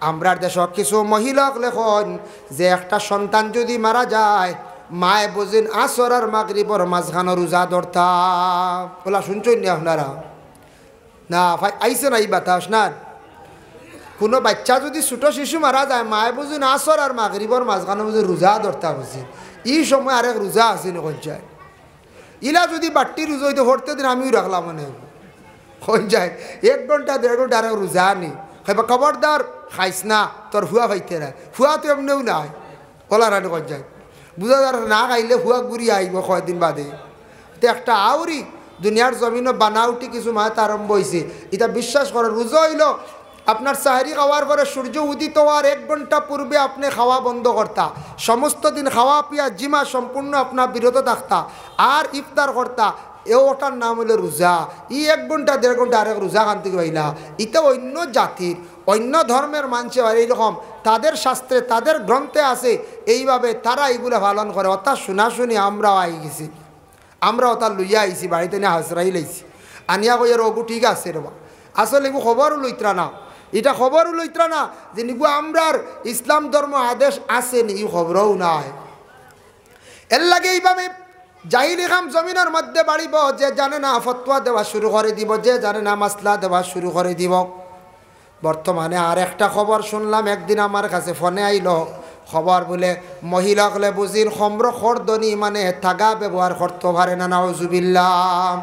আমরার দেশ কিছু মহিলাক লেখন যে একটা সন্তান যদি মারা যায় মায়ে বুঝিন আসর আর মাগরিবর মাঝখানো রোজা ধরতা ওলা শুনছেন নি আপনারা না ভাই আইসে না এই বাতাস না কোনো বাচ্চা যদি ছোটো শিশু মারা যায় মায়ে বুঝিন আসর আর মাগরিবর মাঝখানো বুঝি রোজা ধরতা বুঝি এই সময় আরেক রোজা আছে কোন যায় ইলা যদি বাট্টি রোজা হইতে হরতে দিন আমিও রাখলাম মানে কোন যায় 1 ঘন্টা 1.5 ঘন্টা আরেক রোজা নি খাইবা খবরদার খাইস না তোর ফুয়া খাইতে না ফুয়া তো এমনিও নাই ওলা রানি কোন যায় বুঝা যার না খাইলে ফুয়া ঘুরি আইব কয়দিন বাদে তো একটা আউরি দুনিয়ার জমিনও বানাউটি কিছু মাত আরম্ভ হয়েছে এটা বিশ্বাস করে রোজা হইল আপনার সাহারি খাওয়ার পরে সূর্য উদিত হওয়ার 1 ঘন্টা পূর্বে আপনি খাওয়া বন্ধ করতা সমস্ত দিন খাওয়া পিয়া জিমা সম্পূর্ণ আপনার বিরত থাকতা আর ইফতার করতা ওটার নাম হলো রোজা 1 ঘন্টা 1.5 ঘন্টা আরেক রোজা কান্তি পাইলা এটা অন্য জাতির অন্য ধর্মের মানুষ এইরকম তাদের শাস্ত্রে তাদের গ্রন্থে আছে এইভাবে তারা এইগুলো পালন করে অর্থাৎ শুনি আমরাও আই গেছি আমরা ওটা লইয়া আইছি বাড়িতে নিয়ে হাসরাই লাইছি আনিয়া কইয়ার ওগু ঠিক আছে রে আসলে এগু খবরও লইত্রা না এটা খবরও লইত্রা না যে নিগু আমরার ইসলাম ধর্ম আদেশ আছে নি এই খবরও নাই এর লাগে এইভাবে জাহিলি খাম জমিনের মধ্যে বাড়িব যে জানে না ফতোয়া দেওয়া শুরু করে দিব যে জানে না মাসলা দেওয়া শুরু করে দিব বর্তমানে আর একটা খবর শুনলাম একদিন আমার কাছে ফোনে আইলো খবর বলে মহিলা হলে বুঝির খম্র খরদনি মানে থাগা ব্যবহার করতে পারে না নাউজুবিল্লাহ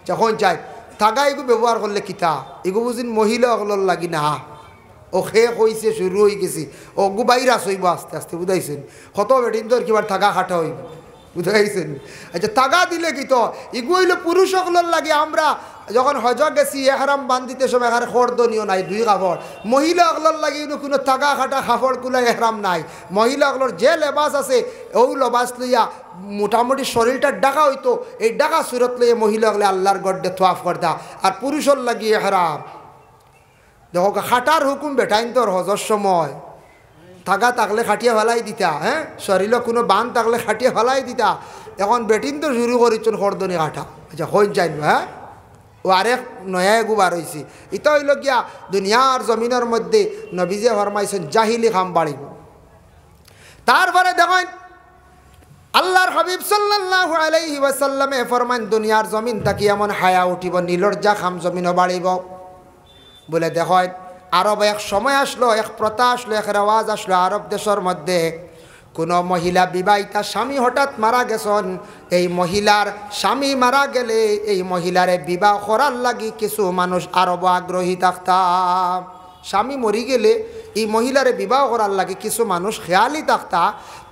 যখন চাই থাগা এগু ব্যবহার করলে কিতা এগু বুঝিন মহিলা হলর লাগি না ও খেয়ে কইছে শুরু হয়ে গেছি ও গু বাইরা সইব আস্তে আস্তে বুঝাইছেন কত বেটিন তোর কিবার থাগা খাটা হইব বুঝাইছেন আচ্ছা তাগা দিলে কি তো এগু হইলে পুরুষ সকলের লাগে আমরা যখন হজ গেছি এহরাম বান্ধিতে সময় এখানে খরদনীয় নাই 2 কাপড় মহিলা অগলোর লাগে কোনো তাগা খাটা কাপড় কুলা এহরাম নাই মহিলা অগলোর যে লেবাস আছে ওই লেবাস লইয়া মোটামুটি শরীরটা ডাকা হইতো এই ডাকা সুরত লইয়া মহিলা অগলে আল্লাহর গড্ডে তোয়াফ করতা আর পুরুষের লাগে এহরাম দেখো খাটার হুকুম বেটাইন তোর হজর সময় থাকা থাকলে খাটিয়ে ফেলাই দিতা হ্যাঁ শরীরে কোনো বান থাকলে খাটিয়ে ফেলাই দিতা এখন বেটিন তো শুরু করিছন খরদনি কাটা আচ্ছা হইন যাইন হ্যাঁ ও আরেক নয়া গুবার হয়েছে এটা হইল গিয়া দুনিয়ার জমিনের মধ্যে নবীজে ফরমাইছেন জাহিলি খাম বাড়িব তারপরে দেখেন আল্লাহর হাবিব সাল্লাল্লাহু আলাইহি ওয়াসাল্লামে ফরমান দুনিয়ার জমিন তাকি এমন হায়া উঠিব নীলজ্জা খাম জমিনও বাড়িব বলে দেখেন আরব এক সময় আসলো এক প্রথা আসলো এক রেওয়াজ আসলো আরব দেশের মধ্যে কোনো মহিলা বিবাহিতা স্বামী হঠাৎ মারা গেছেন এই মহিলার স্বামী মারা গেলে এই মহিলারে বিবাহ করার লাগি কিছু মানুষ আরব আগ্রহী থাকতাম স্বামী মরি গেলে এই মহিলারে বিবাহ করার লাগে কিছু মানুষ খেয়ালি থাকতা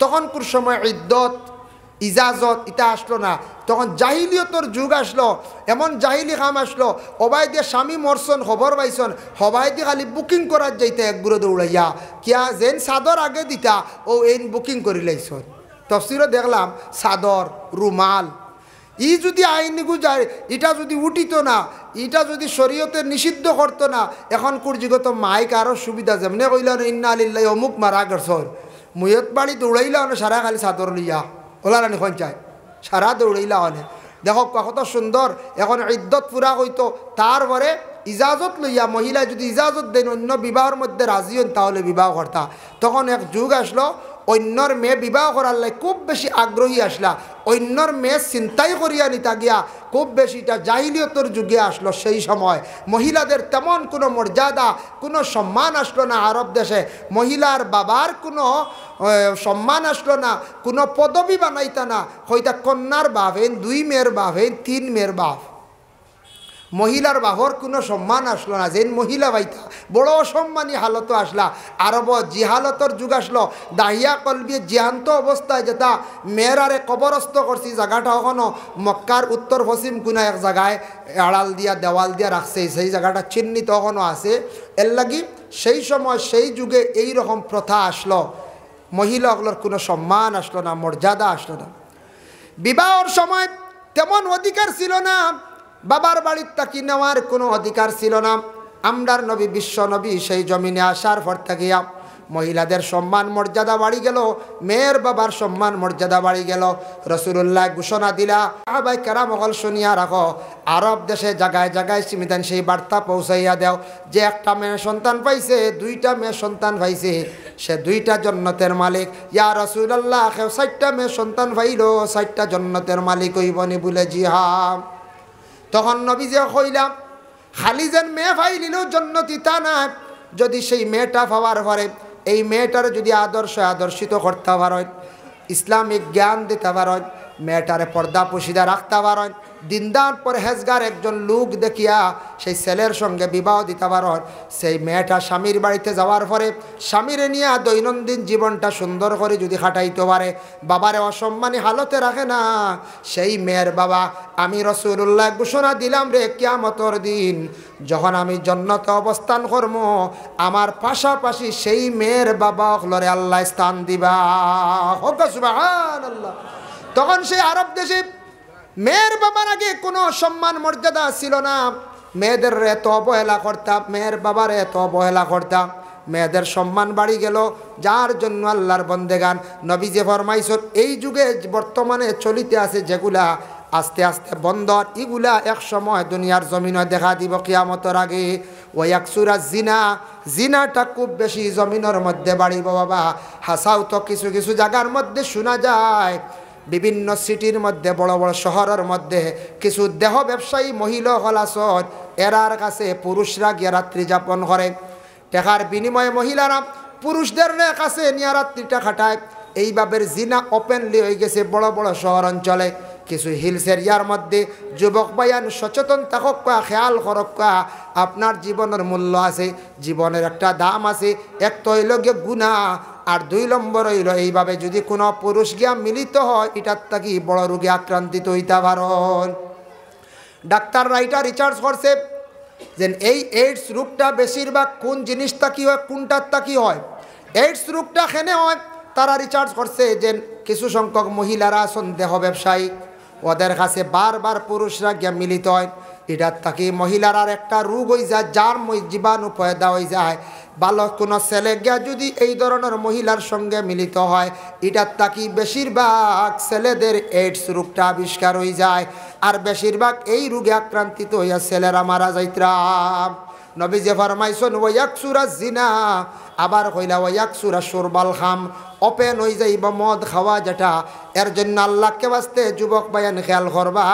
তখন কোন সময় ইদ্যত ইজাজত এটা আসলো না তখন জাহিলিয়তর যুগ আসলো এমন জাহিলি কাম আসলো হবাই দিয়ে স্বামী মরছন খবর পাইছন হবাই দিয়ে খালি বুকিং করার যাইতে একগুলো দৌড়াইয়া কিয়া যেন চাদর আগে দিতা ও এন বুকিং করি লাইছন তফসিরও দেখলাম চাদর রুমাল ই যদি আইনগু যায় এটা যদি উঠিত না এটা যদি শরীয়তে নিষিদ্ধ করতো না এখন কুরজিগত মাইক আরও সুবিধা যেমনি কইলেন ইন্না লিল্লাহি অমুক মারা গেছর মুয়ত বাড়ি দৌড়াইলা সারা খালি চাদর লইয়া ওলার এখন চাই সারা দৌড়াইলা অনে দেখো কত সুন্দর এখন ইদ্যত পুরা হইতো তারপরে ইজাজত লইয়া মহিলা যদি ইজাজত দেন অন্য বিবাহের মধ্যে রাজি হন তাহলে বিবাহ করতা তখন এক যুগ আসলো অন্যর মেয়ে বিবাহ করার লাই খুব বেশি আগ্রহী আসলা অন্যর মেয়ে চিন্তাই করিয়া নিতা গিয়া খুব বেশি এটা জাহিলিয়তর যুগে আসলো সেই সময় মহিলাদের তেমন কোনো মর্যাদা কোনো সম্মান আসলো না আরব দেশে মহিলার বাবার কোনো সম্মান আসলো না কোনো পদবি বানাইতা না হইতা কন্যার বাপ হেন 2 মেয়ের বাপ হেন 3 মেয়ের বাপ মহিলার বাহর কোনো সম্মান আসলো না যেন মহিলা বাইতা বড় অসম্মানী হালত আসলা আরব জিহালতর যুগ আসলো দাহিয়া কলবি জিহান্ত অবস্থায় যেটা মেয়েরারে কবরস্থ করছি জায়গাটা ওখানো মক্কার উত্তর পশ্চিম কোনা এক জায়গায় আড়াল দিয়া দেওয়াল দিয়া রাখছে সেই জায়গাটা চিহ্নিত ওখানো আছে এর লাগি সেই সময় সেই যুগে এই রকম প্রথা আসলো মহিলাগুলোর কোনো সম্মান আসলো না মর্যাদা আসলো না বিবাহর সময় তেমন অধিকার ছিল না বাবার বাড়ির তাকি নেওয়ার কোনো অধিকার ছিল না আমরার নবী বিশ্ব নবী সেই জমিনে আসার পর থাকিয়া মহিলাদের সম্মান মর্যাদা বাড়ি গেল, মেয়ের বাবার সম্মান মর্যাদা বাড়ি গেল। রাসূলুল্লাহ ঘোষণা দিলা, সাহাবায়ে কেরাম হল শুনিয়া রাখো, আরব দেশে জায়গায় জায়গায় সীমিতান সেই বার্তা পৌঁছাইয়া দাও যে একটা মেয়ে সন্তান পাইছে, 2টা মেয়ে সন্তান পাইছে, সে 2টা জান্নাতের মালিক। ইয়া রাসূলুল্লাহ, কেউ 4টা মেয়ে সন্তান পাইল, 4টা জান্নাতের মালিক হইবনি বলে? জি হ্যাঁ। তখন নবীজি কইলাম, খালি যেন মেয়ে পাইলিল জান্নাতি তা না, যদি সেই মেয়েটা পাওয়ার পরে এই মেয়েটার যদি আদর্শিত করতে পারেন, ইসলামিক জ্ঞান দিতে পারেন, মেয়েটারে পর্দা পুশিদা রাখতে পারেন, দিনদার পরহেজগার একজন লোক দেখিয়া সেই ছেলের সঙ্গে বিবাহ দিতে পারেন, সেই মেয়েটা স্বামীর বাড়িতে যাওয়ার পরে স্বামীরে নিয়ে দৈনন্দিন জীবনটা সুন্দর করে যদি খাটাইতে পারে, বাবারে অসম্মানী হালতে রাখে না, সেই মেয়ের বাবা আমি রাসূলুল্লাহ ঘোষণা দিলাম রে, কিয়ামতের দিন যখন আমি জান্নাতে অবস্থান করব, আমার পাশাপাশি সেই মেয়ের বাবা হলরে আল্লাহ স্থান দিবা। সুবহানাল্লাহ। তখন সেই আরব দেশে মেয়ের বাবার আগে কোনো সম্মান মর্যাদা ছিল না, মেয়েদের এত অবহেলা করতাম, মেয়ের বাবার এত অবহেলা করতাম, মেয়েদের সম্মান বাড়ি গেল। যার জন্য আল্লাহর বন্দেগান নবীজি ফরমাইছেন, এই যুগে বর্তমানে চলিতে আছে যেগুলা আস্তে আস্তে বন্দর, এগুলা এক সময় দুনিয়ার জমিনে দেখা দিব কিয়ামতের আগে। ওই একসুরা জিনাটা খুব বেশি জমিনের মধ্যে বাড়িব বাবা। হাসাও তো কিছু কিছু জায়গার মধ্যে শোনা যায়, বিভিন্ন সিটির মধ্যে, বড় বড় শহরের মধ্যে কিছু দেহ ব্যবসায়ী মহিলা হলাসত, এরার কাছে পুরুষরা গিয়ে রাত্রি যাপন করে, টাকার বিনিময়ে মহিলারা পুরুষদের কাছে নিয়ে রাত্রিটা খাটায়। এইভাবে জিনা ওপেনলি হয়ে গেছে বড় বড় শহর অঞ্চলে। কিছু হিলস এরিয়ার মধ্যে যুবক ভাইয়ান সচেতন থাকক, খেয়াল করক, আপনার জীবনের মূল্য আছে, জীবনের একটা দাম আছে। এক তো হইল গিয়ে গুনাহ, আর 2 নম্বর হইল এইভাবে যদি কোনো পুরুষ গিয়া মিলিত হয়, এটার থাকি বড় রোগে আক্রান্তিত হইতে পারেন। ডাক্তাররা এটা রিসার্চ করছে যে এই এইডস রোগটা বেশিরভাগ কোন জিনিসটা কি হয়, কোনটার তা কি হয়, এইডস রোগটা কেনে হয়। তারা রিসার্চ করছে যে কিছু সংখ্যক মহিলারা সন্দেহ ব্যবসায়ী, ওদের কাছে বারবার পুরুষরা গিয়া মিলিত হয়, এটার থাকি মহিলার একটা রোগ হয়ে যায়, যার জীবাণু পয়দা হয়ে যায়। ভালো কোনো ছেলে গিয়া যদি এই ধরনের মহিলার সঙ্গে মিলিত হয়, এটার থাকি বেশিরভাগ ছেলেদের এইডস রোগটা আবিষ্কার হয়ে যায়, আর বেশিরভাগ এই রোগে আক্রান্তিত হইয়া ছেলেরা মারা যাইতরাম। নবীজি ফরমাইছেন ওয়াকসুরা জিনা, আবার কইলা ওয়াকসুরা শুরবাল খাম, ওপেন হয়ে যাইব মদ খাওয়া যেটা। এর জন্য আল্লাহকে বাস্তে যুবক ভাইয়ান খেয়াল করবা,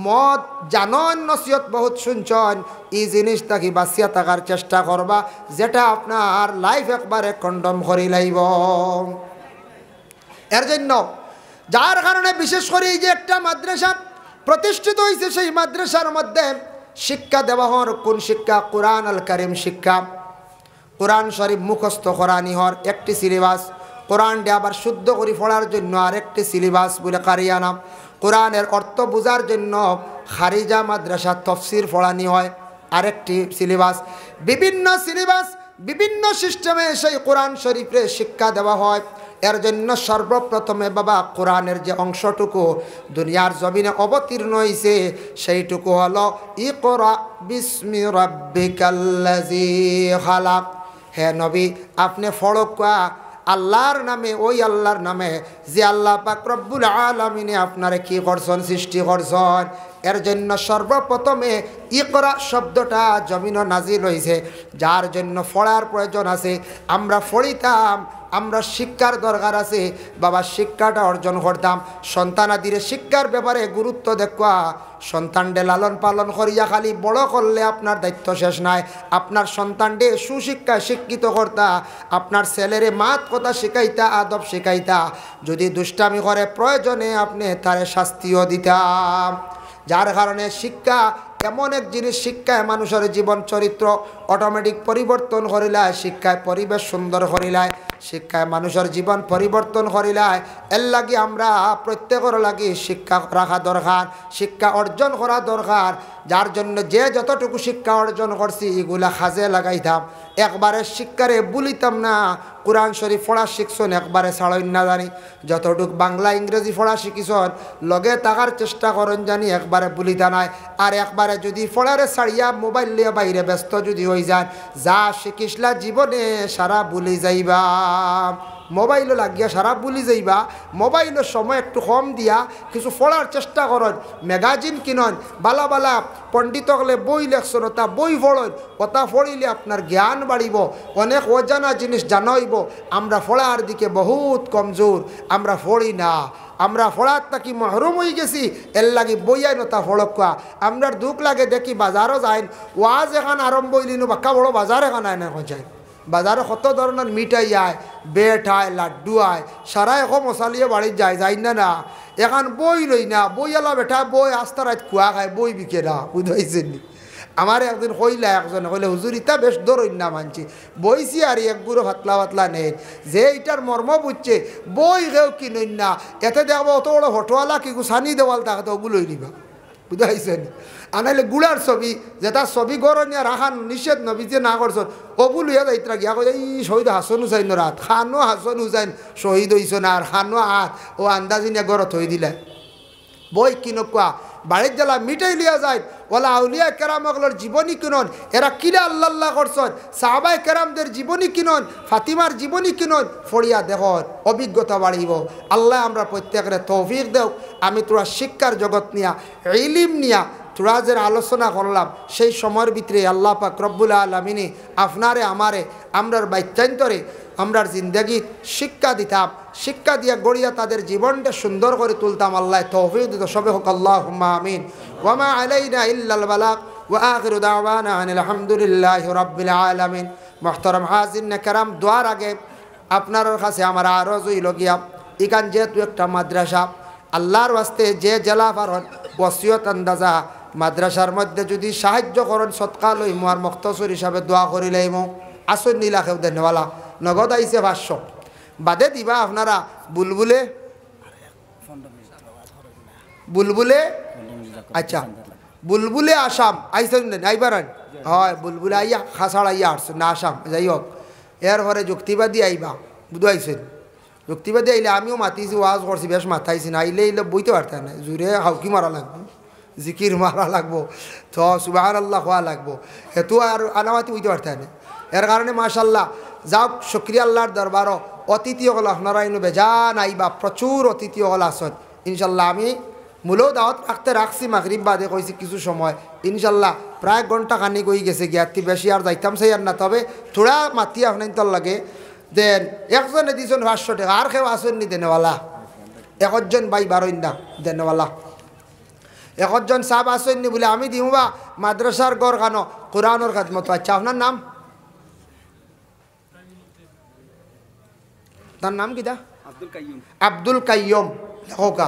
মদ জানন নসিহত বহুত শুনছন, এই জিনিসটা কি বাঁচিয়া থাকার চেষ্টা করবা, যেটা আপনার লাইফ একবারে কন্ডম করি লাইব। এর জন্য যার কারণে বিশেষ করে এই যে একটা মাদ্রাসা প্রতিষ্ঠিত হয়েছে, সেই মাদ্রাসার মধ্যে শিক্ষা দেওয়া হওয়ার কোন শিক্ষা, কোরআন আল কারিম শিক্ষা, কোরআন শরীফ মুখস্থ করানি হওয়ার একটি সিলেবাস, কোরআনটা আবার শুদ্ধ করে পড়ার জন্য আরেকটি সিলেবাস বলে কারিয়ানাম, কোরআনের অর্থ বোঝার জন্য খারিজা মাদ্রাসা তফসির পড়ানি হয় আরেকটি সিলেবাস। বিভিন্ন সিলেবাস বিভিন্ন সিস্টেমে সেই কোরআন শরীফের শিক্ষা দেওয়া হয়। এর জন্য সর্বপ্রথমে বাবা কোরআনের যে অংশটুকু দুনিয়ার জমিনে অবতীর্ণ হয়েছে সেইটুকু হলো ইকরা বিস্মি রাব্বিকাল্লাযী খালাক। হে নবী, আপনি ফড়কা আল্লাহর নামে, ওই আল্লাহর নামে যে আল্লাহ পাক রব্বুল আলামিনে আপনারে কি করছেন, সৃষ্টি করছেন। এর জন্য সর্বপ্রথমে ইকরা শব্দটা জমিনে নাজিল হয়েছে, যার জন্য পড়ার প্রয়োজন আছে। আমরা পড়িতাম, আমরা শিক্ষার দরকার আছে বাবা, শিক্ষাটা অর্জন করতাম। সন্তানাদির শিক্ষার ব্যাপারে গুরুত্ব দেখা, সন্তানডে লালন পালন করিয়া খালি বড় করলে আপনার দায়িত্ব শেষ নাই। আপনার সন্তানডে সুশিক্ষায় শিক্ষিত করতা, আপনার ছেলেরে মাত কথা শিখাইতা, আদব শিখাইতা। যদি দুষ্টামি করে প্রয়োজনে আপনি তারে শাস্তিও দিতাম। যার কারণে শিক্ষা এমন এক জিনিস, শিক্ষায় মানুষের জীবন চরিত্র অটোমেটিক পরিবর্তন করিলায়, শিক্ষায় পরিবেশ সুন্দর করিলায়, শিক্ষায় মানুষের জীবন পরিবর্তন করিলায়। এর লাগি আমরা প্রত্যেকের লাগি শিক্ষা রাখা দরকার, শিক্ষা অর্জন করা দরকার। যার জন্য যে যতটুকু শিক্ষা অর্জন করছি এগুলা কাজে লাগাইতাম, একবারে শিক্ষারে বলিতাম না। কোরআন শরীফ পড়া শিখছন একবারে ছাড়ন না জানি, যতটুক বাংলা ইংরেজি পড়া শিখিছন লগে থাকার চেষ্টা করেন জানি, একবারে বলিতা নাই। আর একবারে যদি পড়ারে ছাড়িয়া মোবাইল নিয়ে বাইরে ব্যস্ত যদি হয়ে হয়ে যান, যা শিখিসলা জীবনে সারা ভুলে যাইবা। মোবাইলও লাগিয়া সারা ভুলি যাইবা। মোবাইলের সময় একটু কম দিয়া কিছু পড়ার চেষ্টা করেন, ম্যাগাজিন কিনন, বালা বালা পণ্ডিত হলে বই লেখছেন, তা বই পড়েন, ওটা পড়িলে আপনার জ্ঞান বাড়িব, অনেক অজানা জিনিস জানাইব। আমরা পড়ার দিকে বহুত কমজোর, আমরা পড়ি না, আমরা পড়ার তাকি মহরুম হয়ে গেছি। এর লাগে বইয়াই নতা ফড়কা আমরার দুঃখ লাগে। দেখি বাজারও যাইন, ওয়াজ এখান আরম্ভ হইলিনো বাক্কা বড় বাজার এখান আয় না যায়। বাজারে কত ধরনের মিঠাই আয়, বেট আয়, লাড্ডু আয়, সারা এখন মশালিয়ে বাড়ির যায় যাই না। না এখন বই লই না, বই এলা বেটা বই আস্তা রাত খুয়া খায়, বই বিকে না, বুঝাইছেন নি? আমার একদিন কইলা একজন কইলে হুজুর ইতা বেশ ধরই না মানছি, বইছি আর এক গুঁড়ো পাতলা পাতলা নেই, যে এইটার মর্ম বুঝছে বই কেউ কিনই না, এতে দেখবো অত বড় হটোয়ালা কি সানি দেওয়াল তাকে তো ওগুলোই নিবা, বুঝাইছেন? আনাইলে গুড়ার ছবি, যে তার ছবি গরনিয়া রাখান নিষেধ নবী যে না করছেন, ওগুলো ইয়া যাইতরা গিয়া কই এই শহীদ হাসন হুসাইন রাত খানো হাসন হুসাইন শহীদ হইছ না, আর খানো হাত ও আন্দাজি নিয়ে গড়ত হয়ে দিলে। বই কিনকুয়া বাড়ির জ্বালা মিটাই লিয়া যায়, ওলা আউলিয়া কেরামগুলোর জীবনী কিনন, এরা কিরা আল্লাহ করছেন, সাহাবাই কেরামদের জীবনী কিনন, ফাতিমার জীবনী কিনন, ফড়িয়া দেখুন, অভিজ্ঞতা বাড়িব। আল্লাহ আমরা প্রত্যেকের তৌফিক দেও। আমি তোরা শিক্ষার জগৎ নিয়া, ইলিম নিয়া তোরা যে আলোচনা করলাম, সেই সময়ের ভিতরে আল্লাহ পাক রব্বুল আলামিনে আপনারে আমারে আমরার বাচ্চান্তরে আমরার জিন্দগি শিক্ষা দিতাম, শিক্ষা দিয়া গড়িয়া তাদের জীবনটা সুন্দর করে তুলতাম। আল্লাহ তৌফিক দিত। সবে হোক আল্লাহুম্মা আমিন। ওয়া মা আলাইনা ইল্লাল বালাগ ওয়া আখিরু দাওয়ানা আনিল হামদুলিল্লাহি রাব্বিল আলামিন। মুহতারাম হাজিরিন কেরাম, দোয়ার আগে আপনার কাছে আমার আরজ হইল গিয়া, ইখান যেহেতু একটা মাদ্রাসা, আল্লাহর ওয়াস্তে যে জেলা পারন ওসিয়ত আন্দাজা মাদ্রাসার মধ্যে যদি সাহায্য করেন, সৎকা লইমু আর মুখতসর হিসাবে দোয়া করিলাইমু। আসন নীলাখেও ধন্যবাদ। নগদ আইছে 500 বাদে দিবা আপনারা। বুলবুলে বুলবুলে আচ্ছা, বুলবুলে আসাম আইসেন আইবার হয়, বুলবুলে আইয়া খাসাড় আইয়া আসছেন না আসাম, যাই হোক। এরপরে যুক্তিবাদী আইবা, বুধ আইসেন। যুক্তিবাদী আইলে আমিও মাতিছি, ওয়াজ করছি, বেশ মাথাইছি না, আইলে আইলে বইতে পারতেন না, জুড়ে হাউকি মারা লাগবে, জিকির মারা লাগবো, তো সুবহানাল্লাহ হওয়া লাগবো, হেতু আর আনামাতি বইতে পারতেন না। এর কারণে মাশাল্লাহ যাওক, শুক্রিয়া আল্লাহর দরবারও। অতিথি হল আপনারা ইনো বেজান আইবা, প্রচুর অতিথি হল আসন ইনশাল্লাহ। আমি মূলেও দাওয়াত রাখছি মাগরিব বাদে, কইছি কিছু সময় ইনশাল্লাহ প্রায় ঘন্টা খানিক হয়ে গেছে গিয়াতি, বেশি আর যাইতাম চাই আর না। তবে থোড়া মাতি আপনার তোর লাগে দেন, একজনে দিয়েছেন 500 টাকা, আর কেউ আসেন নি দেনেওয়ালা? একজন ভাই বারোই না দেনেওয়ালা, একজন সাহেব আসেননি বলে আমি দিমবা মাদ্রাসার গড় খানো কোরআনের খাদমত। আচ্ছা, আপনার নাম? তার নাম কিটা? আব্দুল কাইয়ুম। লেখকা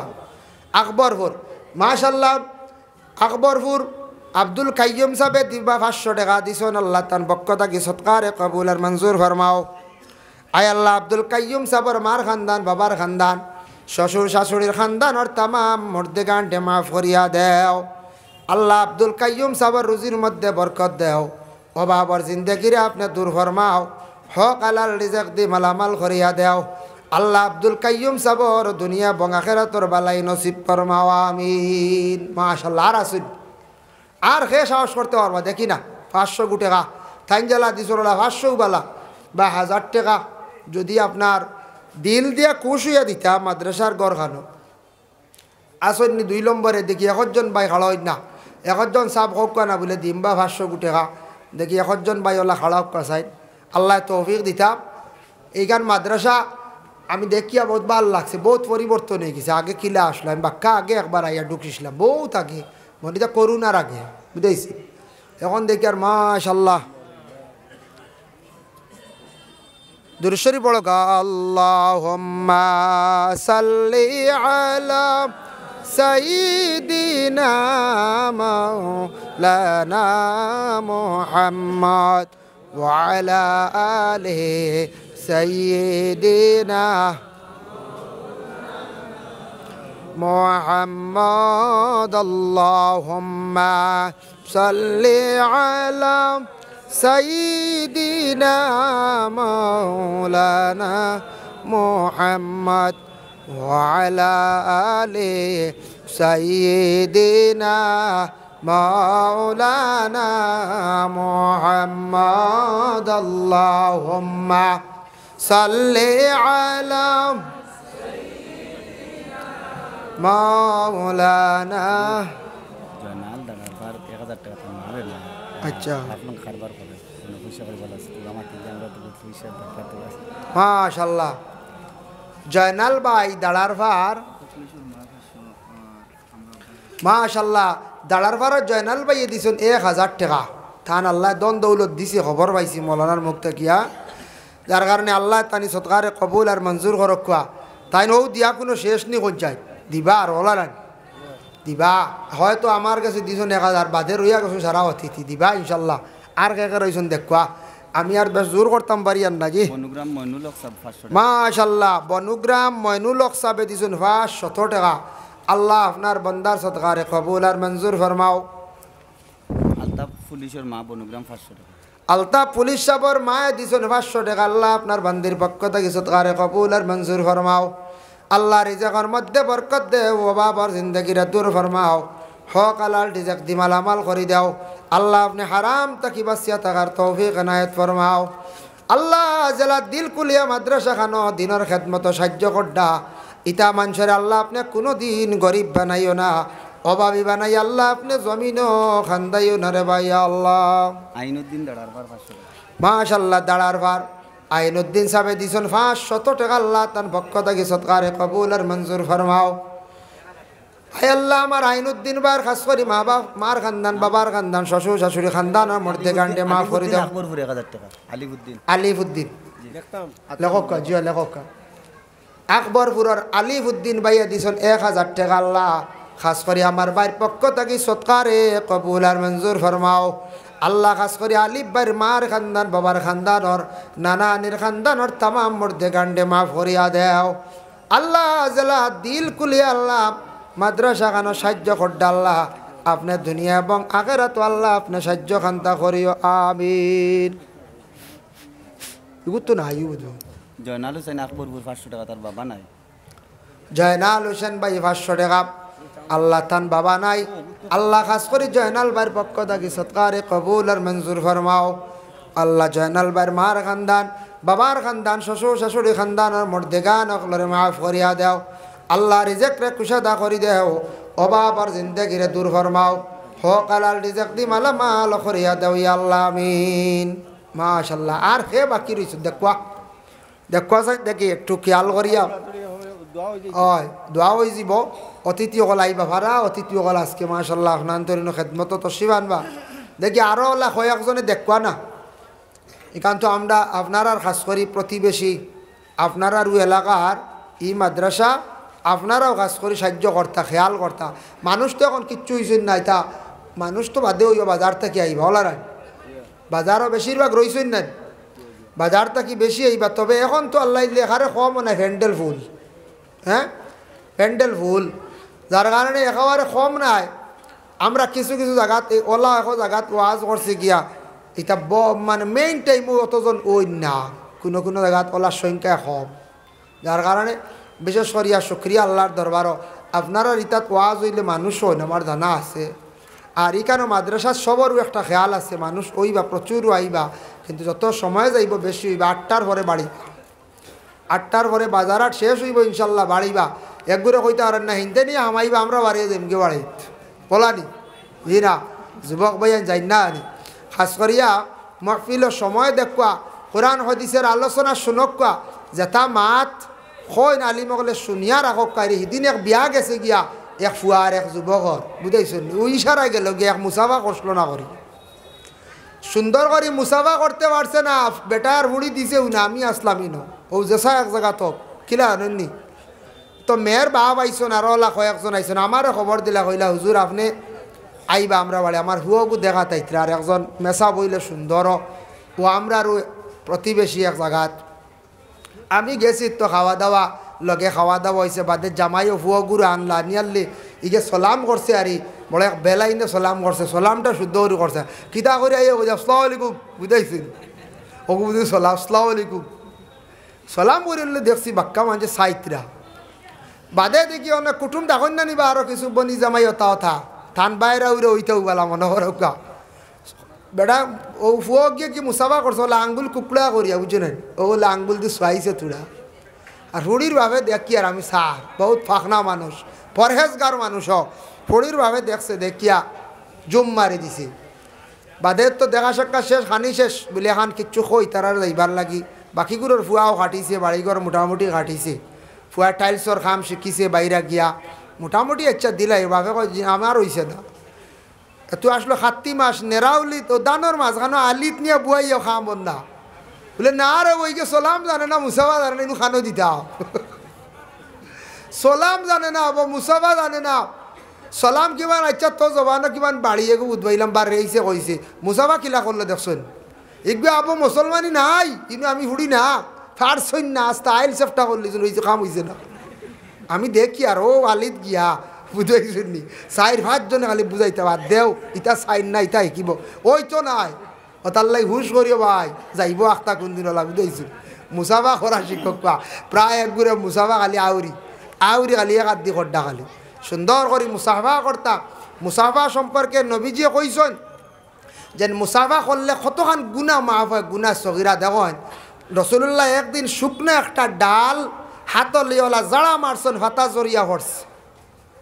আকবরপুর, মাশাল্লাহ আকবরপুর আব্দুল কাইয়ুম সাহেব দিবা 500 টাকা দিছেন। আল্লাহ তান বক্কতা কি সৎকারে কবুল আর মঞ্জুর ফরমাও। আয় আল্লাহ আব্দুল কাইয়ুম সাহেবের মার খানদান, বাবার খানদান, শ্বশুর শাশুড়ির খানদান আর তামাম মর্দেগানটে মাফ করিয়া দেও। আল্লাহ আব্দুল কাইয়ুম সাহেবের রুজির মধ্যে বরকত দেও, অভাবর জিন্দগিরে আপনি দূর ফরমাও, হক আলাল রিজক দি মালামাল করিয়া দেও। আল্লাহ আব্দুল কাইয়ুম সাহেবর দুনিয়া বঙাখেরাতর বালাই নসিব ফরমাও, আমিন। মাশাল্লাহ। আর আসুন, আর খে সাহস করতে পারবা দেখি না 500 টাকা থাইন জ্বালা দিছরলা 500 বালা বা 1000 টাকা যদি আপনার দিল দিয়া খুশ হইয়া দিতা মাদ্রাসার গড় খানো। আসন্নি 2 নম্বরে দেখি একজন ভাই খাড়া হই না, একজন সাপ হোক না বলে দিম বা 500 টাকা দেখি একজন ভাই ওলা খাড়া হোক চাই। আল্লাহ তৌফিক দিতা। এইখান মাদ্রাসা আমি দেখিয়া বহুত ভালো লাগছে, বহুত পরিবর্তন হয়ে গেছে। আগে কিলা আসলাম বাক্কা, আগে একবার আইয়া ঢুকিছিলাম বহুত আগে, মনে যা করুণার আগে, বুঝেছি। এখন দেখি আর মাশাল্লাহ। দুরুশরী পড়ো গা, আল্লাহুম্মা সাল্লি আলা সাইয়্যিদিনা মাওলানা মুহাম্মদ ওয়া আলা আলিহি সাইয়্যিদিনা মুহাম্মদ। আল্লাহুম্মা সাল্লি আলা সাইয়্যিদিনা মাওলানা মুহাম্মদ ওয়া আলা আলিহি সাইয়্যিদিনা মাওলানা মুহাম্মদ আল্লাহুম্মা সাল্লি আলা মাওলানা। জয়নাল দাঁড়াবার 1000 টাকা তো মারে না। আচ্ছা আপনার কারবার করে কোনো পয়সা করে বলা আছে আমার তিন আমরা তো পয়সা দরকার তো আছে। মাশাআল্লাহ জয়নাল ভাই দাঁড়ার ভার মাশাআল্লাহ দাঁড়ার ভার জয়নাল ভাই দিছেন 1000 টাকা থান আল্লাহ দন দৌলত দিছে খবর পাইছি মৌলানার মুখ থাকিয়া যার কারণে আল্লাহ তানি সৎকারে কবুল আর মঞ্জুর করক তাই নৌ দিয়া কোনো শেষ নি কোন যায় দিবা আর ওলারান দিবা হয়তো আমার কাছে দিছেন 1000 বাদে রইয়া গেছো সারা অতিথি দিবা ইনশাল্লাহ আর কে কে রইছেন দেখবা আমি আর বেশ জোর করতাম পারি আর না জি বনুগ্রাম মইনুল হক সাহেব 500 মাশাআল্লাহ বনুগ্রাম মইনুল হক সাহেব দিছেন 500 টাকা আল্লাহ আপনার বন্দার সৎকারে কবুল আর মঞ্জুর ফরমাও। আলতাফ পুলিশের মা বনুগ্রাম 500 টাকা আলতাফ পুলিশ সাহেবের মায়ে দিছেন 500 টাকা আল্লাহ আপনার বান্দির পক্ষ থেকে সৎকারে কবুল আর মঞ্জুর ফরমাও। আল্লাহ রিজকের মধ্যে বরকত দেও বাবার জিন্দগিরে দূর ফরমাও হক হালাল রিজক দি মালামাল করে দাও আল্লাহ আপনি হারাম তাকি বাঁচিয়া থাকার তৌফিক এনায়েত ফরমাও। আল্লাহ জেলা দিল কুলিয়া মাদ্রাসা খানো দিনের খেদমত সাহায্য করডা ইটা মানুষের আল্লাহ আপনি কোনো দিন গরিব বানাইও না অভাবী বানাই আল্লাহ আপনি জমিনও খান্দাইও না রে ভাই আল্লাহ। আইনুদ্দিন দাঁড়াবার 500 টাকা মাশাআল্লাহ দাঁড়ার ভার আইনুদ্দিন সাহেব দিছেন 500 টাকা আল্লাহ তার পক্ষ থেকে সৎকারে কবুল আর মঞ্জুর ফরমাও। হায় আল্লাহ আমার আইনুদ্দিন বার খাস করি মা বাপ মার খানদান বাবার খানদান শ্বশুর শাশুড়ি খানদানের মধ্যে গান্ডে মাফ করে দাও। আকবরপুর 1000 টাকা আলিফুদ্দিন আলিফুদ্দিন লেখক জিও লেখক আকবরপুরের আলিফুদ্দিন ভাইয়া দিছেন 1000 টাকা আল্লাহ খাস করি আমার ভাইয়ের পক্ষ থেকে সৎকারে কবুল আর মঞ্জুর ফরমাও। আল্লাহ খাস করি আলিফ ভাইয়ের মার খানদান বাবার খানদানর নানানির খানদানর তামাম মধ্যে গান্ডে মাফ করিয়া দেও আল্লাহ জেলা দিল কুলিয়া আল্লাহ মাদ্রাসা খানো সাহায্য করডা আল্লাহ আপনি দুনিয়া এবং আখেরাত আল্লাহ আপনি সাহায্য খান্তা করিও আমিন। এগুলো তো নাই জয়নাল হোসেন আকবরপুর 500 টাকা তার বাবা নাই। জয়নাল হোসেন ভাই 500 টাকা আল্লাহ তান বাবা নাই আল্লাহ খাস করে জয়নাল ভাইয়ের পক্ষ থেকে সৎকারে কবুল আর মঞ্জুর ফরমাও। আল্লাহ জয়নাল ভাইয়ের মার খানদান বাবার খানদান শ্বশুর শাশুড়ি খানদানের মধ্যে গান অকলরে মাফ করিয়া দেও আল্লাহ রিজেক রে কুশাদা করি দেও অভাব আর জিন্দগিরে দূর ফরমাও হক হালাল রিজেক দি মালামাল করিয়া দেও ইয়া আল্লাহ আমিন। মাশাআল্লাহ আর হে বাকি রইছে দেখবা দেখবা দেখি একটু খেয়াল করিয়া হয় দোয়া হয়ে যাব অতিথিসকল আইবা ভাড়া অতিথিসকল আজকে মাশাআল্লাহ আপনান্তরীণ খেদমত তশরিফ আনবা দেখি আরও ওলা কয়েকজনে দেখবা না এখান তো আমরা আপনার আর খাস করি প্রতিবেশী আপনার আর এলাকার ই মাদ্রাসা আপনারাও খাস করি সাহায্য করতা খেয়াল করতা মানুষ তো এখন কিচ্ছু হয়েছেন নাই তা মানুষ তো বাদে হইব বাজার থেকে আইবা ওলারাই বাজারও বেশিরভাগ রইছেন না বাজার থেকে বেশি আইবা তবে এখন তো আল্লাহ লেখারে কম নাই হ্যান্ডেল ফুল হ্যাঁ হ্যান্ডেল ফুল যার কারণে একেবারে কম নাই আমরা কিছু কিছু জায়গাত এই ওলা এখন জায়গাত ওয়াজ করছে গিয়া এটা মানে মেইন টাইমও অতজন ওই না কোনো কোনো জায়গাত ওলার সংখ্যা কম যার কারণে বিশেষ করিয়া শুক্রিয়া আল্লাহর দরবারও আপনারা ইতাত ওয়াজ হইলে মানুষ হইন আমার জানা আছে আর এখানে মাদ্রাসার সবরও একটা খেয়াল আছে মানুষ ওইবা প্রচুর আইবা কিন্তু যত সময় যাইব বেশি হইবা 8টার পরে বাড়িবা 8টার পরে বাজার আট শেষ হইব ইনশাল্লাহ বাড়িবা একগুড়ে কইতে পারেন না হিনতে নিয়ে হামাইবা আমরা বাড়িয়ে দেমকে বাড়িত বলানি জি না যুবক ভাইয়া যাই না আনি খাস করিয়া মহফিলের সময় দেখবা কোরআন হদিসের আলোচনা শুনকা যেটা মাত হয় আলিমকলে শুনিয়া রাখক কারি সিদিন এক বিয়া গেছে গিয়া এক ফুয়ার এক যুবকর বুঝাইছেন ওই ইশারা গেল গিয়া এক মুসাফা করছিল না করি সুন্দর করে মুসাফা করতে পারছে না বেটার হুড়ি দিছে না আমি আসলামই ন ও জেসা এক জায়গা তো কিলা আনন্নি তো মেয়ের বাপ আইসন আরো ওলা কয়েকজন আইসন আমারও খবর দিলা কইলা হুজুর আপনি আইবা আমরা বাড়ি আমার হুয়াগু দেখা তাইত্রা আর একজন মেসা বইলে সুন্দর ও আমরা আর প্রতিবেশী এক জায়গাত আমি গেছি তো খাওয়া দাওয়া লগে খাওয়া দাওয়া হয়েছে বাদে জামাইও হুয়াগুরু আনলা নিয়াল্লি ইগে সলাম করছে আর বড় এক বেলাইনে সলাম করছে সলামটা শুদ্ধ করে করছে কিতা করে আইয়া বুঝে আসসালামু আলাইকুম বুঝাইছেন ওগু বুঝি সলাম আসসালামু আলাইকুম সলাম করে দেখছি বাক্কা মাঝে সাইত্রা বাদে দেখি অনেক কুটুম দেখুন না নিবা আরও কিছু বনি জামাই অতা অথা থান বাইরা উড়ে ওইটাও বলা মনে হরকা বেটা ও ফুয়া গিয়ে কি মুসাফা করছো ওলা আঙ্গুল কুকড়া করিয়া বুঝছেন ওলা আঙ্গুল দিয়ে শোয়াইছে তুড়া আর হুড়ির ভাবে দেখি আর আমি সার বহুত ফাঁকনা মানুষ পরহেজগার মানুষ হুড়ির ভাবে দেখছে দেখিয়া জুম মারি দিছে বাদের তো দেখা সাক্ষা শেষ হানি শেষ বলে এখন কিচ্ছু কই তারার যাইবার লাগি বাকিগুলোর ফুয়াও কাটিছে বাড়িঘর মোটামুটি কাটিছে ফুয়া টাইলসর খাম শিখিছে বাইরা গিয়া মোটামুটি ইচ্ছা দিলা এভাবে আমার হইছে না তুই আসলো 7 মাস নেরাউলি তো দানোর মাছ খানো আলিত নিয়ে বুয়াইও খাম বন্ধা বলে না রে ওইকে সোলাম জানে না মুসাফা জানে না খানো দিতাও সোলাম জানে না আবার মুসাফা জানে না সালাম কিমান আচ্ছা তো জবানো কিমান বাড়িয়ে গো উদ্বাইলাম বার রেইছে কইছে মুসাফা কিলা করলে দেখছেন একবে আবু মুসলমানি নাই কিন্তু আমি হুড়ি না ফারসইন না স্টাইল সেফটা করলি হইছে কাম হইছে না আমি দেখি আর ও আলিত গিয়া বুঝাইছেন নি 4-5 জনে খালি বুঝাইতে বাদ দেও ইটা সাইন না ইটা শিকিব ওই তো নাই ও তার লাই হুশ করিও ভাই যাইব আখতা কোনদিন ওলা বুঝাইছো মুসাফা করা শিক্ষক পা প্রায় একগুড়ে মুসাফা খালি আউরি খালি এক আদি খড্ডা খালি সুন্দর করে মুসাফা করতাম মুসাফা সম্পর্কে নবীজি কইছেন যে মুসাফা করলে কতখান গুনাহ মাফ হয় গুনাহ সগীরা দেখেন রাসূলুল্লাহ একদিন শুকনো একটা ডাল হাতলিওলা জাড়া মারছেন ফাতা জরিয়া হরছে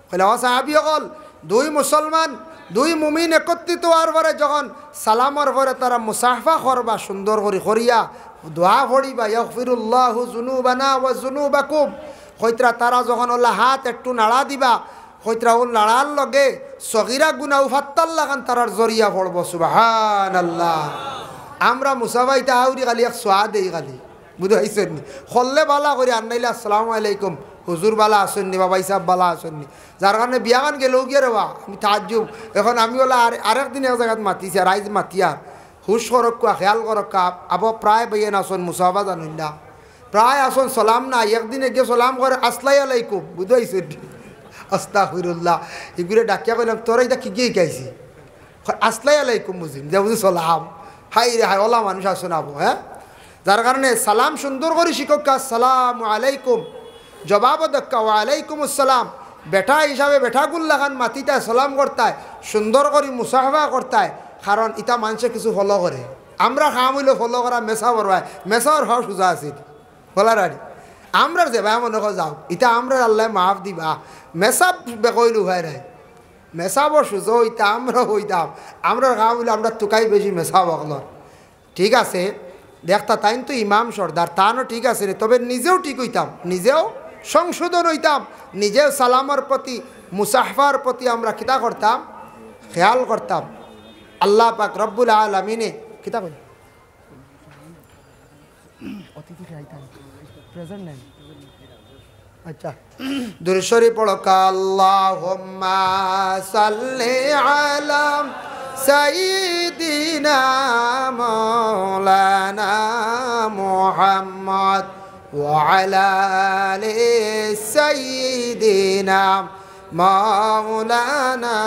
কইলা ও সাহাবী হল দুই মুসলমান দুই মুমিন একত্রিত হওয়ার পরে যখন সালামর পরে তারা মুসাফা করবা সুন্দর করে করিয়া দোয়া পড়িবা ইয়াগফিরুল্লাহু যুনুবানা ওয়া যুনুবাকুম কইত্রা তারা যখন ওলা হাত একটু নাড়া দিবা কইত্রা ও নাড়ার লগে সগীরা গুনাহ ফাত্তাল লাগান তারার জরিয়া পড়ব সুবহানাল্লাহ আমরা মুসাফাইতা আউরি খালি এক সোয়া দেই খালি বুঝাইছেন নি খললে বালা করে আনাইলে আসসালামু আলাইকুম হুজুর বালা আসেননি বাবা ইসাব বালা আসেননি যার কারণে বিয়াগান গেলেও গিয়ে রে বা আমি তাজ্জুব এখন আমি ওলা আরেকদিন এক জায়গাত মাতিছি আর আইজ মাতিয়ার হুশ করক্কা খেয়াল করক্কা আব প্রায় বেয়েন আসন মুসাফা জানুন না প্রায় আসন সালাম না একদিন গিয়ে সালাম করে আসলাই আলাইকুম বুঝাইছেন আস্তাগফিরুল্লাহ এগুলো ডাকিয়া কইলাম তোরা এটা কি গিয়ে গাইছি আসলাই আলাইকুম বুঝিম যে বুঝি সালাম হাই রে হাই ওলা মানুষ আসনাবো হ্যাঁ যার কারণে সালাম সুন্দর করে শিক্ষক আসসালামু আলাইকুম জবাব দক্কা ওয়ালাইকুম আসসালাম বেটা হিসাবে বেটাগুল্লা খান মাতিটা সালাম করতায় সুন্দর করে মুসাফা করতায় কারণ ইটা মানুষে কিছু ফলো করে আমরা খাম হইলে ফলো করা মেসা বরবায় মেসার হওয়া সোজা আছে বলার আরে আমরা যে ভাই মনে কর যাও ইটা আমরা আল্লাহ মাফ দিবা মেসাব বেকইলু ভাই রে মেসাব সুজো ইটা আমরা হইতাম আমরা খাম হইলে আমরা তুকাই বেশি মেসাব অকলর ঠিক আছে দেখতা তাইন তো ইমাম সর্দার তানও ঠিক আছে রে তবে নিজেও ঠিক হইতাম নিজেও সংশোধন হইতাম নিজেও সালামার প্রতি মুসাফার প্রতি আমরা কিতা করতাম খেয়াল করতাম আল্লাহ পাক রব্বুল আলামিনে কিতা কই অতিথি খাইতাম প্রেজেন্ট নাই আচ্ছা দুরূদ শরীফ পড়ো আল্লাহুম্মা সাল্লি আলা সাইয়্যিদিনা মাওলানা মুহাম্মদ ওয়া আলা আলি সাইয়্যিদিনা মাওলানা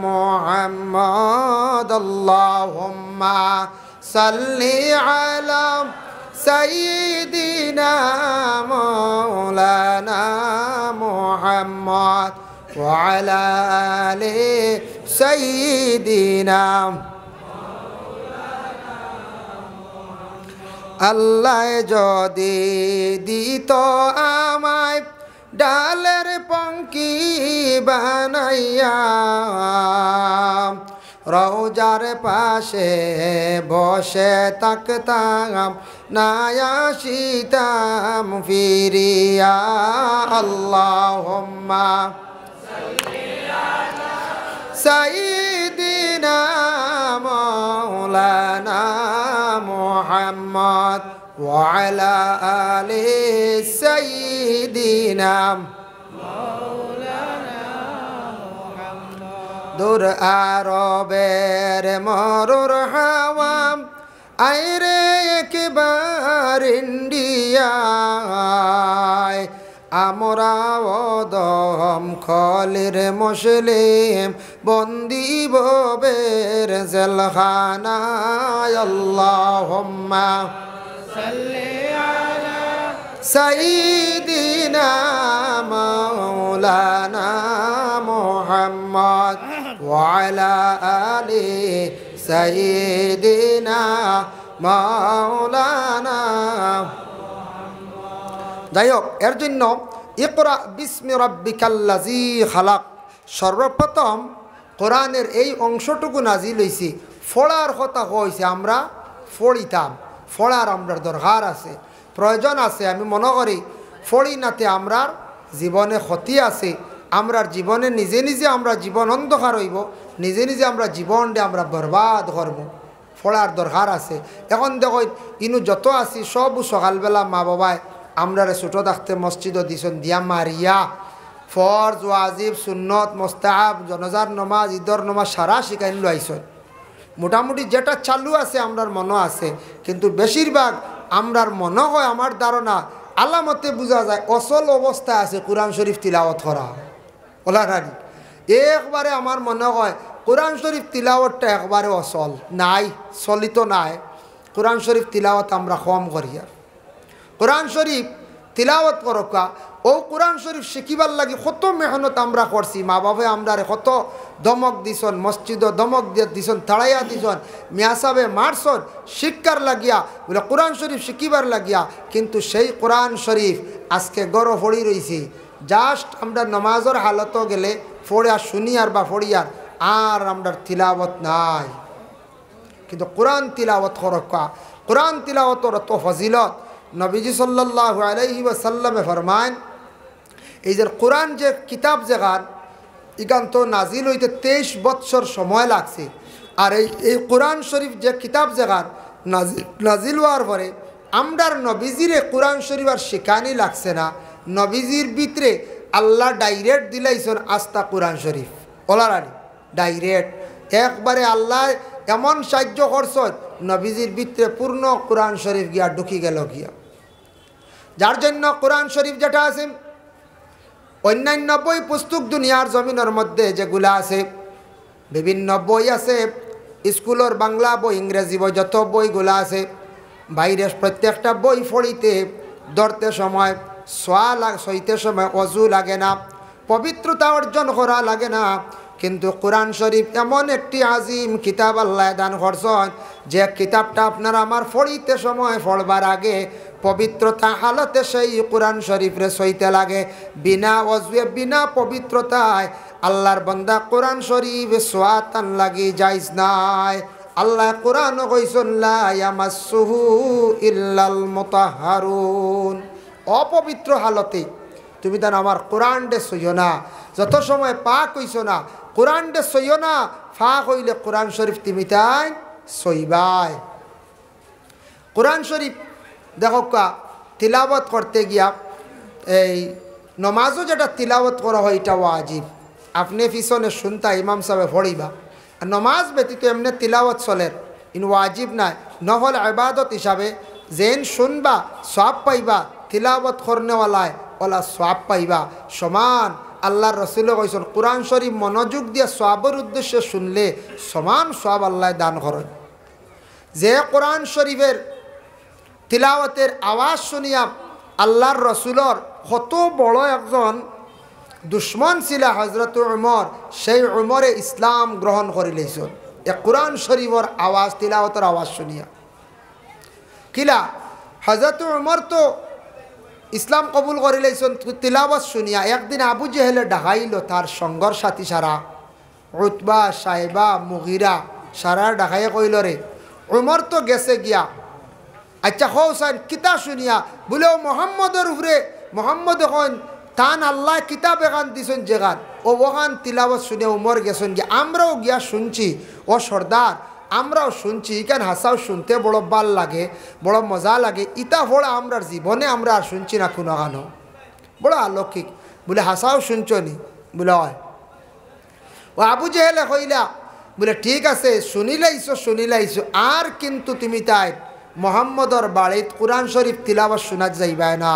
মুহাম্মদ আল্লাহুম্মা সাল্লি আলা সাইয়্যিদিনা মাওলানা মুহাম্মদ ওয়া আলা আলি সাইয়্যিদিনা আল্লাহ যদি দিত আমায় ডালের পঙ্কি বানাইয়া রওজার পাশে বসে তাকতাম না আসিতাম ফিরিয়া আল্লাহুম্মা সাইয়্যিদিনা মাওলানা মুহাম্মদ ওয়া আলা আলি সাইয়্যিদিনা দূর আরবের মরুর হাওয়াম আইরে একবার ইন্ডিয়ায় আমরা ওদম খলির মুসলিম বন্দি ববের জেলখানায় আল্লাহুম্মা সাল্লি আলা সাইয়্যিদিনা মাওলানা মুহাম্মদ وعلى آل سيدنا مولانا যাই হোক এর জন্য ইকরা বিস্মি রাব্বিকাল্লাযী খালাক সর্বপ্রথম কোরআনের এই অংশটুকু নাজিল হইছে ফড়ার কথা কইছে আমরা ফড়িতাম ফড়ার আমরা দরকার আছে প্রয়োজন আছে আমি মনে করি ফড়ি নাতে আমরার জীবনে ক্ষতি আছে আমরার জীবনে নিজে নিজে আমরা জীবন অন্ধকার হইব নিজে নিজে আমরা জীবনটা আমরা বরবাদ করব ফড়ার দরকার আছে এখন দেখো ইনু যত আছি সব সকালবেলা মা বাবায় আমরারে ছোটো থাকতে মসজিদও দিছেন দিয়া মারিয়া ফরজ ওয়াজিব সুন্নত মোস্তাহাব জনজার নমাজ ঈদর নমাজ সারা শিখাইন লাইছেন মোটামুটি যেটা চালু আছে আমরার মনে আছে কিন্তু বেশিরভাগ আমরার মনে হয় আমার ধারণা আলামতে বোঝা যায় অসল অবস্থায় আছে কোরআন শরীফ তিলাওয়াত করা ওলারানি একবারে আমার মনে হয় কোরআন শরীফ তিলাওয়াতটা একবারে অসল নাই চলিত নাই কোরআন শরীফ তিলাওয়াত আমরা কম করি আর কোরআন শরীফ তিলাওয়াত করকা ও কোরআন শরীফ শিখিবার লাগি কত মেহনত আমরা করছি মা বাবা আমরা কত দমক দিছন মসজিদ দমক দিছন তাড়াইয়া দিছন মিয়া সাহেবে মারছন শিক্ষার লাগিয়া বলে কোরআন শরীফ শিখিবার লাগিয়া কিন্তু সেই কোরআন শরীফ আজকে গড় ফড়ি রয়েছে জাস্ট আমরা নমাজের হালত গেলে ফড়িয়া শুনিয়ার বা ফড়িয়ার আর আমরা তিলাওয়াত নাই কিন্তু কোরআন তিলাওয়াত করকা কোরআন তিলাওয়াতর তো ফজিলত নবীজি সাল্লাল্লাহু আলাইহি ওয়াসাল্লামে ফরমান এই যে কোরআন যে কিতাব যেখান ইখান তো নাজিল হইতে 23 বৎসর সময় লাগছে আর এই কোরআন শরীফ যে কিতাব যেখান নাজিল হওয়ার পরে আমরার নবীজিরে কোরআন শরীফ আর শিখানি লাগছে না নবীজির ভিতরে আল্লাহ ডাইরেক্ট দিলাইছেন আস্তা কোরআন শরীফ ওলারানি ডাইরেক্ট একবারে আল্লাহ এমন সাহায্য করছেন নবীজির ভিতরে পূর্ণ কোরআন শরীফ গিয়া ঢুকি গেল গিয়া যার জন্য কোরআন শরীফ যেটা আছে অন্যান্য বই পুস্তক দুনিয়ার জমিনের মধ্যে যেগুলা আছে বিভিন্ন বই আছে স্কুলের বাংলা বই ইংরেজি বই যত বইগুলা আছে বাইরে প্রত্যেকটা বই পড়িতে ধরতে সময় সইতে সময় অজু লাগে না পবিত্রতা অর্জন করা লাগে না কিন্তু কোরআন শরীফ এমন একটি আজিম কিতাব আল্লাহ দান করছেন যে কিতাবটা আপনারা আমার পড়িতে সময় পড়বার আগে পবিত্রতা হালতে সেই কোরআন শরীফরে সইতে লাগে বিনা অজুয়ে বিনা পবিত্রতায় আল্লাহর বান্দা কোরআন শরীফ সোয়াতান লাগি যাইস নাই আল্লাহ কোরআন কইছেন লা ইয়ামাসসুহু ইল্লাল মুতাহহারুন অপবিত্র হালতে তুমি তার আমার কোরআন ডে সইও না যত সময় পাক হইছো না কোরআন ডে সইও না ফাঁক হইলে কোরআন শরীফ তুমি তাই সইবাই কোরআন শরীফ দেখো কা তিলাওয়াত করতে গিয়া এই নমাজও যেটা তিলাওয়াত করা হয় এটা ওয়াজিব আপনি পিছনে শুনতা ইমাম সাহেব পড়িবা আর নমাজ ব্যতীত এমনি তিলাওয়াত চলের ইন ওয়াজিব নাই নহল ইবাদত হিসাবে যেন শুনবা সওয়াব পাইবা তিলাওয়াত করনেওয়ালায় ওলা সওয়াব পাইবা সমান আল্লাহর রসুল কইছেন কোরআন শরীফ মনোযোগ দিয়ে সওয়াবের উদ্দেশ্যে শুনলে সমান সওয়াব আল্লাহ দান করেন যে কোরআন শরীফের তিলাওয়াতের আওয়াজ শুনিয়া আল্লাহর রসুলর কত বড় একজন দুশ্মন ছিল হজরত উমর সেই উমরে ইসলাম গ্রহণ করে লইছেন এ কোরআন শরীফের আওয়াজ তিলাওয়াতের আওয়াজ শুনিয়া কিলা হজরত উমর তো ইসলাম কবুল করে লইছেন তিলাওয়াত শুনিয়া একদিন আবু জেহেলে ডাকাইল তার সঙ্গর সাথী সারা উতবা সাহেবা মুগিরা সারা ডাকাইয়ে কইল রে উমর তো গেছে গিয়া আচ্ছা হোসাইন কিতা শুনিয়া বলে মোহাম্মদের উপরে মোহাম্মদ এখন তান আল্লাহ কিতাব এখান দিছেন যেখান ও ওখান তিলাওয়াত শুনিয়া উমর গেছেন গিয়া আমরাও গিয়া শুনছি ও সর্দার আমরাও শুনছি এখান হাসাও শুনতে বড় ভাল লাগে বড় মজা লাগে ইতা ফোড়া আমরার জীবনে আমরা আর শুনছি না কোনো গানো বড় অলৌকিক বলে হাসাও শুনছ নি বলে হয় ও আবু জেহেলে কইলা বলে ঠিক আছে শুনিলাইছো আর কিন্তু তুমি তাই মোহাম্মদর বাড়িত কোরআন শরীফ তিলাওয়াত শোনা যাইবা না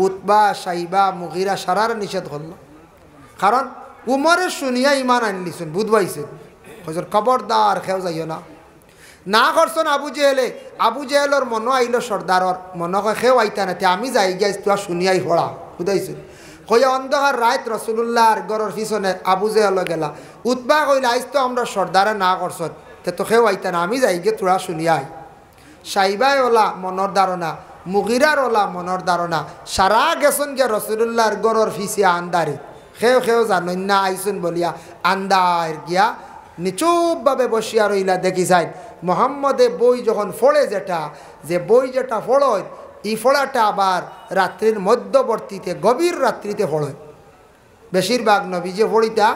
উতবা সাইবা মুগিরা সারার নিষেধ করল কারণ উমরে শুনিয়া ইমান আনলিছেন বুধবাইছেন হজর খবরদার খেও যাইও না করছেন আবু জেহেলর মনো আইল সর্দারর মনে কয় খেও আইতা না আমি যাই গিয়া তোয়া শুনিয়াই ফোড়া বুঝাইছেন কইয়া অন্ধকার রাত রসুল্লাহর গরর পিছনে আবু জেহেল গেলা। উৎবা কইলা আইস তো আমরা সর্দারে না করছ, তে তো কেউ আইতা না, আমি যাই গে তোরা শুনিয়াই। সাইবাই ওলা মনের ধারণা, মুগিরার ওলা মনের ধারণা, সারা গেছন গে রসুল্লাহর গরর ফিসিয়া আন্দারে। খেও জানই না আইসুন বলিয়া আন্দার গিয়া নিচুপভাবে বসিয়া রইলা। দেখি যাই মোহাম্মদে বই যখন ফোড়ে, যে বই যেটা ফোড়য়, এই ফোড়াটা আবার রাত্রির মধ্যবর্তীতে গভীর রাত্রিতে ফোড়য়। বেশিরভাগ নবী যে ফড়িতা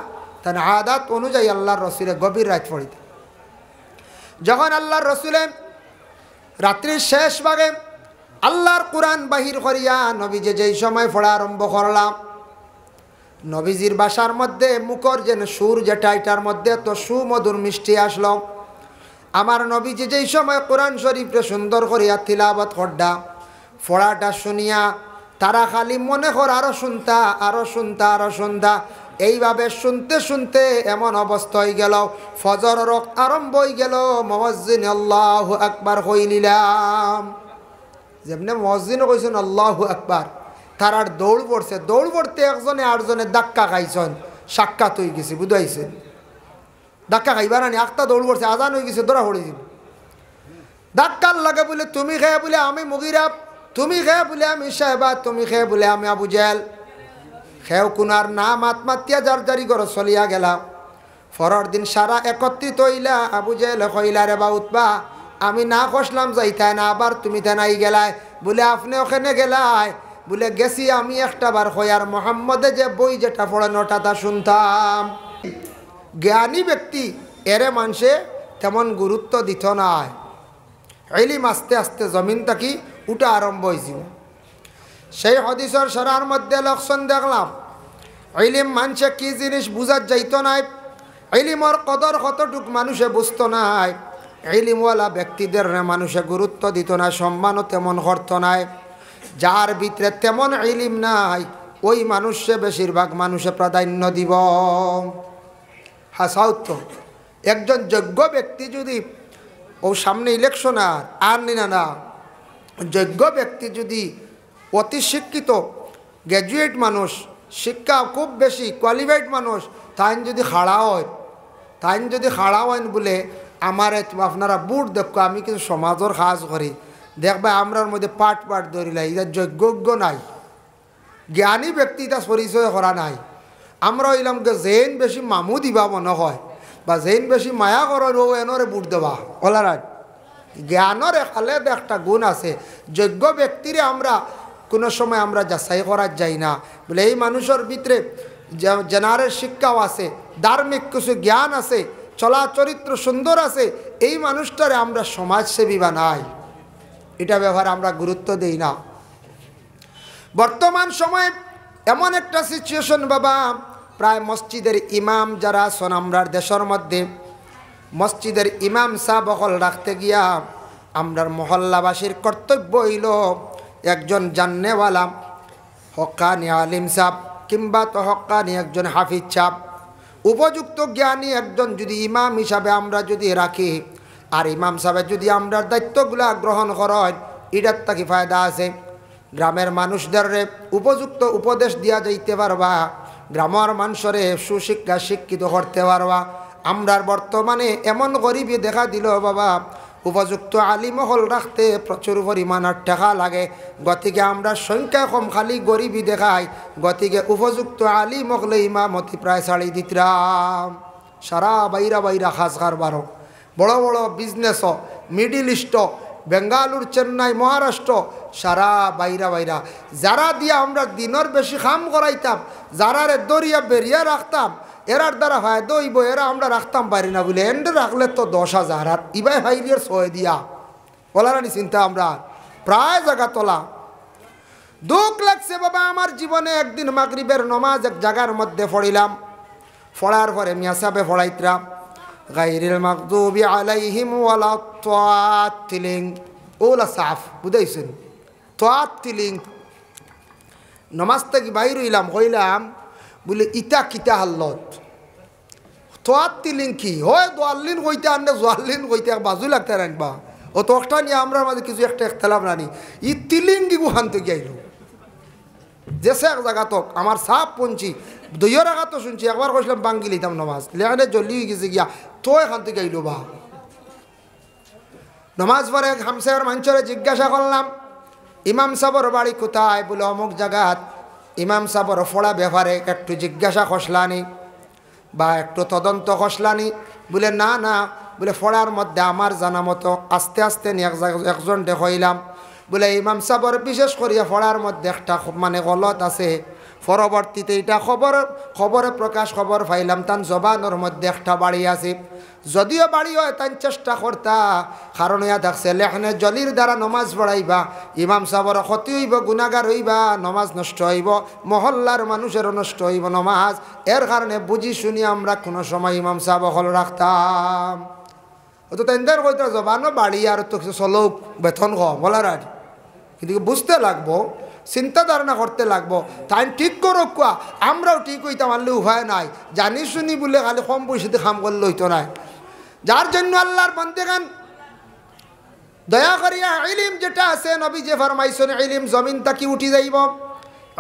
তার আদাত অনুযায়ী আল্লাহর রসুলে গভীর রাত ফড়িতা। যখন আল্লাহর রসুলে রাত্রির শেষ ভাগে আল্লাহর কোরআন বাহির করিয়া নবীজে যেই সময় পড়া আরম্ভ করলাম, নবীজির বাসার মধ্যে মুখর যেন সুর যেটা, এটার মধ্যে তো সুমধুর মিষ্টি আসলো। আমার নবীজি যেই সময় কোরআন শরীফে সুন্দর করিয়া তিলাওয়াত করডা, পড়াটা শুনিয়া তারা খালি মনে কর আরো শুনতা, আরো শুনতা, আরো শুনতা। এইভাবে শুনতে শুনতে এমন অবস্থা হয়ে গেল, ফজর রক্ত আরম্ভ হয়ে গেল। মুয়াজ্জিন আল্লাহু আকবার কইলিলাম, যেমনি মুয়াজ্জিনও কইছেন আল্লাহু আকবার, তার আর দৌড় পড়ছে। দৌড় পড়তে একজনে আটজনে ধাক্কা খাইছেন, সাক্ষাৎ হয়ে গেছে, বুঝাইছেন। ধাক্কা খাইবার আনি একটা দৌড় পড়ছে, আজান হয়ে গেছে, দৌড়া পড়েছিল। ধাক্কার লাগে বলে তুমি খেয়ে বলে আমি মুগিরা, তুমি খেয়ে বলে আমি সাহেবা, তুমি খেয়ে বলে আমি আবু জেহেল। খেও কুনার নাম আত্মাতিয়া যার জারি করে চলিয়া গেলা। পরের দিন সারা একত্রিত হইলা। আবু জেহেল কইলা রে বা উতবা, আমি না কষলাম যাইতাই না, আবার তুমি তেনাই গেলাই বলে, আপনি ওখানে গেলাই বলে, গেছি আমি একটা বার কয়ার মোহাম্মদে যে বই যেটা পড়েন ওটা তা শুনতাম। জ্ঞানী ব্যক্তি এরে মানুষে তেমন গুরুত্ব দিত নাই। ইলম আস্তে আস্তে জমিন থাকি উঠা আরম্ভ হয়েছিল। সেই হাদিসের সরার মধ্যে লক্ষণ দেখলাম, ইলম মানুষে কি জিনিস বুঝার যাইত নাই, ইলমর কদর কতটুক মানুষে বুঝত নাই। ইলমওয়ালা ব্যক্তিদের মানুষে গুরুত্ব দিত না, সম্মানও তেমন করত নাই। যার ভিতরে তেমন ইলম নাই ওই মানুষে বেশিরভাগ মানুষে প্রাধান্য দিব। হাসাউত একজন যোগ্য ব্যক্তি যদি ও সামনে ইলেকশন আর না, যোগ্য ব্যক্তি যদি অতি শিক্ষিত গ্র্যাজুয়েট মানুষ, শিক্ষা খুব বেশি কোয়ালিফাইড মানুষ, তাই যদি খাড়া হয় বলে আমার আপনারা বুট দেখো, আমি কিছু সমাজের কাজ করি, দেখবা আমরার মধ্যে পাট ধরিলাই, এটা যোগ্য নাই। জ্ঞানী ব্যক্তি এটা পরিচয় করা নাই। আমরা হইলাম যেন বেশি মামু দিবা মনে হয়, বা যেন বেশি মায়া করেন ও এনরে বুট দেবা ওলারা। জ্ঞানের আলাদা একটা গুণ আছে। যোগ্য ব্যক্তিরে আমরা কোনো সময় আমরা যাচাই করার যাই না, বলে এই মানুষের ভিতরে জেনারেল শিক্ষাও আছে, ধার্মিক কিছু জ্ঞান আছে, চলা চরিত্র সুন্দর আছে, এই মানুষটারে আমরা সমাজসেবী বানাই, এটা ব্যাপারে আমরা গুরুত্ব দেই না। বর্তমান সময়ে এমন একটা সিচুয়েশন বাবা, প্রায় মসজিদের ইমাম যারা আছেন আমরার দেশের মধ্যে, মসজিদের ইমাম সাহেব বকল রাখতে গিয়া আমরার মহল্লাবাসীর কর্তব্য হইল একজন জান্নেওয়ালা হক্কানি আলিম সাহেব কিংবা তো হক্কানি একজন হাফিজ সাহেব, উপযুক্ত জ্ঞানী একজন যদি ইমাম হিসাবে আমরা যদি রাখি, আর ইমাম সাহেবের যদি আমরা দায়িত্বগুলা গ্রহণ করেন, এটার তাকে ফায়দা আছে। গ্রামের মানুষদের উপযুক্ত উপদেশ দিয়া যাইতে পারবা, গ্রামের মানুষরে সুশিক্ষা শিক্ষিত করতে পারবা। আমরার বর্তমানে এমন গরিবী দেখা দিল বাবা, উপযুক্ত আলিমহল রাখতে প্রচুর পরিমাণের টাকা লাগে, গতিকে আমরা সংখ্যা কম খালি গরিবী দেখাই, গতিকে উপযুক্ত আলিমহলে ইমামতি প্রায় ছাড়ি দিতরাম। সারা বাইরা খাস কারবারও, বড় বড় business, Middle East, Bengaluru, Chennai, Maharashtra, সারা বাইরা যারা দিয়া আমরা দিনের বেশি কাম করাইতাম, যারারে দরিয়া বেরিয়া রাখতাম, এরার দ্বারা ফায়দা হইব, এরা আমরা রাখতাম পারি না বলে এন্ডে রাখলে তো 10,000 আর ইবাই ফাইলিয়ার 6 দিয়া বলারানি চিন্তা আমরা প্রায় জায়গা তোলা। দুঃখ লাগছে বাবা আমার জীবনে। একদিন মাগরিবের নমাজ এক জায়গার মধ্যে পড়িলাম, পড়ার পরে মিয়া সাহেবে পড়াইতরা গায়রিল মাগদুবি আলাইহিম ওয়ালাত-তালিন, ওলা সাফ বুঝাইছেন তাতিলিন। নমাজ থেকে বাইর হইলাম, কইলাম বলে ইটা কিতা হাল্লত তাতিলিন কি হয়, দোয়াল্লিন কইতে আনলে জোয়াল্লিন কইতে বাজু লাগতে রাখবা, ও তো একটা নিয়ে আমরা মাঝে কিছু একটা একতলাফ রানি, ই তিলিঙ্গি গুহান তো গিয়াইল যেসে এক জায়গা তো আমার সাপ পঞ্চি 2 রাকাত শুনছি একবার কইলাম বাঙ্গি লিতাম নমাজ লেখানে জল্দি গেছে গিয়া তো এখান থেকে আইলো বা নমাজ পরে হামসার মঞ্চরে জিজ্ঞাসা করলাম ইমাম সাবর বাড়ি কোথায়? বলে অমুক জায়গাত। ইমাম সাবর ফোড়া ব্যাপারে একটু জিজ্ঞাসা খসলানি বা একটু তদন্ত খসলানি? বলে না না, বলে ফোড়ার মধ্যে আমার জানা মতো আস্তে আস্তে নিয়ে একজন দেখাইলাম। বলে ইমাম সাবর বিশেষ করিয়া ফোড়ার মধ্যে একটা মানে গলত আছে। পরবর্তীতে এটা খবরে প্রকাশ খবর পাইলাম তান জবানোর মধ্যে একটা বাড়ি আছে। যদিও বাড়ি হয় তাই চেষ্টা করতা, কারণ ইয়া দেখছে লেখনে জলির দ্বারা নমাজ পড়াইবা, ইমাম সাবর ক্ষতি হইব, গুণাগার হইবা, নমাজ নষ্ট হইব, মহল্লার মানুষেরও নষ্ট হইব নমাজ। এর কারণে বুঝি শুনি আমরা কোনো সময় ইমাম সাহেব হল রাখতাম। তো তাইদের কইতে জবানও বাড়ি আর তো চলক বেতন কম বলার আর কিন্তু বুঝতে লাগবো, চিন্তা ধারণা করতে লাগবো। তাই ঠিক করো কোয়া, আমরাও ঠিক হইতাম আনলে উপায় নাই। জানি শুনি বলে খালি কম পয়সাতে কাম করলে হইতো নাই। যার জন্য আল্লাহর বান্দেগান দয়া করিয়া ইলিম যেটা আছে নবী যে ফরমাইছেন ইলিম জমিন তাকি উঠি যাইব।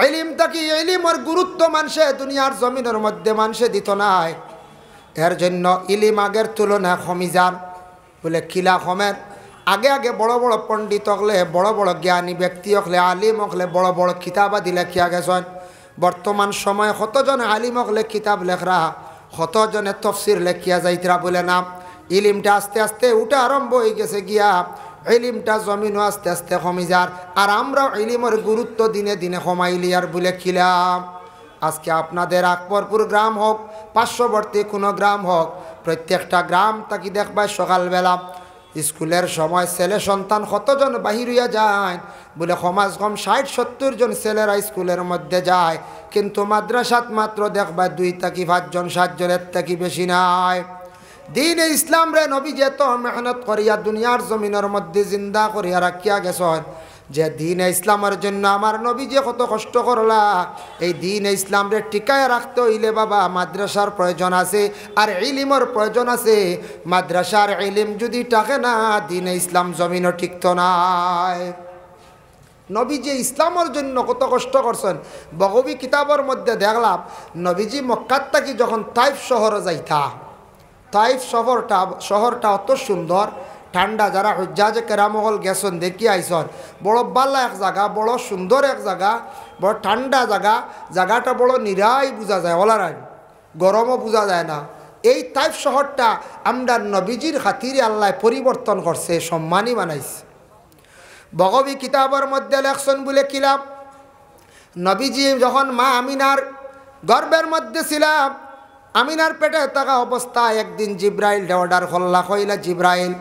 ইলিম তাকি ইলিমর গুরুত্ব মানুষে দুনিয়ার জমিনের মধ্যে মানুষে দিত নাই। এর জন্য ইলিম আগের তুলনায় কমি যান। বলে কিলা কমের? আগে আগে বড় বড় পণ্ডিত হলে, বড় বড় জ্ঞানী ব্যক্তি হলে, আলিম হলে বড় বড় কিতাবাদি লেখিয়া গেছেন। বর্তমান সময়ে কতজন আলিম হলে কিতাব লেখরা, কতজনে তফসির লেখিয়া যাইতরা। বলে না, ইলিমটা আস্তে আস্তে উঠে আরম্ভ হয়ে গেছে গিয়া, ইলিমটা জমিনও আস্তে আস্তে কমি যার। আর আমরাও ইলিমের গুরুত্ব দিনে দিনে কমাইলি আর বলে খিলাম। আজকে আপনাদের আকবরপুর গ্রাম হোক, পার্শ্ববর্তী কোনো গ্রাম হোক, প্রত্যেকটা গ্রাম তাকি দেখবা সকালবেলা স্কুলের সময় ছেলে সন্তান কতজন বাহির হইয়া যায়। বলে সমাজ কম 60-70 জন ছেলেরা স্কুলের মধ্যে যায়, কিন্তু মাদ্রাসাত মাত্র দেখবা 2 থেকে 5 জন 7 জনের থেকে বেশি নাই। দিনে ইসলাম রে নবী যে তো মেহনত করিয়া দুনিয়ার জমিনের মধ্যে জিন্দা করিয়া রাখিয়া গেছেন। যে দিনে ইসলামের জন্য আমার নবী যে কত কষ্ট করলা, এই দিনে ইসলাম রে টিকায় রাখতে হইলে বাবা মাদ্রাসার প্রয়োজন আছে, আর ইলিমের প্রয়োজন আছে। মাদ্রাসার ইলিম যদি থাকে না, দিনে ইসলাম জমিনও টিকতো নাই। নবী যে ইসলামের জন্য কত কষ্ট করছেন, বগবী কিতাবের মধ্যে দেখলাম নবীজি মক্কাত থাকি যখন তাইফ শহরে যাইতা, তাইফ শহরটা অত সুন্দর ঠান্ডা। যারা হুজ্জাজে কেরামগল গেছেন দেখি আইসন, বড় বালা এক জায়গা, বড় সুন্দর এক জায়গা, বড় ঠান্ডা জায়গা, জায়গাটা বড় নিরাই বোঝা যায়, ওলারাই গরমও বোঝা যায় না। এই তাইফ শহরটা আমরা নবীজির খাতিরে আল্লাহ পরিবর্তন করছে, সম্মানী বানাইছে। বগবী কিতাবের মধ্যে লেখছেন বলে কিলাম, নবীজি যখন মা আমিনার গর্ভের মধ্যে ছিলাম, আমিনার পেটে থাকা অবস্থায় একদিন জিব্রাইল অর্ডার করলা, কইলা জিব্রাইল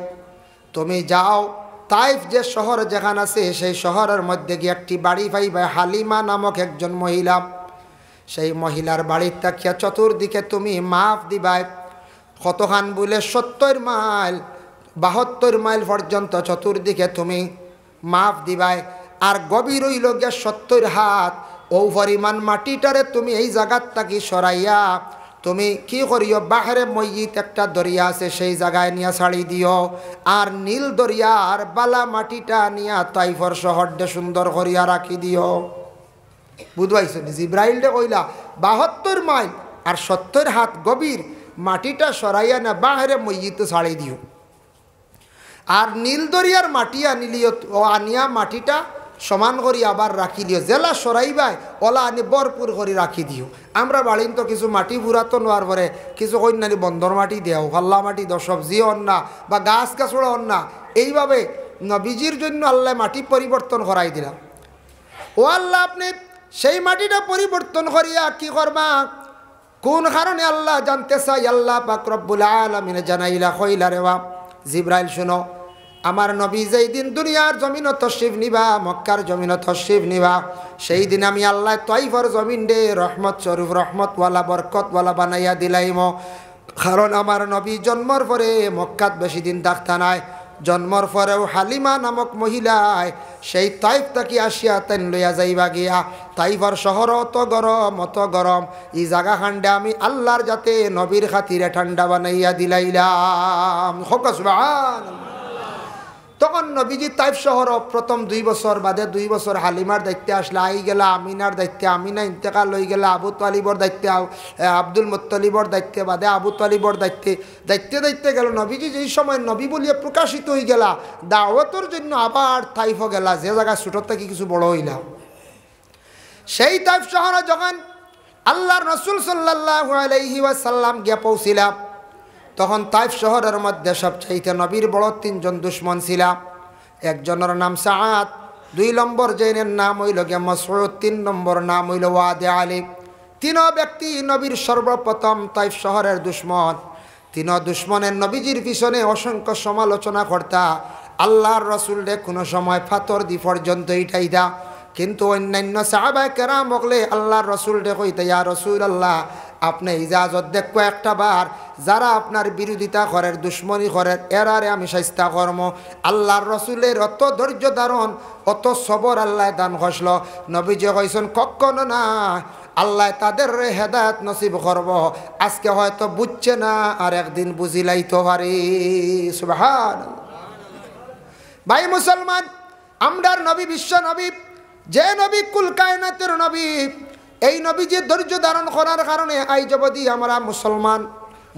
তুমি যাও তাইফ যে শহর যেখানে আছে সেই শহরের মধ্যে গিয়ে একটি বাড়ি পাইবা, হালিমা নামক একজন মহিলা। সেই মহিলার বাড়ির তাকিয়া চতুর্দিকে তুমি মাপ দিবাই। কতখান বলে 70 মাইল 72 মাইল পর্যন্ত চতুর্দিকে তুমি মাপ দিবাই। আর গভীর হইল গিয়া 70 হাত। ও পরিমাণ মাটিটারে তুমি এই জায়গার তাকি সরাইয়া তুমি কি করিও, বাহারে মইয়িত একটা দরিয়া আছে সেই জায়গায় নিয়ে ছাড়ি দিও। আর নীল দরিয়ার বালা মাটিটা নিয়া তাইফর শহরটা সুন্দর করিয়া রাখি দিও। বুঝবাইছেন? জিব্রাইল কইলা 72 মাইল আর 70 হাত গভীর মাটিটা সরাইয়া না বাহারে মইয়িত ছাড়ি দিও। আর নীল দরিয়ার মাটি আনিলিও, ও আনিয়া মাটিটা সমান করি আবার রাখি দিও। জেলা সরাইবাই ওলা আনি ভরপুর করে রাখি দিও। আমরা বাড়িন তো কিছু মাটি পুরাতো নেওয়ার পরে কিছু কন্যানি বন্দর মাটি দেও, ফাল্লা মাটি দাও, সবজি অন্না বা গাছ গাছড়া অন্না। এইভাবে নবীজির জন্য আল্লাহ মাটি পরিবর্তন করাই দিলাম। ও আল্লাহ আপনি সেই মাটিটা পরিবর্তন করিয়া কি করবা, কোন কারণে আল্লাহ জানতে চাই। আল্লাহ পাক রব্বুল আলামিন জানাইলা, কইলা রে বাপ জিব্রাইল শুনো, আমার নবী যেই দিন দুনিয়ার জমিন তশরিফ নিবা, মক্কার জমিন তশরিফ নিবা, সেই দিন আমি আল্লাহ তাইফর জমিন দে রহমত স্বরূপ রহমতওয়ালা বরকতওয়ালা বানাইয়া দিলাইম। কারণ আমার নবী জন্মর পরে মক্কাত বেশি দিন থাকতা নাই। জন্মর পরেও হালিমা নামক মহিলায় সেই তাইফ তাকি আসিয়া তেন লইয়া যাইবা গিয়া। তাইফর শহর অত গরম, এই জায়গা খান্ডে আমি আল্লাহর যাতে নবীর খাতিরে ঠান্ডা বানাইয়া দিলাইলাম। সুবহানাল্লাহ। তখন নবীজি তাইফ শহর প্রথম 2 বছর বাদে 2 বছর হালিমার দায়িত্বে আসলে, আই গেলা আমিনার দায়িত্বে, আমিনা ইন্তেকাল হয়ে গেলে আবু তালিবর দায়িত্বে, আব্দুল মুত্তালিবর দায়িত্বে, বাদে আবু তালিবর দায়িত্বে গেল। নবীজি যেই সময় নবী বলিয়া প্রকাশিত হয়ে গেলা, দাওয়াতের জন্য আবার তাইফ গেলা, যে জায়গায় ছোটোর থেকে কিছু বড় হইলা। সেই তাইফ শহরে যখন আল্লাহর রাসূল সাল্লাল্লাহু আলাইহি ওয়াসাল্লাম গিয়া পৌঁছিলাম, তখন তাইফ শহরের মধ্যে সবচাইতে নবীর বড় 3 জন দুশ্মন ছিল। একজনের নাম সাআদ, 2 নম্বর জেনের নাম হইল গিয়া মাসউদ, 3 নম্বর নাম হইল ওয়াদি আলী। 3 ব্যক্তি নবীর সর্বপ্রথম তাইফ শহরের দুশ্মন। 3 দুশ্মনের নবীজির পিছনে অসংখ্য সমালোচনা করতা। আল্লাহর রাসূলকে কোনো সময় পাথর দি পর্যন্ত ইটাই দা, কিন্তু অন্যান্য সাহাবায়ে কেরাম বলে আল্লাহর রাসূলকে কইতে, ইয়া রাসূলুল্লাহ আপনি ইজাজত দেখো একটা বার, যারা আপনার বিরোধিতা করেন, দুশ্মনী করেন, এরারে আমি শাস্তা কর্ম। আল্লাহর রাসূলের অত ধৈর্য ধারণ, অত সবর আল্লাহ দান করল। নবীজি কইছেন কখনো না, আল্লাহ তাদের হেদায়েত নসিব করব। আজকে হয়তো বুঝছে না, আর একদিন বুঝিলাইতে পারে। সুবহানাল্লাহ। ভাই মুসলমান, আমরার নবী, বিশ্ব নবী, যে নবী কুল কায়নাতের নবী, এই নবী যে ধৈর্য ধারণ করার কারণে আজ অবধি আমরা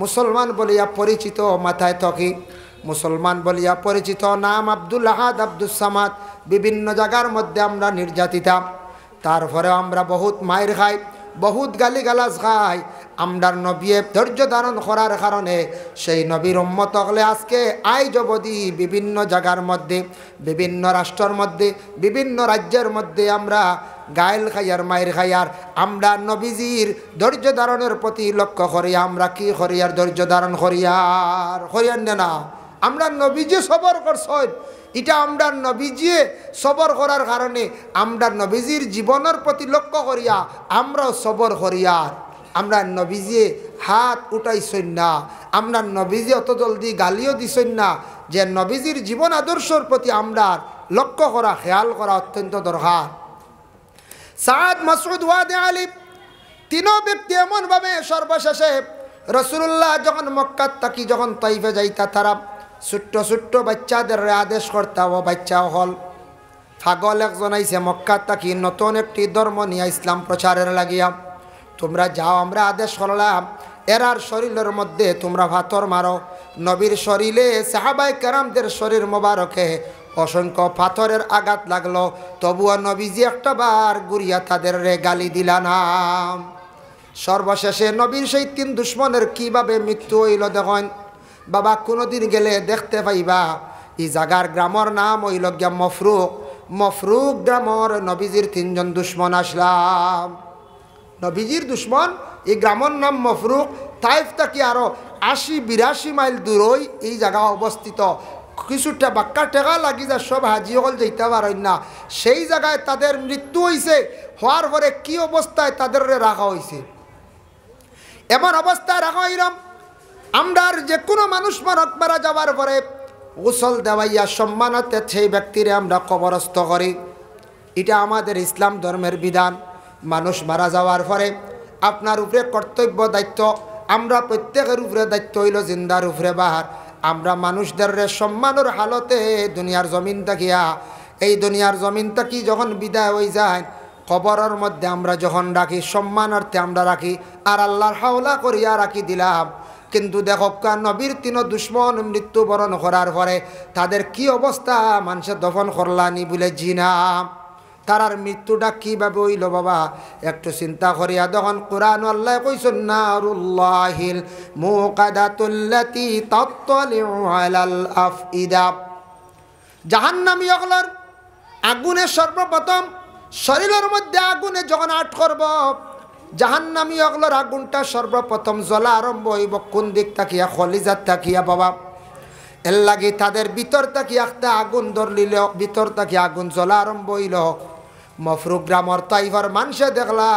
মুসলমান বলিয়া পরিচিত, মাথায় থাকি মুসলমান বলিয়া পরিচিত। নাম আব্দুল আহাদ, আব্দুস সামাদ, বিভিন্ন জায়গার মধ্যে আমরা নির্যাতিতা। তারপরে আমরা বহুত মায়ের খাই, বহুত গালিগালাজ খাই। আমরার নবী ধৈর্য ধারণ করার কারণে সেই নবীর উম্মত হলে আজকে আজ অবধি বিভিন্ন জায়গার মধ্যে, বিভিন্ন রাষ্ট্রের মধ্যে, বিভিন্ন রাজ্যের মধ্যে আমরা গায়েল খাইয়ার, মায়ের খাইয়ার। আমরা নবীজির ধৈর্য ধারণের প্রতি লক্ষ্য করিয়া আমরা কি করিয়ার, ধৈর্য ধারণ করিয়ার না। আমরা নবীজি সবর করছেন, এটা আমরা নবীজি সবর করার কারণে আমরা নবীজির জীবনের প্রতি লক্ষ্য করিয়া আমরাও সবর করিয়ার। আমরা নবীজি হাত উঠাইছেন না, আমরা নবীজি অত জলদি গালিও দিছেন না, যে নবীজির জীবন আদর্শের প্রতি আমরা লক্ষ্য করা, খেয়াল করা অত্যন্ত দরকার। সাদ, মাসউদ, ওয়াদি আলী 3 ব্যক্তি এমনভাবে সর্বশেষে রাসূলুল্লাহ যখন মক্কাত থাকি যখন তাইফে যাইতা, তারা ছোট্ট ছোট্ট বাচ্চাদের আদেশ করতা, ও বাচ্চা হল পাগল একজন আইছে মক্কাত থাকি নতুন একটি ধর্ম নিয়ে ইসলাম প্রচারের লাগিয়া, তোমরা যাও, আমরা আদেশ করলাম এরার শরীরের মধ্যে তোমরা পাথর মারো। নবীর শরীরে, সাহাবায়ে কেরামদের শরীর মোবারকে অসংখ্য পাথরের আঘাত লাগলো, তবুও নবীজি একটা বার গুরিয়া তাদের গালি দিলা না। সর্বশেষে নবীর সেই 3 দুশ্মনের কিভাবে মৃত্যু হইল দেখেন বাবা। কোনোদিন গেলে দেখতে পাইবা এই জায়গার গ্রামের নাম হইল গিয়া মফরুক গ্রামের নবীজির 3 জন দুশ্মন আসলাম। নবীজির দুশ্মন, এই গ্রামের নাম মফরুক। তাইফ থেকে আরো 80-82 মাইল দূরই এই জায়গা অবস্থিত। কিছুটা বাক্কা টেকা লাগি যা সব হাজি হল যেতে পারেন না। সেই জায়গায় তাদের মৃত্যু হয়েছে। হওয়ার পরে কি অবস্থায় তাদের রাখা হয়েছে, এমন অবস্থায় রাখা হইলাম আমরার যে কোনো মানুষ মারা যাওয়ার পরে গোসল দেওয়াইয়া সম্মানতে সেই ব্যক্তিরে আমরা কবরস্থ করি। এটা আমাদের ইসলাম ধর্মের বিধান। মানুষ মারা যাওয়ার পরে আপনার উপরে কর্তব্য, দায়িত্ব, আমরা প্রত্যেকের উপরে দায়িত্ব হইল জিন্দার উপরে বাহার। আমরা মানুষদের সম্মানের হালতে দুনিয়ার জমিন থাকিয়া, এই দুনিয়ার জমিন থাকি যখন বিদায় হয়ে যায়, কবরের মধ্যে আমরা যখন রাখি সম্মানার্থে আমরা রাখি, আর আল্লাহর হাওলা করিয়া রাখি দিলাম। কিন্তু দেখো নবীর 3 দুশ্মন মৃত্যুবরণ করার পরে তাদের কি অবস্থা, মানুষের দফন করলানি বলে জিনাম। তারার মৃত্যুটা কিভাবে হইল বাবা, একটু চিন্তা করিয়া দেখুন। কুরআন আল্লাহ কইছেন নারুল্লাহিল মুকাদাতুল্লাতি তাত্তালিউ আলাল আফইদা। জাহান্নামী অগলার আগুনে সর্বপ্রথম শরীরের মধ্যে আগুনে যখন আট করব, জাহান্নামী অগলার আগুনটা সর্বপ্রথম জ্বলা আরম্ভ হইব কোন দিক তাকিয়া, খলিজাত তাকিয়া বাবা। এর লাগে তাদের ভিতর তাকিয়া একটা আগুন ধরলিল, ভিতর তাকিয়া আগুন জ্বলা আরম্ভ হইল। মফরুক গ্রামর তাইফার মানুষে দেখলা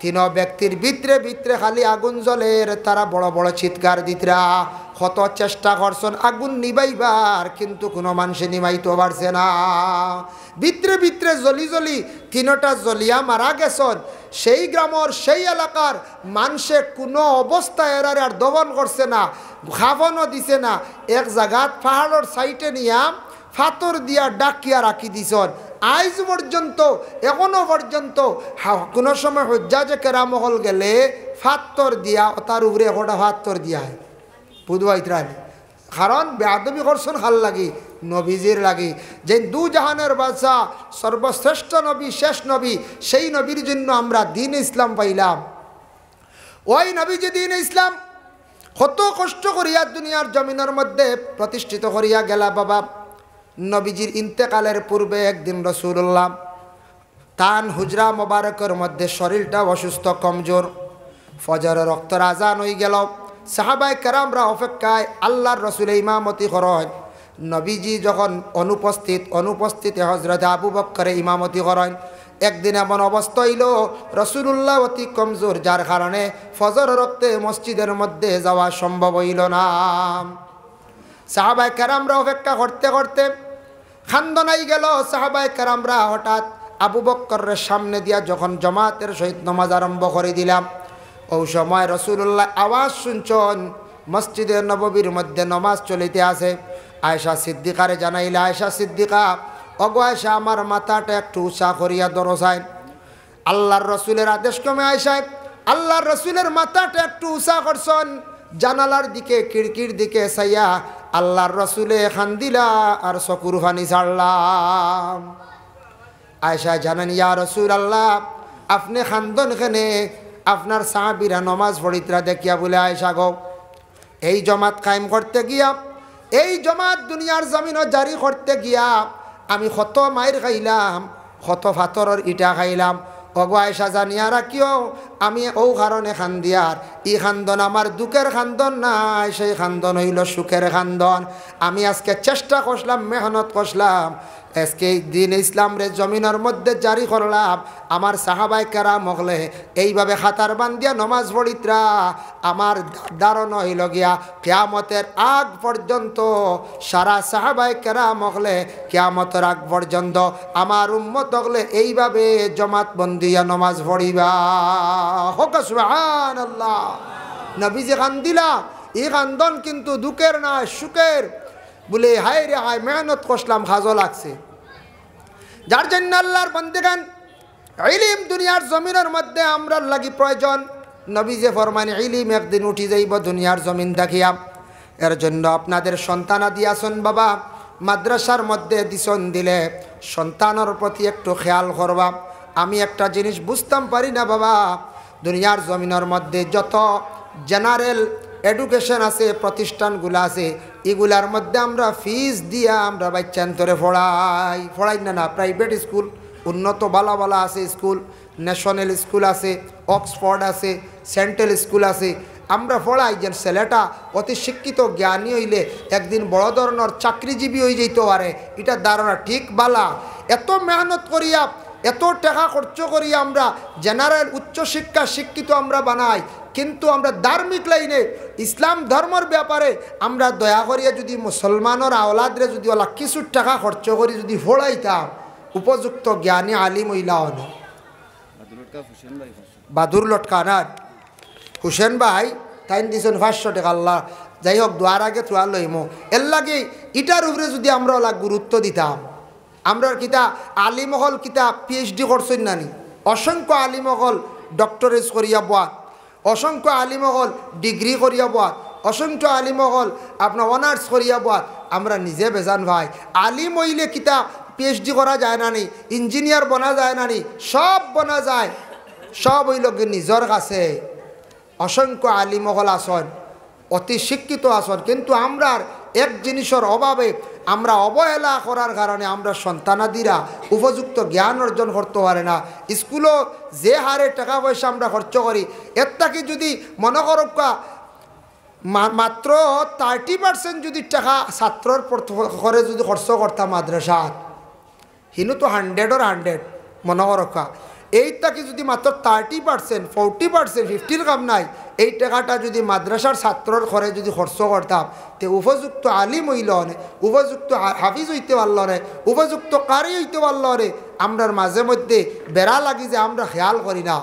3 ব্যক্তির ভিতরে ভিতরে খালি আগুন জ্বলের। তারা বড় বড় চিৎকার দিতরা, কত চেষ্টা করছেন আগুন নিবাইবার, কিন্তু কোনো মানুষে নিবাইতে পারছে না। ভিতরে ভিতরে জ্বলি জ্বলি 3টা জ্বলিয়া মারা গেছেন। সেই গ্রামের, সেই এলাকার মানুষে কোনো অবস্থায় এরারে আর দমন করছে না, খাফনও দিছে না। এক জায়গাত পাহাড়ের সাইডে নিয়া ফাতর দিয়া ডাকিয়া রাখি দিছন। আইজ পর্যন্ত এখনো পর্যন্ত কোনো সময় হজ্জাজে কেরামহল গেলে ফাতর দিয়া তার উপরে একটা ফাতর দিয়া বুধবাইত্রান, কারণ বেয়াদবি করছেন হাল লাগি নবীজির লাগি, যে দু জাহানের বাদশাহ সর্বশ্রেষ্ঠ নবী শেষ নবী, সেই নবীর জন্য আমরা দিন ইসলাম পাইলাম। ওই নবী যে দিন ইসলাম কত কষ্ট করিয়া দুনিয়ার জমিনের মধ্যে প্রতিষ্ঠিত করিয়া গেলা বাবা। নবীজির ইন্তেকালের পূর্বে একদিন রাসূলুল্লাহ তান হুজরা মোবারকের মধ্যে শরীরটা অসুস্থ কমজোর, ফজরের রক্তর আজান হয়ে গেল। সাহাবায়ে কেরামরা অপেক্ষায়, আল্লাহর রাসূল ইমামতি করেন। নবীজি যখন অনুপস্থিতে হজরত আবু বকরে ইমামতি করেন। একদিন এমন অবস্থা হইল রাসূলুল্লাহ অতি কমজোর, যার কারণে ফজর রক্তে মসজিদের মধ্যে যাওয়া সম্ভব হইল না। সাহাবায়ে কেরামরা অপেক্ষা করতে করতে খান্দনাই গেল। সাহাবায়ে কেরামরা হঠাৎ আবু বকরের সামনে দিয়া যখন জামাতের সহিত নামাজ আরম্ভ করে দিলাম, ওই সময় রাসূলুল্লাহ আওয়াজ শুনছেন মসজিদে নববীর মধ্যে নামাজ চলিতে আছে। আয়েশা সিদ্দিকারে জানাইলে, আয়েশা সিদ্দিকা, ওগো আয়েশা, আমার মাথাটা একটু উঁচা করিয়া দরজায়। আল্লাহর রসুলের আদেশ ক্রমে আয়েশা আল্লাহর রসুলের মাথাটা একটু উঁচা করছেন, জানালার দিকে খিড়কির দিকে চাইয়া আল্লাহর রসুলে খান্দিলা আর চকুর পানি ছাড়লাম। আয়েশা জানেন, ইয়া রাসূলুল্লাহ, আপনি খান্দন খেনে আপনার সাহাবীরা নমাজ পড়িতরা দেখিয়া বলে, আয়েশা গো, এই জমাত কায়েম করতে গিয়া, এই জমাত দুনিয়ার জমিনও জারি করতে গিয়া আমি কত মাইর খাইলাম, কত ফাতরের ইটা খাইলাম। ওগো আয়েশা, জানিয়া রাখিও, আমি ও কারণে খান্দিয়ার, ই খান্দন আমার দুঃখের খান্দন নাই, সেই খান্দন হইল সুখের খান্দন। আমি আজকে চেষ্টা করলাম, মেহনত করলাম, আজকে দিন ইসলাম রে জমিনের মধ্যে জারি করলাম। আমার সাহাবায়ে কেরাম হলে এইভাবে খাতার বান্ধিয়া নমাজ পড়িতরা। আমার ধারণা হইল গিয়া কিয়ামতের আগ পর্যন্ত সারা সাহাবায়ে কেরাম হলে কিয়ামতের আগ পর্যন্ত আমার উম্মত হলে এইভাবে জমাত বন্দিয়া নমাজ পড়িবা। হোক সুবহানাল্লাহ। নবী যে কান্দিলা, এই কান্দন কিন্তু দুঃখের না, সুখের। বলে হায় রে হায়, মেহনত করলাম, খাজো লাগছে। যার জন্য আল্লাহর বান্দেগান, ইলম দুনিয়ার জমিনের মধ্যে আমরা লাগি প্রয়োজন। নবী যে ফরমানে, ইলম একদিন উঠি যাইব দুনিয়ার জমিন দেখিয়া। এর জন্য আপনাদের সন্তান দিয়াছেন বাবা, মাদ্রাসার মধ্যে দিছন দিলে সন্তানের প্রতি একটু খেয়াল করবা। আমি একটা জিনিস বুঝতাম পারি না বাবা, দুনিয়ার জমিনের মধ্যে যত জেনারেল এডুকেশন আছে, প্রতিষ্ঠানগুলো আছে, এগুলার মধ্যে আমরা ফিস দিয়া আমরা বাচ্চান্তরে পড়াই না। প্রাইভেট স্কুল উন্নত বালা বালা আছে, স্কুল ন্যাশনাল স্কুল আছে, অক্সফোর্ড আছে, সেন্ট্রাল স্কুল আছে, আমরা পড়াই যেন ছেলেটা অতি শিক্ষিত জ্ঞানী হইলে একদিন বড় ধরনের চাকরিজীবী হয়ে যেতে পারে। এটা ধারণা ঠিক বালা। এত মেহনত করিয়া, এত টাকা খরচ করিয়া আমরা জেনারেল উচ্চশিক্ষা শিক্ষিত আমরা বানাই, কিন্তু আমরা ধার্মিক লাইনে ইসলাম ধর্মের ব্যাপারে আমরা দয়া করিয়া যদি মুসলমানের আওলাদরে যদি ওলা কিছু টাকা খরচ করি যদি পড়াইতাম, উপযুক্ত জ্ঞানী আলিম হইলা হন। বাদুর লটকানার হুসেন ভাই তাই দিয়েছেন 500 টাকা। আল্লাহ যাই হোক, দোয়ার আগে তোয়া লইমো। এর লাগে ইটার উপরে যদি আমরা ওলা গুরুত্ব দিতাম, আমরা কিতা আলিমহল কিতা PhD করছেন নানি, অসংখ্য আলিমহল ডক্টরেট করিয়া বয়া, অসংখ্য আলিমহল ডিগ্রি করিয়া বয়া, অসংখ্য আলিমহল আপনার অনার্স করিয়া বয়া। আমরা নিজে বেজান ভাই, আলিম হইলে কিতা PhD করা যায় না নি, ইঞ্জিনিয়ার বনা যায় না নি, সব বনা যায়। সব হইল নিজের কাছে। অসংখ্য আলিমহল আসন, অতি শিক্ষিত আসন, কিন্তু আমরা এক জিনিসের অভাবে আমরা অবহেলা করার কারণে আমরা সন্তানাদিরা উপযুক্ত জ্ঞান অর্জন করতে পারে না। স্কুলও যে হারে টাকা পয়সা আমরা খরচ করি, এর থেকে যদি মনে করবা মাত্র 30% যদি টাকা ছাত্রর করে যদি খরচ করতাম মাদ্রাসাত, হিনু তো 100 মনে করবা। এইটাকে যদি মাত্র 30%, 40%, 50 কাম নাই, এই টাকাটা যদি মাদ্রাসার ছাত্রর ঘরে যদি খরচ করতাম, তে উপযুক্ত আলিম হইল নে, উপযুক্ত হাফিজ হইতে পারল নে, উপযুক্ত কারি হইতে পারল নে। আমরার মাঝে মধ্যে বেড়া লাগি যে আমরা খেয়াল করি না।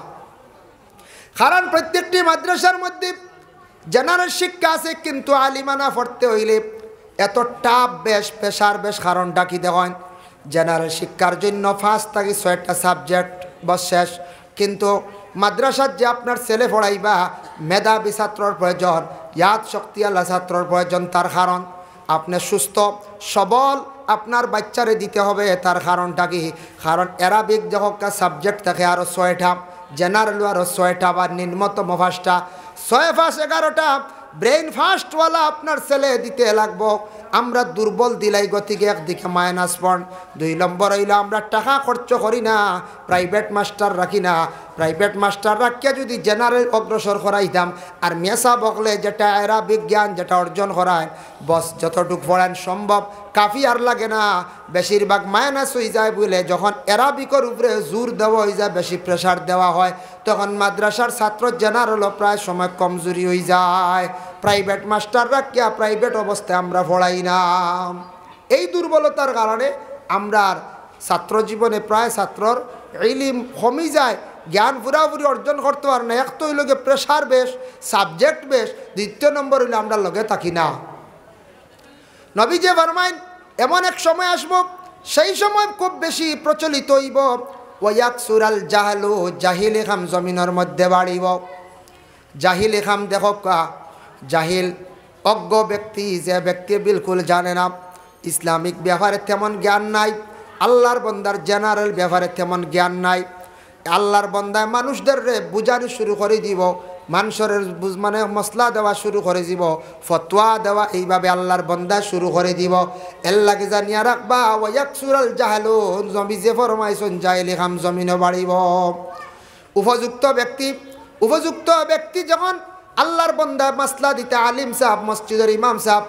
কারণ প্রত্যেকটি মাদ্রাসার মধ্যে জেনারেল শিক্ষা আছে, কিন্তু আলিমানা পড়তে হইলে এত টাপ বেশ পেশার বেশ কারণটা কি দেখেন জেনারেল শিক্ষার জন্য 5 থেকে 6টা সাবজেক্ট বস শেষ, কিন্তু মাদ্রাসার যে আপনার ছেলে পড়াইবা মেধাবী ছাত্রর প্রয়োজন, ইয়াদ শক্তিওয়ালা ছাত্রর প্রয়োজন। তার কারণ আপনি সুস্থ সবল আপনার বাচ্চারে দিতে হবে। তার কারণটা কি? কারণ অ্যারাবিক যখন সাবজেক্ট থাকে আরও 6টা, জেনারেল আরও 6টা বা নিম্নতম 5টা, 6 5 11টা ব্রেইন ফাস্টওয়ালা আপনার ছেলে দিতে লাগবো। আমরা দুর্বল দিলাই গতিকে একদিকে -1, 2 নম্বর হইল আমরা টাকা খরচ করি না, প্রাইভেট মাস্টার রাখি না। প্রাইভেট মাস্টার রাখিয়া যদি জেনারেল অগ্রসর করাইতাম আর মেসা বকলে যেটা এরা বিজ্ঞান যেটা অর্জন করায় বস যতটুক পড়েন সম্ভব কাফি আর লাগে না, বেশিরভাগ মাইনাস হয়ে যায় বলে যখন এরাবিকর উপরে জোর দেওয়া হয়ে যায়, বেশি প্রেশার দেওয়া হয়, তখন মাদ্রাসার ছাত্র জেনারেলও প্রায় সময় কমজোরি হয়ে যায়। প্রাইভেট মাস্টার রাখিয়া প্রাইভেট অবস্থায় আমরা পড়াই না। এই দুর্বলতার কারণে আমরা ছাত্র জীবনে প্রায় ছাত্রর ইলম কমে যায়, জ্ঞান পুরাপুরি অর্জন করতে পারে না। এক তো হইল গিয়ে প্রেশার বেশ, সাবজেক্ট বেশ, দ্বিতীয় নম্বর হইলে আমরা লগে থাকি না। নবী যে ফরমাইন এমন এক সময় আসব, সেই সময় খুব বেশি প্রচলিত হইব ওয়াকসুরাল জাহলু, জাহিলি খাম জমিনের মধ্যে বাড়িব। জাহিলি খাম দেখো জাহিল অজ্ঞ ব্যক্তি, যে ব্যক্তি বিলকুল জানে না, ইসলামিক ব্যাপারে তেমন জ্ঞান নাই, আল্লাহর বন্দার জেনারেল ব্যাপারে তেমন জ্ঞান নাই। আল্লাহর বন্দায় মানুষদের বুঝানো শুরু করে দিব, মানুষের মানে মশলা দেওয়া শুরু করে দিব, ফতোয়া দেওয়া এইভাবে আল্লাহর বন্দা শুরু করে দিব। এর লাগে জানিয়া রাখবা ওয়াকসুরাল জাহলু, জমি যে ফরমাইছন জাহিলি খাম জমিনও বাড়িব। উপযুক্ত ব্যক্তি যখন আল্লাহর বন্দা মাসলা দিতে আলিম সাহেব, মসজিদের ইমাম সাহেব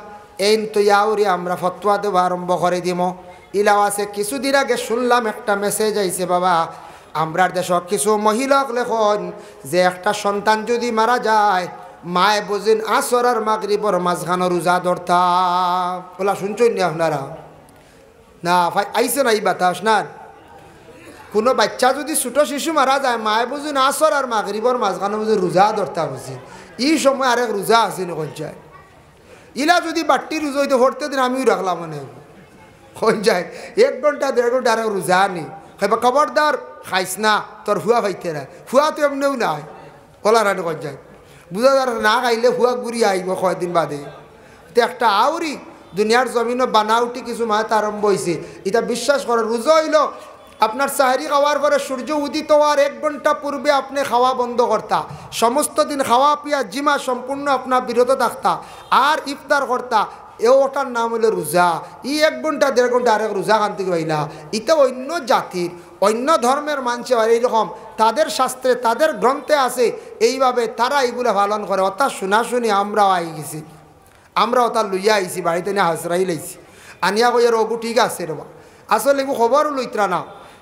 এই তো ইয়াউরি আমরা ফতোয়া দেওয়া আরম্ভ করে দিব। ইলাও আছে কিছুদিন আগে শুনলাম একটা মেসেজ আইছে, বাবা আমরা দেশ কিছু মহিলাক লেখন যে একটা সন্তান যদি মারা যায় মায়ে বুঝিন আসর আর মাগরিবর মাঝখানো রোজা ধরতা। ওলা শুনছেন নি আপনারা? না ভাই আইসে না এই বাতাস না। কোনো বাচ্চা যদি ছোটো শিশু মারা যায় মায়ে বুঝিন আসর আর মাগরিবর মাঝখানো বুঝি রোজা ধরতা বুঝিন। এই সময় আরেক রোজা আছে না কোন যায় ইলা যদি বাট্টি রোজা হইতে হরতে দিন আমিও রাখলাম মানে কোন যায় 1 ঘন্টা 1.5 ঘন্টা আরেক রোজা নি খাইবা খবরদার খাইস না, তোর হুয়া খাইতে না, হুয়া তো এমনিও নাই ওলা রানি কোন যায় বুঝা যার না খাইলে হুয়া ঘুরি আইব কয়দিন বাদে। তো একটা আউরি দুনিয়ার জমিনও বানাউটি কিছু মাত আরম্ভ হয়েছে। এটা বিশ্বাস করে রোজা হইল আপনার সাহারি খাওয়ার পরে সূর্য উদিত হওয়ার 1 ঘন্টা পূর্বে আপনি খাওয়া বন্ধ করতা, সমস্ত দিন খাওয়া পিয়া জিমা সম্পূর্ণ আপনার বিরত থাকতা আর ইফতার করতা, ওটার নাম হলো রোজা। 1 ঘন্টা 1.5 ঘন্টা আরেক রোজা কান্তি পাইলা। এটা অন্য জাতির অন্য ধর্মের মানুষ এইরকম তাদের শাস্ত্রে তাদের গ্রন্থে আছে, এইভাবে তারা এইগুলো পালন করে। অর্থাৎ শুনি আমরাও আই গেছি, আমরা ওটা লইয়া আইছি বাড়িতে নিয়ে হাসরাই লাইছি আনিয়া কই রঘু ঠিক আছে রে বা আসলে এগু খবরও লইত্রা না,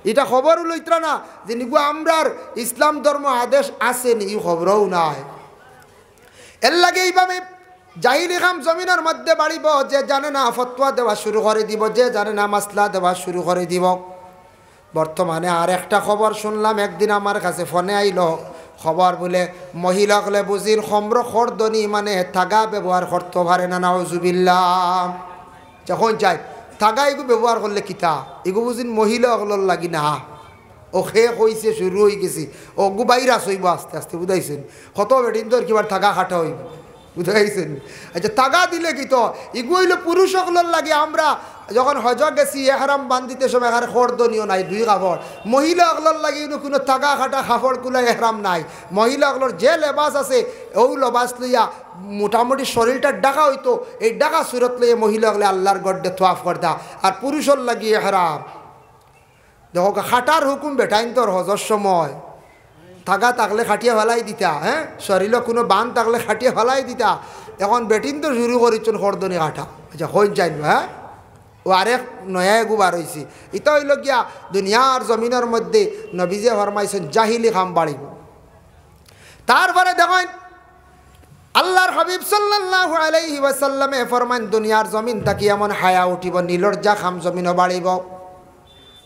এটা খবরও লইত্রা না যে নিগু আমরার ইসলাম ধর্ম আদেশ আছে নি, এই খবরও নাই। এর লাগে এইভাবে জাহিলি খাম জমিনের মধ্যে বাড়িব, যে জানে না ফতোয়া দেওয়া শুরু করে দিব, যে জানে না মাসলা দেওয়া শুরু করে দিব। বর্তমানে আর একটা খবর শুনলাম, একদিন আমার কাছে ফোনে আইল খবর বলে মহিলাকলে বুঝির খম্র খরদনি মানে থাগা ব্যবহার করতে পারে না, নাউজুবিল্লাহ। যখন চাই থাগা এগু ব্যবহার করলে কিতা এগু বুঝিন মহিলাগুলোর লাগি না, ও খেয়ে কইছে শুরু হয়ে গেছি, ও গু বাইরা সইব আস্তে আস্তে বুঝাইছেন, কত বেটিন তোর কিবার থাগা খাটা হইব বুঝাইছেন। আচ্ছা তাগা দিলে কি তো এগু হইলে পুরুষ সকলের লাগে। আমরা যখন হজ গেছি এহরাম বান্ধিতে সময় এখানে খরদনীয় নাই 2 কাপড়, মহিলাগুলোর লাগে কোনো তাগা খাটা কাপড় কুলা এহরাম নাই। মহিলাগুলোর যে লেবাস আছে ওই লেবাস লইয়া মোটামুটি শরীরটা ডাকা হইতো, এই ডাকা সুরত লইয়া মহিলাগুলো আল্লাহর গড্ডে তোয়াফ করতা। আর পুরুষের লাগে এহরাম দেখো খাটার হুকুম বেটাইন তোর হজর সময় থাকা থাকলে খাটিয়ে ফেলাই দিতা, হ্যাঁ শরীরে কোনো বান থাকলে খাটিয়ে ফেলাই দিতা। এখন বেটিন তো শুরু করিচ্ছেন খরদনি কাটা। আচ্ছা হইন যাইন হ্যাঁ ও আরেক নয়া গুবার হয়েছে। এটা হইল গিয়া দুনিয়ার জমিনের মধ্যে নবীজে ফরমাইছেন জাহিলি খাম বাড়িব। তারপরে দেখেন আল্লাহর হাবিব সাল্লাল্লাহু আলাইহি ওয়াসাল্লামে ফরমান দুনিয়ার জমিন তাকি এমন হায়া উঠিব নীলজ্জা খাম জমিনও বাড়িব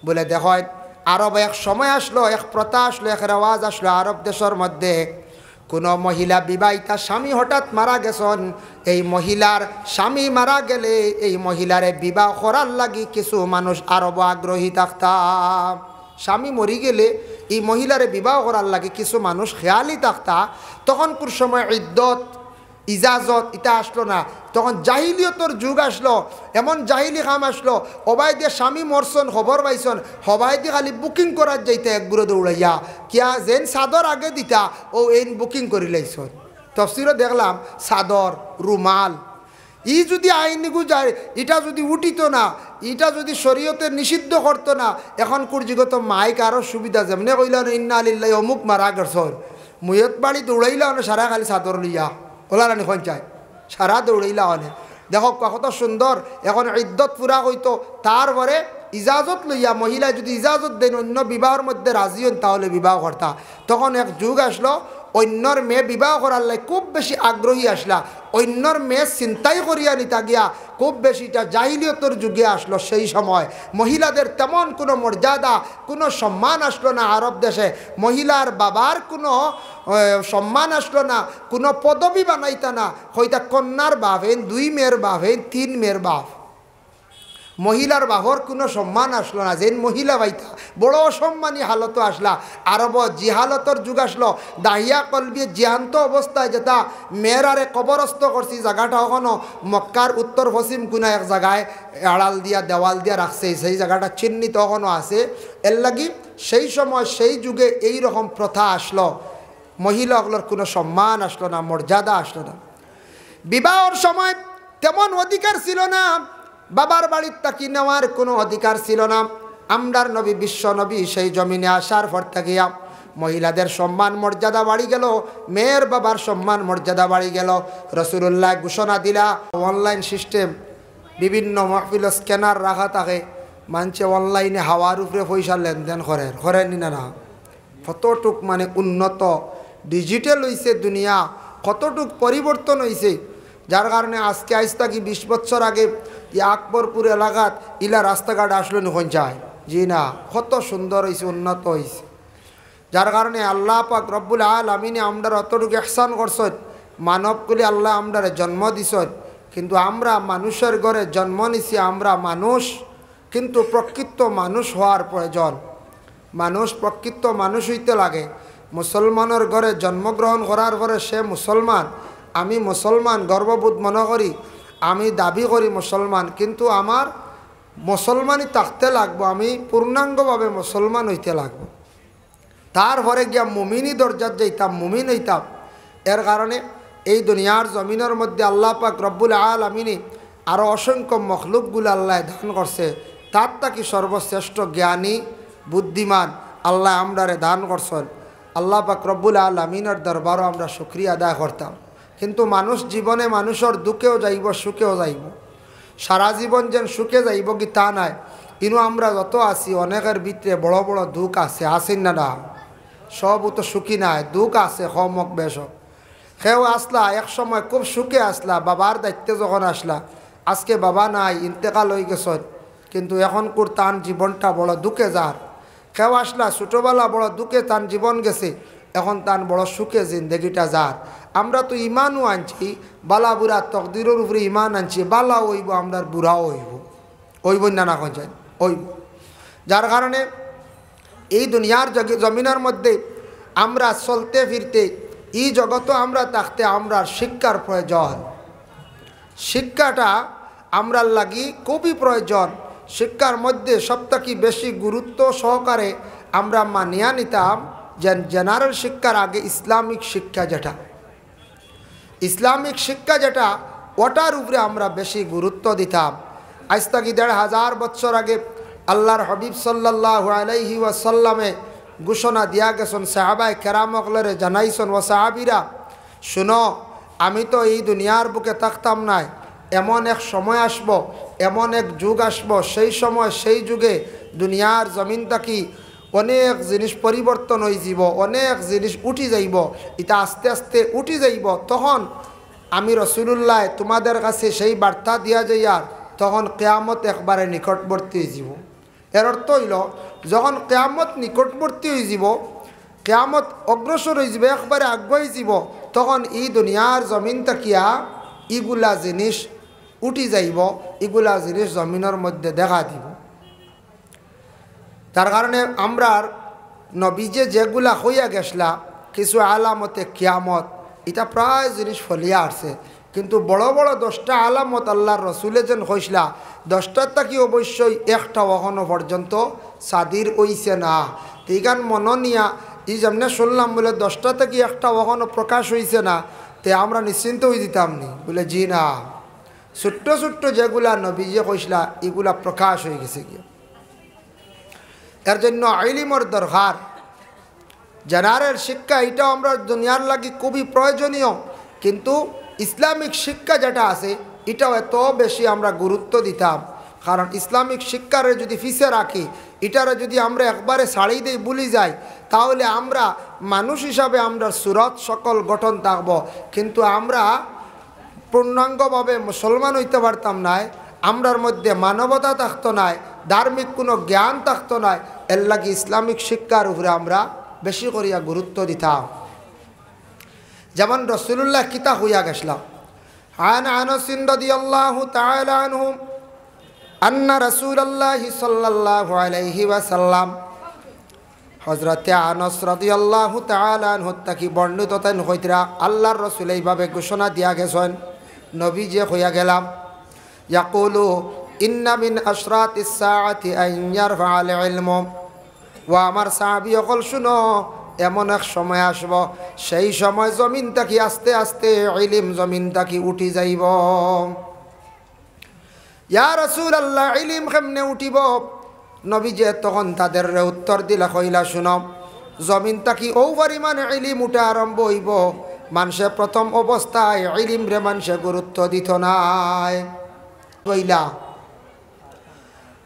বলে। দেখেন আরব এক সময় আসলো, এক প্রথা আসলো, এক রেওয়াজ আসলো আরব দেশের মধ্যে। কোনো মহিলা বিবাহিতা স্বামী হঠাৎ মারা গেছেন, এই মহিলার স্বামী মারা গেলে এই মহিলারে বিবাহ করার লাগি কিছু মানুষ আরব আগ্রহী থাকতাম। স্বামী মরি গেলে এই মহিলারে বিবাহ করার লাগে কিছু মানুষ খেয়ালি থাকতা। তখনকার সময় ইদ্যত ইজাজত এটা আসলো না, তখন জাহিলিয়তর যুগ আসলো। এমন জাহিলি কাম আসলো, হবাই দিয়ে স্বামী মরছন খবর পাইছন, হবাই দিয়ে খালি বুকিং করার যাইতে একগুলো দৌড়াইয়া কিয়া যেন চাদর আগে দিতা ও এন বুকিং করি লাইছন। তফসিরও দেখলাম চাদর রুমাল ই যদি আইনিগু যায়, এটা যদি উঠিত না, এটা যদি শরীয়তে নিষিদ্ধ করতো না, এখন কুরজিগত মাইক আরও সুবিধা। যেমনি কইলেন ইন্না আলিল্লাহি অমুক মারা গেছর, মুয়ত বাড়ি দৌড়াইলা অনে সারা খালি চাদর লইয়া ওলার আনি খন চায় সারা দৌড়াইলা অনে। দেখো কত সুন্দর। এখন ইদ্যত পুরা হইতো, তারপরে ইজাজত লইয়া মহিলা যদি ইজাজত দেন অন্য বিবাহের মধ্যে রাজি হন তাহলে বিবাহ করতা। তখন এক যুগ আসলো, অন্যর মেয়ে বিবাহ করার লাই খুব বেশি আগ্রহী আসলা, অন্যর মেয়ে চিন্তাই করিয়া নিতা গিয়া খুব বেশিটা জাহিলিয়তর যুগে আসলো। সেই সময় মহিলাদের তেমন কোনো মর্যাদা কোনো সম্মান আসলো না আরব দেশে। মহিলার বাবার কোনো সম্মান আসলো না, কোনো পদবি বানাইতা না। হইতা কন্যার বাপ হেন, 2 মেয়ের বাপ হেন, 3 মেয়ের বাপ। মহিলার বাহর কোনো সম্মান আসলো না। যেন মহিলা বাইতা বড় অসম্মানী হালত আসলা। আরব জিহালতর যুগ আসলো, দাহিয়া কলবি জিহান্ত অবস্থায় যেটা মেয়েরারে কবরস্থ করছি জায়গাটা এখনও মক্কার উত্তর পশ্চিম কোনা এক জায়গায় আড়াল দিয়া দেওয়াল দিয়া রাখছে, সেই জায়গাটা চিহ্নিত এখনও আছে। এর লাগি সেই সময় সেই যুগে এই রকম প্রথা আসলো, মহিলাগুলোর কোনো সম্মান আসলো না, মর্যাদা আসলো না। বিবাহর সময় তেমন অধিকার ছিল না, বাবার বাড়ির তাকি নেওয়ার কোনো অধিকার ছিল না। আমরার নবী বিশ্ব নবী সেই জমিনে আসার পর থাকিয়া মহিলাদের সম্মান মর্যাদা বাড়ি গেল, মেয়ের বাবার সম্মান মর্যাদা বাড়ি গেল। রাসূলুল্লাহ ঘোষণা দিলা, অনলাইন সিস্টেম, বিভিন্ন মাহফিল স্ক্যানার রাখা থাকে, মানুষে অনলাইনে হাওয়ার উপরে পয়সা লেনদেন করেন না না। কতটুক মানে উন্নত ডিজিটাল হয়েছে দুনিয়া, কতটুক পরিবর্তন হয়েছে, যার কারণে আজকে আজ থাকি 20 বছর আগে আকবরপুর এলাকাত ইলা রাস্তাঘাট আসলো নখন যায় জি না, কত সুন্দর হয়েছে, উন্নত হয়েছে। যার কারণে আল্লাহ পাক রব্বুল আলামিনে আমরা অতটুকু ইহসান করছেন, মানবকুলে আল্লাহ আমরা জন্ম দিছেন। কিন্তু আমরা মানুষের ঘরে জন্ম নিছি, আমরা মানুষ, কিন্তু প্রকৃত মানুষ হওয়ার প্রয়োজন। মানুষ প্রকৃত মানুষ হইতে লাগে। মুসলমানের ঘরে জন্মগ্রহণ করার পরে সে মুসলমান, আমি মুসলমান গর্ববোধ মনে করি, আমি দাবি করি মুসলমান, কিন্তু আমার মুসলমানই থাকতে লাগবো, আমি পূর্ণাঙ্গভাবে মুসলমান হইতে লাগবো। তারপরে গিয়া মুমিনি দরজাত যাইতাম, মুমিন হইতাম। এর কারণে এই দুনিয়ার জমিনের মধ্যে আল্লাহ পাক রব্বুল আলামিন আরও অসংখ্য মখলুকগুলো আল্লাহ দান করছে, তার তাকি সর্বশ্রেষ্ঠ জ্ঞানী বুদ্ধিমান আল্লাহ আমরারে দান করছেন। আল্লাহ পাক রব্বুল আলামিনের দরবারও আমরা শুকরিয়া আদায় করতাম। কিন্তু মানুষ জীবনে মানুষের দুঃখেও যাইব, সুখেও যাইব। সারা জীবন যেন সুখে যাইব কি তা নাই। ইনু আমরা যত আছি অনেকের ভিতরে বড় বড় দুঃখ আছে, আসেন না না, সব তো সুখী নাই, দুঃখ আছে কমক বেশ। সেও আসলা এক সময় খুব সুখে আসলা, বাবার দায়িত্বে যখন আসলা, আজকে বাবা নাই, ইন্তেকাল হয়ে গেছে, কিন্তু এখন তার জীবনটা বড় দুঃখে যার। কেউ আসলা ছোটোবেলা বড় দুঃখে তার জীবন গেছে, এখন তার বড় সুখে জিন্দগিটা যার। আমরা তো ইমানও আনছি, বালা বুড়া তকদিরের উপরে ইমান আনছি, বালা হইব আমরা বুড়াও হইব না না কোন চাই হইব। যার কারণে এই দুনিয়ার জমিনের মধ্যে আমরা চলতে ফিরতে, এই জগত আমরা থাকতে আমরা শিক্ষার প্রয়োজন। শিক্ষাটা আমরার লাগি খুবই প্রয়োজন। শিক্ষার মধ্যে সবথেকে বেশি গুরুত্ব সহকারে আমরা মানিয়া নিতাম যে জেনারেল শিক্ষার আগে ইসলামিক শিক্ষা যেটা, ইসলামিক শিক্ষা যেটা, ওটার উপরে আমরা বেশি গুরুত্ব দিতাম। আজ থেকে 1500 বছর আগে আল্লাহর হাবিব সাল্লাল্লাহু আলাইহি ওয়াসাল্লামে ঘোষণা দিয়া গেছেন, সাহাবায়ে কেরামকলরে জানাইছেন, ও সাহাবীরা শুনো, আমি তো এই দুনিয়ার বুকে থাকতাম নাই, এমন এক সময় আসব, এমন এক যুগ আসব, সেই সময় সেই যুগে দুনিয়ার জমিন থাকি অনেক জিনিস পরিবর্তন হয়ে যাব, অনেক জিনিস উঠি যাইব, এটা আস্তে আস্তে উঠি যাইব। তখন আমি রাসূলুল্লাহ তোমাদের কাছে সেই বার্তা দিয়া যাইয়ার, তখন কিয়ামত একবারে নিকটবর্তী হয়ে যাব। এর অর্থ হইল যখন কিয়ামত নিকটবর্তী হয়ে যাব, কিয়ামত অগ্রসর হয়ে যাবে, একবারে আগুয়াই যাব, তখন এই দুনিয়ার জমিন তাকিয়া ইগুলা জিনিস উঠি যাইব, এগুলা জিনিস জমিনের মধ্যে দেখা দিব। তার কারণে আমরা নবীজে যেগুলা হইয়া গেছলা কিছু আলামতে কিয়ামত, এটা প্রায় জিনিস ফলিয়া আসছে, কিন্তু বড় বড় 10টা আলামত আল্লাহর রসুলে যেন হইসলা 10টার থাকি অবশ্যই একটা এখনো পর্যন্ত সাদির হইছে না। এইখান মননিয়া এই যেমন শুনলাম বলে 10টা থেকে একটা এখনো প্রকাশ হইছে না, তে আমরা নিশ্চিন্ত হয়ে দিতাম নি, বলে জি না, ছোট্ট ছোট্ট যেগুলা নবীজে কইসলা এগুলা প্রকাশ হয়ে গেছে গিয়ে। এর জন্য ইলমের দরকার, জানারের শিক্ষা এটাও আমরা দুনিয়ার লাগি খুবই প্রয়োজনীয়, কিন্তু ইসলামিক শিক্ষা যেটা আছে এটাও এত বেশি আমরা গুরুত্ব দিতাম। কারণ ইসলামিক শিক্ষারে যদি ফিসে রাখি, এটারে যদি আমরা একবারে ছাড়ি দিই ভুলি যাই, তাহলে আমরা মানুষ হিসাবে আমরা সুরত সকল গঠন থাকবো, কিন্তু আমরা পূর্ণাঙ্গভাবে মুসলমান হইতে পারতাম না, আমরার মধ্যে মানবতা থাকতো না, ধার্মিক কোনো জ্ঞান থাকতো না। এর লাগে ইসলামিক শিক্ষার উপরে আমরা বেশি করিয়া গুরুত্ব দিতাম। যেমন রাসূলুল্লাহ কিতা হইয়া গেছিলাম, আন আনাস রাদিয়াল্লাহু তাআলা আনহু আন্না রাসূলুল্লাহ সাল্লাল্লাহু আলাইহি ওয়াসাল্লাম, হযরতে আনাস রাদিয়াল্লাহু তাআলা আনহু তাকি বর্ণিত তেন হইতরা আল্লাহর রাসূল এইভাবে ঘোষণা দিয়া গেছেন, নবী যে হইয়া গেলাম, ইয়াকুলু ইন্না মিন আশরাতিস সাআতি আন ইয়ারফা'আল ইলম, ওয়া আমার সাহাবী সকল শুনো, এমন এক সময় আসব, সেই সময় জমিন থাকি আস্তে আস্তে ইলম জমিন থাকি উঠি যাইব। ইয়া রাসূলুল্লাহ, ইলম কেমনে উঠিব? নবী যে তখন তাদের উত্তর দিলা, কইলা শুনো, জমিন থাকি ও পরিমাণ ইলম উঠা আরম্ভ হইব, মানুষে প্রথম অবস্থায় ইলম রে মানুষে গুরুত্ব দিত নাই। কইলা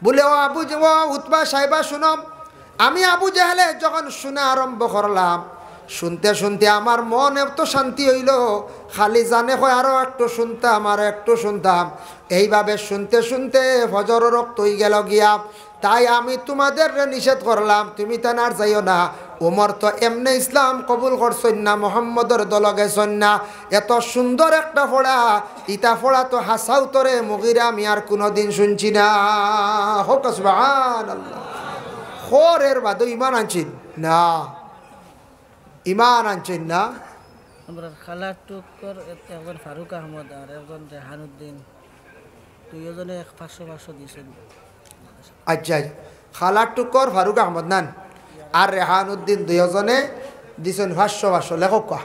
বলে ও আবু উতবা সাহেবা শুনো, আমি আবু জাহেলে যখন শুনে আরম্ভ করলাম, শুনতে শুনতে আমার মন এত শান্তি হইল, খালি জানে হয় আরও একটু শুনতাম আর একটু শুনতাম, এইভাবে শুনতে শুনতে ফজর রক্ত হয়ে গেল গিয়া। তাই আমি তোমাদের নিষেধ করলাম, তুমি তেনার যাইও না, ওমর তো এমনি ইসলাম কবুল করছেন না, মোহাম্মদের দল গেছেন না, এত সুন্দর একটা ফোড়া, ইটা ফোড়া তো হাসাও তরে মুগিরা আমি আর কোনোদিন শুনছি না। হোক সুবহানাল্লাহ। খোরের বাদে ইমান আনছেন না, ইমান আনছেন না। আমরা খালার টুকর একজন ফারুক আহমদ আর একজন রেহানুদ্দিন, দুইজনে 500 দিয়েছেন। আচ্ছা, খালার টুকর ফারুক আহমদ নান আর রেহানুদ্দিন দুইজনে দিছেন 500 লেখক কা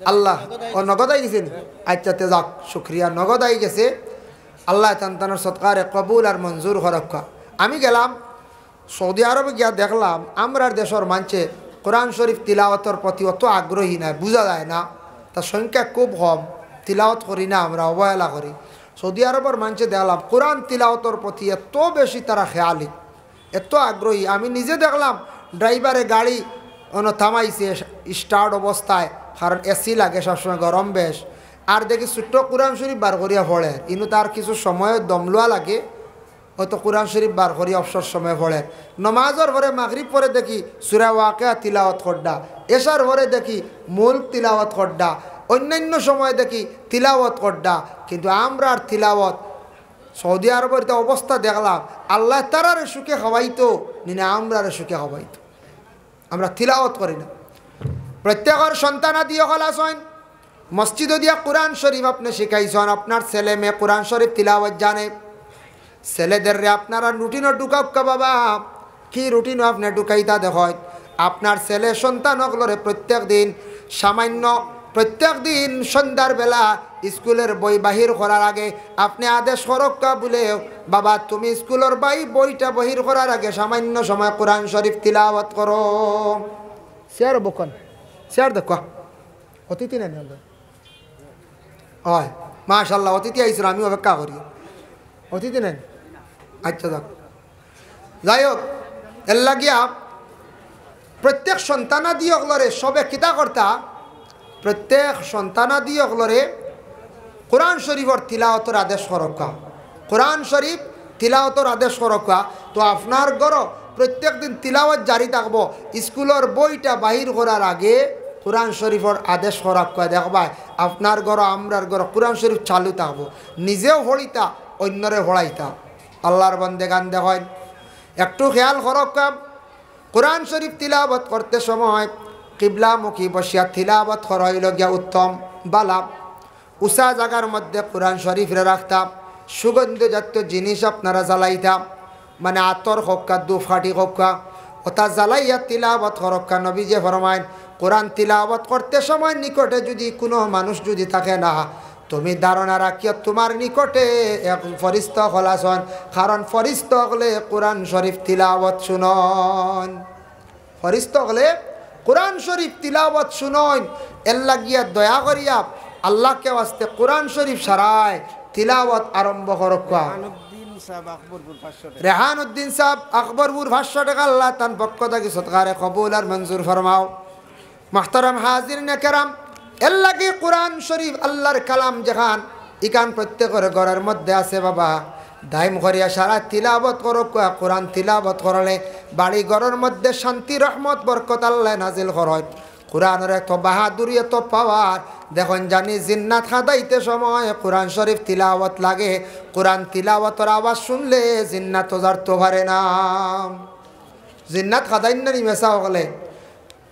আল্লাহ ও নগদাই গেছেন। আচ্ছা তে যাক, শুক্রিয়া, নগদাই গেছে। আল্লাহ তান্তানোর সৎকারে কবুল আর মঞ্জুর হরক্কা। আমি গেলাম সৌদি আরবে গিয়া দেখলাম আমরার দেশের মানুষে কোরআন শরীফ তিলাওয়াতের প্রতি অত আগ্রহী না, বোঝা যায় না, তার সংখ্যা খুব কম, তিলাওয়াত করি না, আমরা অবহেলা করি। সৌদি আরবের মানুষে দেখলাম কোরআন তিলাওয়াতের প্রতি এত বেশি তারা খেয়ালি, এত আগ্রহী। আমি নিজে দেখলাম ড্রাইভারে গাড়ি থামাইছে স্টার্ট অবস্থায়, কারণ এসি লাগে সবসময়, গরম বেশ, আর দেখি ছোট্ট কোরআন শরীফ বার করিয়া পড়ে, ইনু তার কিছু সময় দমলোয়া লাগে, হয়তো কোরআন শরীফ বার করি অবসর সময় পড়ে। নমাজের পরে মাগরিব পরে দেখি সূরা ওয়াকিয়া তিলাওয়াত করডা, এশার পরে দেখি মুলক তিলাওয়াত করডা, অন্যান্য সময় দেখি তিলাওয়াত করডা। কিন্তু আমরা আর তিলাওয়াত সৌদি আরবের অবস্থা দেখলাম, আল্লাহ তারারে সুখে খাওয়াইতো নিনা আমরা সুখে খাওয়াইতো, আমরা তিলাওয়াত করি না। প্রত্যেকের সন্তানাদি হল আসেন, মসজিদে দিয়া কোরআন শরীফ আপনি শিখাইছেন, আপনার ছেলে মেয়ে কোরআন শরীফ তিলাওয়াত জানে, ছেলেদের আপনারা রুটিনও ঢুকাও বাবা, কি রুটিনও আপনি ঢুকাইতা দেখেন। আপনার ছেলে সন্তানগুলোরে প্রত্যেক দিন সামান্য, প্রত্যেক দিন সন্ধ্যার বেলা স্কুলের বই বাহির করার আগে আপনি আদেশ করক্কা বলে, বাবা তুমি স্কুলের বইটা বাহির করার আগে সামান্য সময় কোরআন শরীফ তিলাওয়াত করো। শেয়ার বকন, শেয়ার দেখো, অতিথি নেন হয়, মাশাল্লাহ অতিথি আইসুন, আমি অপেক্ষা করি, অতিথি নেন। আচ্ছা যাক, যাই হোক, এর লাগিয়া প্রত্যেক সন্তানাদি অগলরে সবে কিতা কর্তা, প্রত্যেক সন্তানাদি অগলরে কোরআন শরীফর তিলাওয়াতের আদেশ করক্কা, কোরআন শরীফ তিলাওয়াতের আদেশ করক্কা। তো আপনার ঘর প্রত্যেক দিন তিলাওয়াত জারি থাকবো স্কুলের বইটা বাহির করার আগে কোরআন শরীফের আদেশ করা কয় দেখবা আপনার ঘর আমরার ঘর কোরআন শরীফ চালু থাকবো নিজেও পড়িতা অন্যরে পড়াইতা আল্লাহর বন্দেগান দেখেন একটু খেয়াল করক কোরআন শরীফ তিলাওয়াত করতে সময় কিবলামুখী বসিয়া তিলাওয়াত করা হইল গিয়া উত্তম বালা উষা জায়গার মধ্যে কোরআন শরীফরে রাখতাম সুগন্ধজাত জিনিস আপনারা জ্বালাইতাম মানে আতর হক্কা দুফাটি হক্কা ওটা জ্বালাইয়া তিলাওয়াত করক্কা নবী যে ফরমাইন কোরআন তিলাওয়াত করতে সময় নিকটে যদি কোনো মানুষ যদি থাকে না তুমি ধারণা রাখিয়া তোমার নিকটে এক ফরিস্তা হলাসন কারণ ফরিস্তা হলে কোরআন শরীফ তিলাওয়াত শুনন ফরিস্তা হলে কোরআন শরীফ তিলাওয়াত শুনন এর লাগিয়া দয়া করিয়া আল্লাহকে ওয়াস্তে কোরআন শরীফ সারায় তিলাওয়াত আরম্ভ করক্কা রেহানুদ্দিন সাহেব আকবরপুর 500 টাকা আল্লাহ তান পক্ষ থেকে সৎকারে কবুল আর মঞ্জুর ফরমাও মাহতারাম হাজিরিন কেরাম এর লাগে কোরআন শরীফ আল্লাহর কালাম যেখান ইকান প্রত্যেকের ঘরের মধ্যে আছে বাবা দাইম করিয়া সারা তিলাওয়াত করক কোরআন তিলাওয়াত করলে বাড়ি ঘরের মধ্যে শান্তি রহমত বরকত আল্লাহ নাজিল করেন কোরআনের এত বাহাদুরি এত পাওয়ার দেখুন জানি জিন্নাত খাদাইতে সময় কোরআন শরীফ তিলাওয়াত লাগে কোরআন তিলাওয়াতের আওয়াজ শুনলে জিন্নাত জারতে পারে না জিন্নাত খাদাইন না মেসা হলে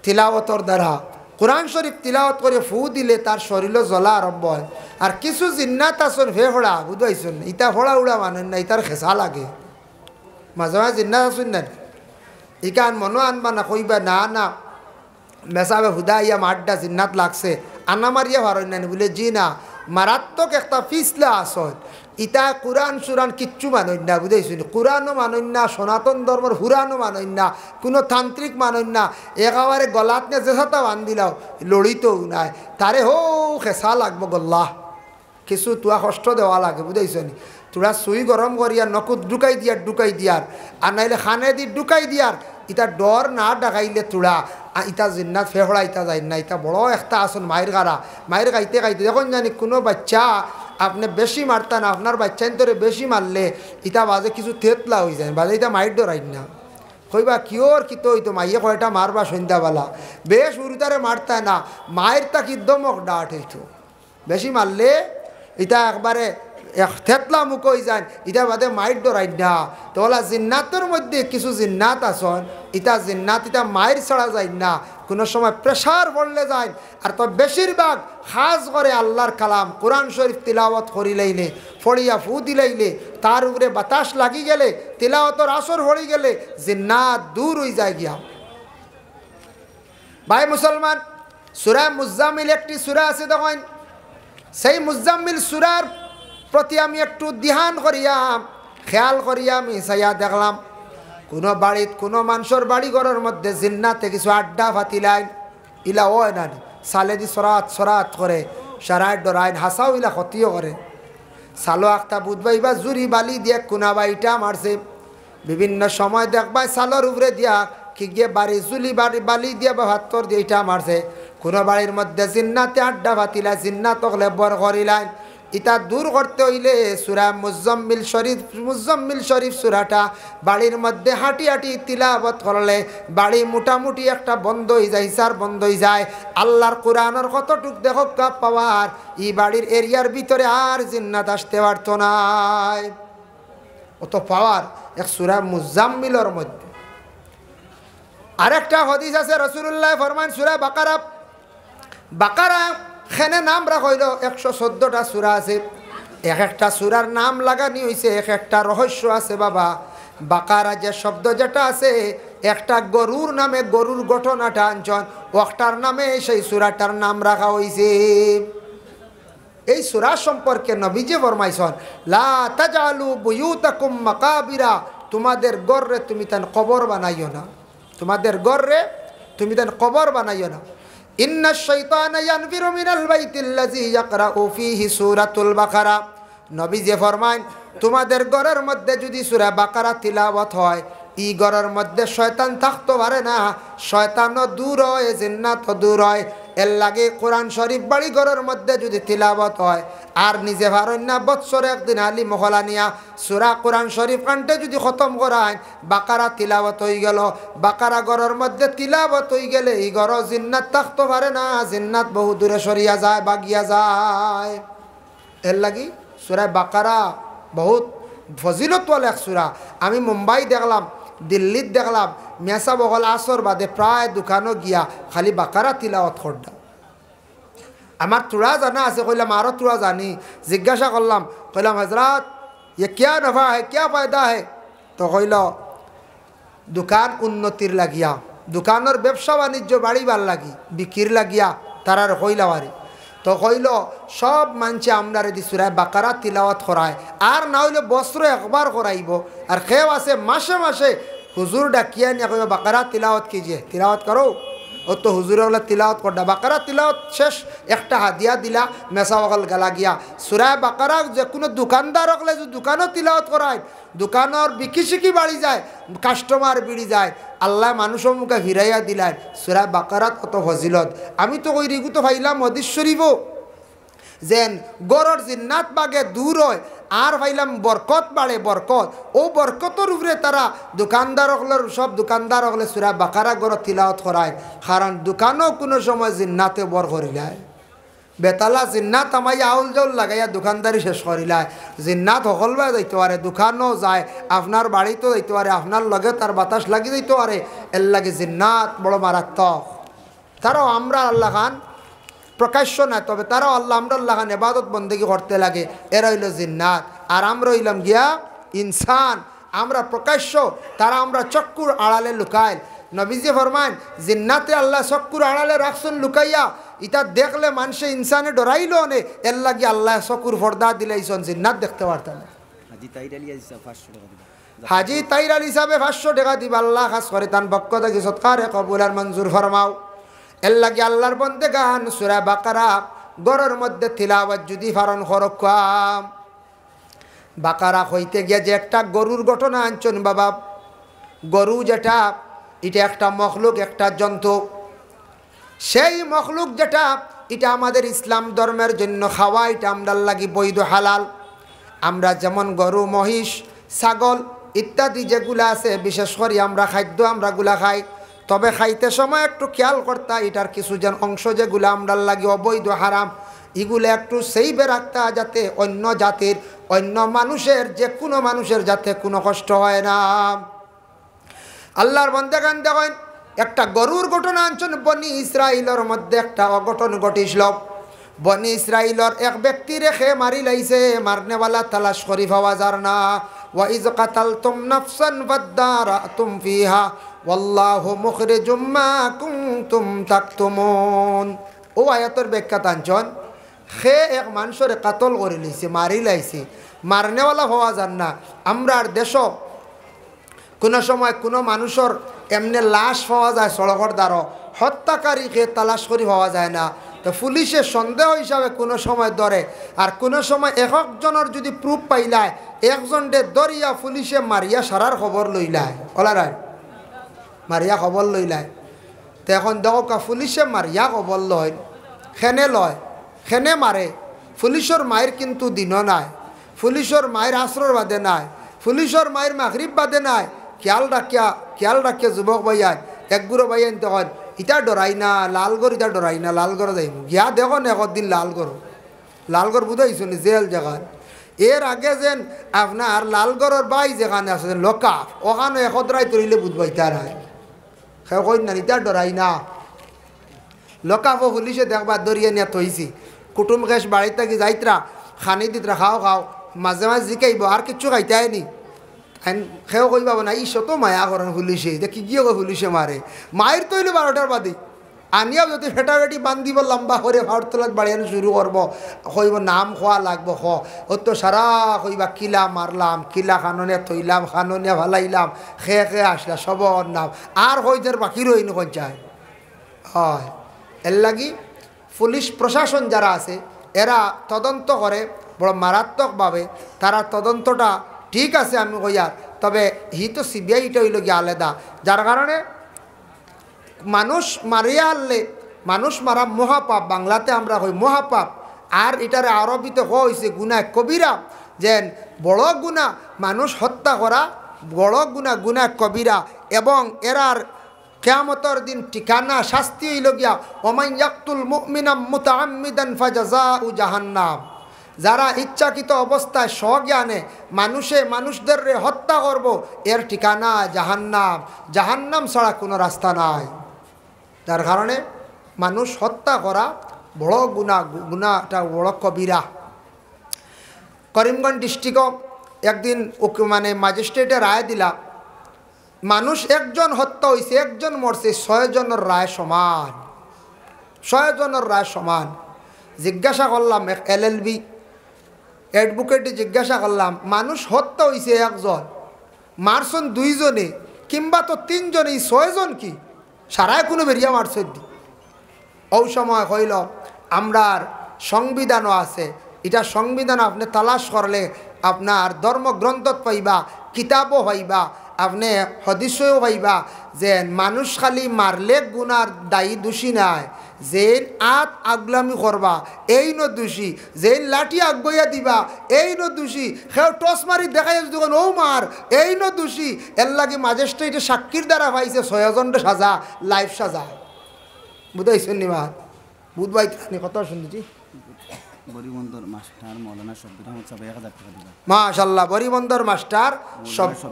তিলাওয়াতর দ্বারা কোরআন শরীফ তিলাওয়াত করে ফু দিলে তার শরীরও জ্বলা আরম্ভ হয় আর কিছু জিন্নাত আসন ফে ফোড়া বুঝাইছেন ইটা ফোড়া উড়া মানেন না ইটার খেসা লাগে মাঝে মাঝে জিন্নাত আসুন না ইকান মনো আনবা না কইবা না না মেসাবে হুদা ইয়া মাড্ডা জিন্নাত লাগছে আনা মারিয়া ভারেন না বলে জি না মারাত্মক একটা পিছলা আসন ইটা কোরআন সুরান কিচ্ছু মানই না বুঝাইছিল কোরআনও মানই না সনাতন ধর্মের হুরানও মানই না কোনো তান্ত্রিক মানই না একেবারে গলাত নে যেসাতা বান দিলাও লড়িতেও নাই তারে হো খেসা লাগবো গল্লাহ কিছু তুয়া কষ্ট দেওয়া লাগে বুঝাইছনি তোরা সুই গরম করিয়া নকুত ঢুকাই দিয়ার আর নাইলে খানে দি ঢুকাই দিয়ার ইটা ডর না ডাকাইলে তোরা ইটা জিন্নাত ফেফড়া ইটা যায় না ইটা বড় একটা আসন মায়ের গাইতে দেখুন জানি কোনো বাচ্চা আপনি বেশি মারতেন আপনার বাচ্চাইন তোরে বেশি মারলে ইটা বাজে কিছু থেতলা হয়ে যায় বাজে ইটা মাইর ডরাই না কইবা কিওর কি তো হইতো মাইয়ে কয়টা মারবা সন্ধ্যাবেলা বেশ উরুতারে মারতায় না মায়ের তা কি দমক ডাট হইতো বেশি মারলে ইটা একবারে থেতলা মুখ হয়ে যায় ইটা বাদে মায়ের ডরাই না তো ওলা জিন্নাতের মধ্যে কিছু জিন্নাত আসন ইটা জিন্নাত ইটা মায়ের ছাড়া যায় না কোনো সময় প্রেশার পড়লে যায় আর তো বেশিরভাগ খাস করে আল্লাহর কালাম কোরআন শরীফ তিলাওয়াত করিলাইলে ফড়িয়া ফু দিলাইলে তার উপরে বাতাস লাগি গেলে তিলাওয়াতর আসর হয়ে গেলে জিন্নাত দূর হয়ে যায় গিয়া ভাই মুসলমান সূরা মুজাম্মিল একটি সূরা আছে দেখেন সেই মুজাম্মিল সূরার প্রতি আমি একটু ধ্যান করিয়া খেয়াল করিয়া আমি চাইয়া দেখলাম কোনো বাড়িত কোনো মানুষের বাড়ি ঘরের মধ্যে জিন্নাতে কিছু আড্ডা ফাতিলাইন ইলা ও না সালে দি সরাত করে সারায় ডরাইন হাসাও ইলা ক্ষতিও করে সালো আখতা বুধবাই বা জুরি বালি দিয়ে কোনাবা ইটা মারছে বিভিন্ন সময় দেখবাই সালোর উপরে দিয়া কি গিয়ে বাড়ি জুলি বালি দিয়ে বা ভাত্তর দিয়ে ইটা মারছে কোনো বাড়ির মধ্যে জিন্নাতে আড্ডা ফাতিলা জিন্নাত হলে বর করিলাইন ইটা দূর করতে হইলে সূরা মুজাম্মিল শরীফ সূরাটা বাড়ির মধ্যে হাঁটি হাঁটি তিলাওয়াত করলে বাড়ি মোটামুটি একটা বন্ধ হয়ে যায় হিসার বন্ধ হয়ে যায় আল্লাহর কোরআনের কতটুক দেখো কাপ পাওয়ার এই বাড়ির এরিয়ার ভিতরে আর জিন্নাত আসতে পারতো না অত পাওয়ার এক সূরা মুজাম্মিলের মধ্যে আরেকটা হাদিস আছে রাসূলুল্লাহ ফরমান সূরা বাকারা খেনে নাম রাখা হইল 114টা সূরা আছে এক একটা সূরার নাম লাগানি হয়েছে এক একটা রহস্য আছে বাবা বাকারা যে শব্দ যেটা আছে একটা গরুর নামে গরুর ঘটনাটা আনছন ওটার নামে সেই সূরাটার নাম রাখা হয়েছে এই সূরা সম্পর্কে নবীজি ফরমাইছেন লা তাজালু বুয়ুতাকুম মাকাবিরা তোমাদের ঘরে তুমি তান কবর বানাইও না তোমাদের ঘরে তুমি তান কবর বানাইও না ইন্না শাইতানা ইয়ানফিরু মিনাল বাইতিল্লাযী ইয়াকরাউ ফীহি সূরাতুল বাকারা নবী যে ফরমায় তোমাদের ঘরের মধ্যে যদি সূরা বাকারা তিলাওয়াত হয় এই ঘরের মধ্যে শয়তান থাকতে পারে না শয়তানও দূর হয় জিন্নাতও দূর হয় এর লাগে কোরআন শরীফ বাড়ি ঘরের মধ্যে যদি তিলাওয়াত হয় আর নিজে পারেন না বৎসরে একদিন আলি মহলা নিয়া সূরা কোরআন শরীফ কান্টে যদি খতম করায় বাকারা তিলাওয়াত হয়ে গেল বাকারা ঘরের মধ্যে তিলাওয়াত হয়ে গেলে এই ঘর জিন্নাত থাকতে পারে না জিন্নাত বহু দূরে সরিয়া যায় বাগিয়া যায় এর লাগি সূরা বাকারা বহুত ফজিলতওয়ালা এক সূরা আমি মুম্বাই দেখলাম দিল্লিত দেখলাম মেসা বগল আসর বাদে প্রায় দোকানও গিয়া খালি বাকারা তিলাওয়াত করডা আমার তোরা জানা আছে কইলাম আরও তোরা জানি জিজ্ঞাসা করলাম কইলাম হজরত ये क्या नफ़ा है क्या फ़ायदा है तो কইল দোকান উন্নতির লাগিয়া দোকানের ব্যবসা বাণিজ্য বাড়িবার লাগি বিক্রির লাগিয়া তারার কইলাবারে তো কইল সব মানছে আমরা রেডি সূরা বাকারা তিলাওয়াত করায় আর না হইলে বস্ত্র একবার করাইব আর খেও আছে মাসে মাসে হুজুর ডাকিয়া নিয়ে কইব বাকারা তিলাওয়াত कीजिए তিলাওয়াত করো ও তো হুজুরে বলে তিলাওয়াত করডা বাকারা তিলাওয়াত শেষ একটা হাদিয়া দিলা মেসা বগল গেলা গিয়া সূরা বাকারা যে কোনো দোকানদার হলে যে দোকানও তিলাওয়াত করায় দোকানের বিকি শিকি বাড়ি যায় কাস্টমার বিড়ি যায় আল্লাহ মানুষের মুখে ফিরাইয়া দিলেন সূরা বাকারাত কত ফজিলত আমি তো ওই রিগু তো ভাইলাম হাদিস শরীফ যেন গরর জিন্নাত বাগে দূর হয় আর ভাইলাম বরকত বাড়ে বরকত ও বরকতর উপরে তারা দোকানদার হলের সব দোকানদার হলে সূরা বাকারা গর তিলাওয়াত করায় কারণ দোকানও কোনো সময় জিন্নাতে বর করিলায় বেতালা জিন্নাত আমাই আউল জাউল লাগাইয়া দোকানদারি শেষ করিলায় জিন্নাত সকলবা যাইতে পারে দোকানও যায় আপনার বাড়িতেও যাইতে পারে আপনার লগে তার বাতাস লাগি যাইতে পারে এর লাগে জিন্নাত বড় মারাত্মক তারাও আমরা আল্লাহ খান প্রকাশ্য না তবে তারাও আল্লাহ আমরা আল্লাহ খান ইবাদত বন্দেগি করতে লাগে এরা হইল জিন্নাত আর আমরা হইলাম গিয়া ইনসান আমরা প্রকাশ্য তারা আমরা চক্কুর আড়ালে লুকাইল নবীজি ফরমান জিন্নাতে আল্লাহ চক্কুর আড়ালে রাখছেন লুকাইয়া ইটা দেখলে মানুষে ইনসানে ডরাইল নে এর লাগে আল্লাহ চকুর পর্দা দিলাইছেন জিন্নাত দেখতে পারতাম না হাজি তাইরাল হিসাবে 500 টাকা দিবা আল্লাহ খাস করে তান পক্ষ থেকে সৎকারে কবুল আর মঞ্জুর ফরমাও এর লাগে আল্লাহর বন্দে গান সূরা বাকারা গরের মধ্যে তিলাওয়াত যদি ফারণ খরকাম বাকারা হইতে গিয়ে যে একটা গরুর ঘটনা আনছেন বাবা গরু যেটা এটা একটা মখলুক একটা জন্তু সেই মখলুক যেটা এটা আমাদের ইসলাম ধর্মের জন্য খাওয়া এটা আমরার লাগি বৈধ হালাল আমরা যেমন গরু মহিষ ছাগল ইত্যাদি যেগুলো আছে বিশেষ করে আমরা খাদ্য আমরা গুলা খাই তবে খাইতে সময় একটু খেয়াল করতা এটার কিছু যেন অংশ যেগুলো আমরার লাগে অবৈধ হারাম এগুলো একটু সেইবে রাখতা যাতে অন্য জাতির অন্য মানুষের যে কোনো মানুষের যাতে কোনো কষ্ট হয় না আল্লাহর বন্দেগান দেখেন একটা গরুর ঘটনা আনছেন বনি ইসরাইলের মধ্যে একটা অঘটন ঘটিছিল বনি ইসরাইলের এক ব্যক্তি রেখে মারি লাইছে মারনেওয়ালা তালাশ করি পাওয়া যার না ওয়াইজ কাতালতুম নাফসান ফাদারাতুম ফিহা ওয়াল্লাহু মুখরিজুম মা কুনতুম তাকতুমুন ও আয়াতের ব্যাখ্যা আনছেন সে এক মানুষের কাতল করে লাইছে মারি লাইছে মারনেওয়ালা পাওয়া যার না আমরার দেশ কোনো সময় কোনো মানুষের এমনি লাশ পাওয়া যায় সড়কের দ্বারা হত্যাকারীকে তালাশ করি পাওয়া যায় না তো পুলিশের সন্দেহ হিসাবে কোনো সময় ধরে আর কোনো সময় একজনের যদি প্রুফ পাইলায় একজনকে দরিয়া পুলিশে মারিয়া সারার খবর লইলায় ওলারায় মারিয়া খবর লইলায় তো এখন দেখো পুলিশে মারিয়া খবর লয় খেনে মারে পুলিশের মায়ের কিন্তু দিনও নাই পুলিশের মায়ের আশ্রর বাদে নাই পুলিশের মায়ের মাগরিব বাদে নাই খেয়াল রাখিয়া যুবক ভাইয়ান একগুড়ো ভাইয়ান তখন ইটা ডরাই না লালগড় ইটা ডরাই না লালগড় যাইব গিয়া দেখো না একদিন লালগড় বুঝাইছো নি জেল জায়গায় এর আগে যেন আপনার লালগড়ের বাই যেখানে আছে লোকাফ ওখানে একদরাই তরিলে বুঝবাই তার হয় সে কই না ইটা ডরাই না লোকাফও পুলিশে দেখবার দরিয়ে নিয়ে থইছি কুটুম গেছ বাড়িতে থাকি যাইতরা খানি দিতরা খাও মাঝে মাঝে জিকাইব আর কিচ্ছু খাইতাই নি সেও কই পাব না ইসতো মায়া করেন পুলিশে যে কি গিয়ে পুলিশে মারে মায়ের তো হইলে 12টার বাদে আনিয়াও যদি ফেটাফেটি বান্ধিব লম্বা করে ভাড় তোলাত বাড়িয়ানো শুরু করবো কইব নাম খোয়া লাগবো ও তো সারা কইবা কিলা মারলাম কিলা খাননে থইলাম খাননে ভালাইলাম খে আসলা সবর নাম আর হইদের বাকি রইনি কোন চায় হয় এর লাগি পুলিশ প্রশাসন যারা আছে এরা তদন্ত করে বড় মারাত্মকভাবে তারা তদন্তটা ঠিক আছে আমি কইয়ার তবে তো সিবিআইটা হইল গিয়ে আলাদা যার কারণে মানুষ মারিয়া আনলে মানুষ মারা মহাপাপ, বাংলাতে আমরা হই মহাপাপ, আর এটারে আরবিতে হয়েছে গুনাহ কবিরা। যেন বড় গুণা মানুষ হত্যা করা বড় গুণা, গুনাহ কবিরা, এবং এরার কিয়ামতের দিন ঠিকানা শাস্তি হইল গিয়া ওমান ইয়াকতুল মুমিনা মুতাআম্মিদান ফাজাযাউ জাহান্নাম। যারা ইচ্ছাকৃত অবস্থায় স্বজ্ঞানে মানুষদের হত্যা করব, এর ঠিকানা জাহান্নাম। জাহান্নাম ছাড়া কোনো রাস্তা নাই। যার কারণে মানুষ হত্যা করা বড় গুনাহ, গুনাহটা বড় কবিরা। করিমগঞ্জ ডিস্ট্রিক্টও একদিন মানে ম্যাজিস্ট্রেটে রায় দিলা, মানুষ একজন হত্যা হয়েছে, একজন মরছে, 6 জনের রায় সমান, 6 জনের রায় সমান। জিজ্ঞাসা করলাম এক LLB অ্যাডভোকেটে জিজ্ঞাসা করলাম, মানুষ হত্যা হয়েছে একজন, মারছন 2 জনে কিংবা তো 3 জনে, 6 জন কি সারায় কোনো বেরিয়া মারছে? ওই সময় হইল আমরার সংবিধানও আছে, এটা সংবিধান আপনি তালাশ করলে আপনার ধর্মগ্রন্থত পাইবা, কিতাবও পাইবা, আপনি হদিসও পাইবা যে মানুষ খালি মারলে গুনার দায়ী দোষী নাই, যেন আগলামি করবা এই ন দোষী, যেন লাঠি আগবইয়া দিবা এই ন দোষী, সেও টস মারি দেখাই যখন ও মার এই ন দোষী। এর লাগে ম্যাজিস্ট্রেটে সাক্ষীর দ্বারা পাইছে 6 জনের সাজা, লাইফ সাজা। বুঝাইছেন নি মার বুধবাই কত শুনছি। বরিবন্দর মাস্টার মৌলানা শব্বির আহমদ সাহেব 1000 টাকা দিবা। মাশাআল্লাহ, বরিবন্দর মাস্টার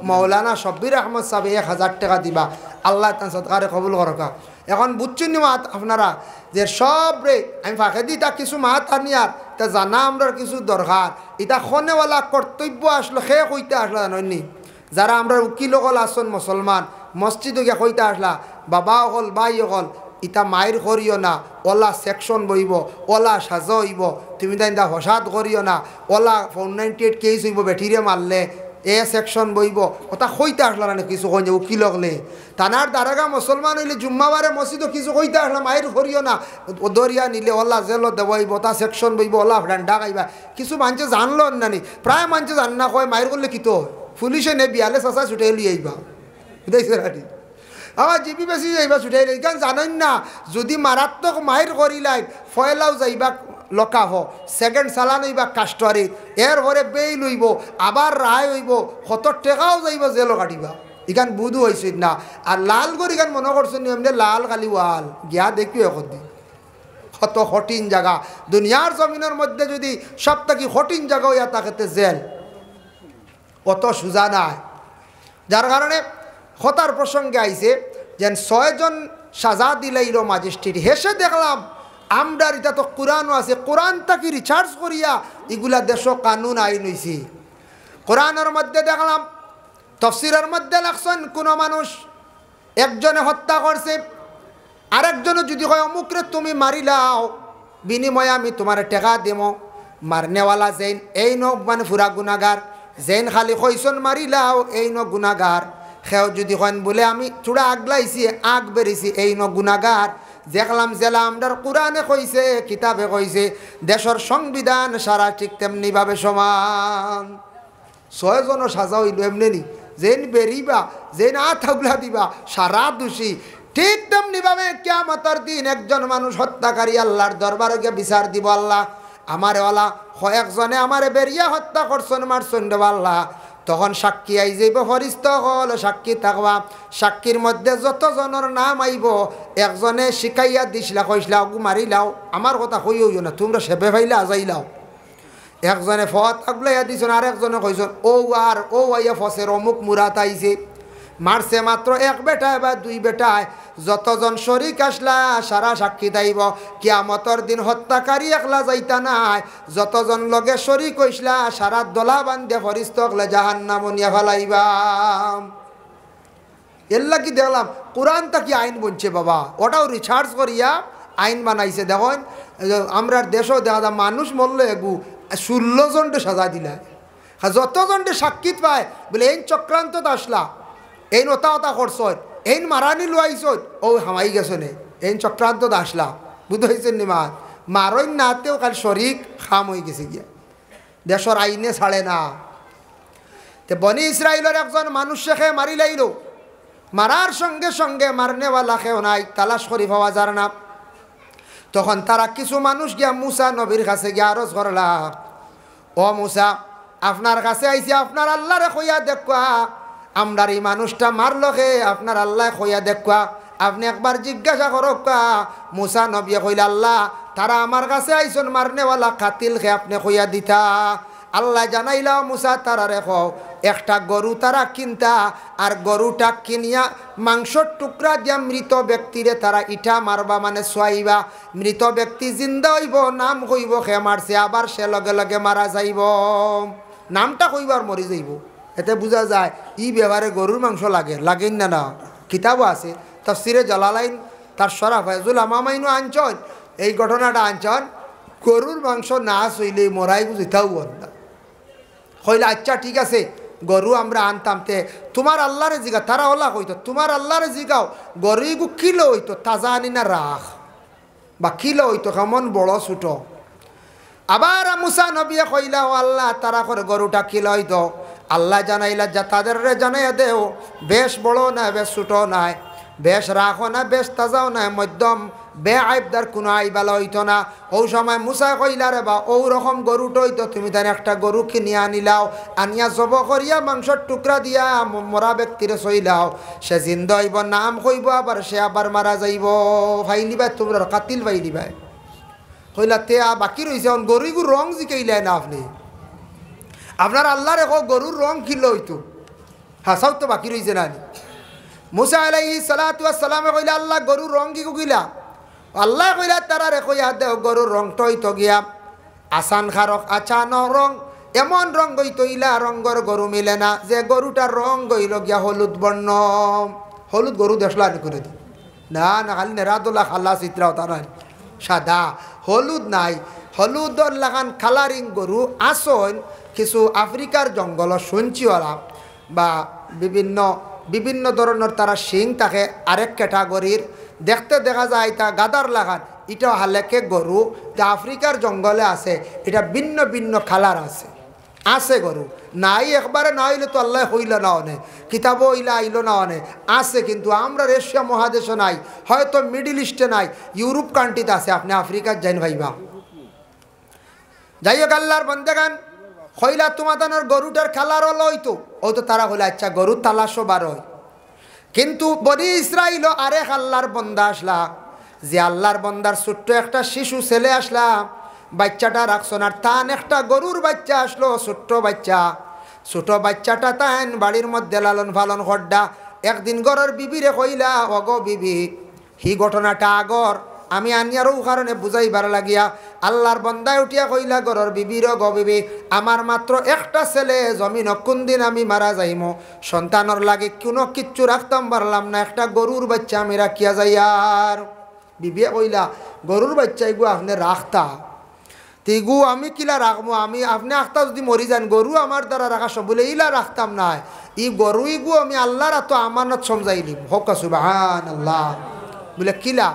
মৌলানা শব্বির আহমদ সাহেব 1000 টাকা দিবা। আল্লাহ তার সদকারে কবুল করকা। এখন বুঝছেন নি মাত আপনারা যে সব রে আমি ফাঁকে দিই তা কিছু মাত আনিয়ার তা জানা আমরা কিছু দরকার। এটা খনেওয়ালা কর্তব্য আসলো, সে কইতে আসলা জানি যারা আমরা উকিল হল আসন মুসলমান, মসজিদে গিয়ে কইতে আসলা বাবা হল ভাই হল, ইটা মায়ের করিও না, ওলা সেকশন বইব, ওলা সাজা হইব, তুমি তাই হসাদ করিও না, ওলা 498 কেস হইব বেঠিরে মারলে, সেকশন বইব, ওটা কইতে আসলা না কিছু কই উকিল হলে। তানার দারাগা মুসলমান হইলে জুম্মাবারে মসজিদও কিছু কইতে আসলা মায়ের করিও না, দরিয়া নিলে ওলা জেলো দেবইব, তা সেকশন বইব, ওলা ডান্ডা খাইবা। কিছু মানুষে জানলো নানি, প্রায় মানুষে জান না কয় মায়ের করলে কি তো পুলিশে নে বিয়ালে চাচা ছুটে লিয়ে আইবা। বুঝাইছে রাটি আমার জিপি বেশি যাইবা ছুটাই কারণ জানেন না, যদি মারাত্মক মাহির করিলাই ফয়লাও যাইবা লকাহ, সেকেন্ড চালান হইবা কাস্টরিত, এর ঘরে বেইল হইব, আবার রায় হইব, কত টেকাও যাইব জেলও কাটিবা। ইখান বুধু হয়েছে না। আর লাল করে ইখান মনে করছেন এমনি লাল কালি ওয়াল গিয়া দেখবি এখন দিন কত কঠিন জায়গা। দুনিয়ার জমিনের মধ্যে যদি সব থেকে কঠিন জায়গা হইয়া তাকে জেল, অত সোজা নাই। যার কারণে হতার প্রসঙ্গে আইছে যেন 6 জন সাজা দিলাইল ম্যাজিস্ট্রেট। হেসে দেখলাম আমরার এটা তো কোরআনও আছে, কোরআন তাকে রিসার্চ করিয়া এগুলা দেশ কানুন আইন হইছে। কোরআনের মধ্যে দেখলাম তফসিরের মধ্যে লাগছেন কোনো মানুষ একজনে হত্যা করছে, আরেকজনে যদি হয় অমুকরে তুমি মারিলাও বিনিময়ে আমি তোমার টেকা দেব, মারনেওয়ালা যেন এই ন মানে ফুরা গুনাগার, যেন খালি কইসন মারিলাও এই ন গুনাগার, সেও যদি কন বলে আমি চূড়া আগলাইছি আগ বেরিয়েছি এই ন গুনাগার। দেখলাম জেলা আমরার কোরআনে কইছে, কিতাবে কইছে, দেশের সংবিধান সারা ঠিক তেমনিভাবে সমান। 6 জনও সাজা হইল এমনি নি, যেন বেরিবা যেন থাকলা দিবা সারা দোষী। ঠিক তেমনিভাবে কিয়ামতের দিন একজন মানুষ হত্যাকারী আল্লাহর দরবারে গিয়ে বিচার দিব, আল্লাহ আমারে ওলা কয়েকজনে আমারে বেরিয়া হত্যা করছেন মারছেন রে আল্লাহ। তখন সাক্ষী আই যাইব, ফরিস্তা হল সাক্ষী থাকবা, সাক্ষীর মধ্যে যতজনের নাম আইব একজনে শিখাইয়া দিসলা কইসলা ওগু মারিলাও, আমার কথা কইও না তোমরা সেবে ফাইলে আজাইলাও। একজনে ফত আগলাইয়া দিছেন, আর একজনে কইছেন ও আইয়া ফসের অমুক মুরাত আইছে, মারছে মাত্র 1 বেটায় বা 2 বেটায়, যতজন শরিক আসলা সারা সাক্ষী দাইব। কিয়ামতের দিন হত্যাকারী একলা যাইতা নাই, যতজন লগে শরিক হইসলা সারা দলা বান্ধে ফরিস্তকলে জাহান্নাম নিয়া ফেলাইবা। এল্লা কি দেখলাম কোরআন তাকি আইন বলছে বাবা, ওটাও রিসার্চ করিয়া আইন বানাইছে। দেখুন আমরার দেশও দেখা যায় মানুষ মরলে এগু 16 জনটে সাজা দিলা, যতজনটে সাক্ষীত পায় বলে এই চক্রান্তত আসলা, এই ওতা ওতা করছ, এই মারানি লুয়াইছ, ও হামাই গেছে নে এই চক্রান্তত আসলা। বুঝতে হয়েছেন নি মার মারই নাতেও কাল শরিক খাম হয়ে গেছে গিয়া, দেশের আইনে ছাড়ে না। তে বনি ইসরায়েলের একজন মানুষ শেখে মারি লাইল, মারার সঙ্গে সঙ্গে মারনেওয়ালা কেউ নাই, তালাশ করি পাওয়া যার না। তখন তারা কিছু মানুষ গিয়া মুসা নবীর কাছে গিয়া আরজ করলা, ও মুসা, আপনার কাছে আইসি, আপনার আল্লাহরে কইয়া দেখবা আমরার এই মানুষটা মারলো কে, আপনার আল্লাহ কইয়া দেখবা, আপনি একবার জিজ্ঞাসা করবা। মুসা নবী কইলা, আল্লাহ তারা আমার কাছে আইসন মারনেওয়ালা কাতিল খে, আপনি কইয়া দিতা। আল্লাহ জানাইলা মুসা তারা রেখো, একটা গরু তারা কিনতা, আর গরুটা কিনিয়া মাংসর টুকরা দিয়া মৃত ব্যক্তিরে তারা ইটা মারবা, মানে সোয়াইবা। মৃত ব্যক্তি জিন্দা হইব, নাম কইব খে মারছে, আবার সে লগে লগে মারা যাইব, নামটা কইবার মরি যাইব। এতে বোঝা যায় ই ব্যবহারে গরুর মাংস লাগেন না। না কিতাবও আছে, তাফসিরে জালালাইন তার সরা ফয়জুল আমামাইনও আনছন এই ঘটনাটা আনছন, গরুর মাংস না চইলে মরাই বুঝিতাও না। কইলা আচ্ছা ঠিক আছে, গরু আমরা আনতাম, তে তোমার আল্লাহরে জিগাও। তারা ওলা কইতো, তোমার আল্লাহরে জিগাও গরুইগু কিলো হইতো, তাজা আনি না রাখ, বা কিলো হইতো কেমন বড় ছোট। আবার মুসা নবী কইলা, ও আল্লাহ তারা করে গরুটা কিলো হইতো। আল্লাহ জানাইলা, যা তাদের জানাইয়া দেও, বেশ বড় না বেশ ছোট নাই, বেশ রাখো না বেশ তাজাও নাই, মধ্যম বে আইবদার কোনো আইবালা হইতো না। ও সময় মুসা কইলা, রে বা ও রকম গরুটা হইতো, তুমি তাই একটা গরু কিনিয়া আনিলাও, আনিয়া জব করিয়া মাংসর টুকরা দিয়া মরা ব্যক্তিরে চইলাও, সে জিন্দা হইব, নাম কইব, আবার সে আবার মারা যাইব, ভাইলিবাই তোমরা কাতিল ভাইলিবাই। কইলা তে বাকি রয়েছে গরুগুর রং জিকাইলাই না আপনি, আপনার আল্লাহ রেখো গরুর রং কিলো হইতো, হাসাও তো বাকি রয়েছে না। মুসা আলাইহিস সালাতু ওয়াস সালামে কইলা, আল্লাহ গরুর রং কি কইলা? আল্লাহ কইলা তারা রে কইয়া দেও গরুর রংটা হইতো গিয়া আসান খারক আচানো রং, এমন রং হইতো ইলা রঙর গরু মিলে না, যে গরুটার রং হইল গিয়া হলুদ বর্ণ। হলুদ গরু দেশলা করে দি না, না খালি নেরাদোলা খাল্লা চিত্রাও তারা সাদা, হলুদ নাই। হলুদর লাগান কালারিং গরু আসন কিছু আফ্রিকার জঙ্গল শুনছি ওরা, বা বিভিন্ন ধরনের তারা শিং থাকে আরেক ক্যাটাগরির, দেখতে দেখা যায় এটা গাদার লাগান, এটা হালেকে গরু যা আফ্রিকার জঙ্গলে আছে, এটা ভিন্ন ভিন্ন কালার আছে গরু নাই, একবারে না হইলে তো আল্লাহ হইল না অনে, কিতাবও ইলা আইল না অনে, আছে কিন্তু আমরা এশিয়া মহাদেশে নাই, হয়তো মিডিল ইস্টে নাই, ইউরোপ কান্ট্রিতে আছে, আপনি আফ্রিকার যাইন ভাইবা। যাই হোক আল্লাহর বন্দেগান হইলা তোমাদের গরুটার কালার হলো হইতো, ও তো তারা হইলে আচ্ছা গরুর তালাশও বার হয়। কিন্তু বনি ইসরাইল আরেক আল্লাহর বন্দা আসলা, যে আল্লাহর বন্দার ছোট্ট একটা শিশু ছেলে আসলা, বাচ্চাটা রাখছো না, তান একটা গরুর বাচ্চা আসলো, ছোট বাচ্চাটা তান বাড়ির মধ্যে লালন পালন করডা। একদিন গরের বিবিরে কইলা, অগ বিবি হি ঘটনাটা আগর আমি আনিয়ারও কারণে বুঝাইবার লাগিয়া আল্লাহর বন্দায় উঠিয়া কইলা, গরের বিবির গ বিবি, আমার মাত্র একটা ছেলে, জমিন কোন দিন আমি মারা যাইম, সন্তানের লাগে কোনো কিচ্ছু রাখতাম পারলাম না, একটা গরুর বাচ্চা আমি রাখিয়া যাই। আর বিবিয়া কইলা, গরুর বাচ্চা এগু আপনি রাখতা, তেগু আমি কিলা রাখবো, আমি আপনি আখতা যদি মরি যান, গরু আমার দ্বারা রাখা সব বলে ইলা রাখতাম না, ই গরু ইগু আমি আল্লাহর তো আমানত সমজাইলিম, হক সুবহানাল্লাহ। বলে কিলা?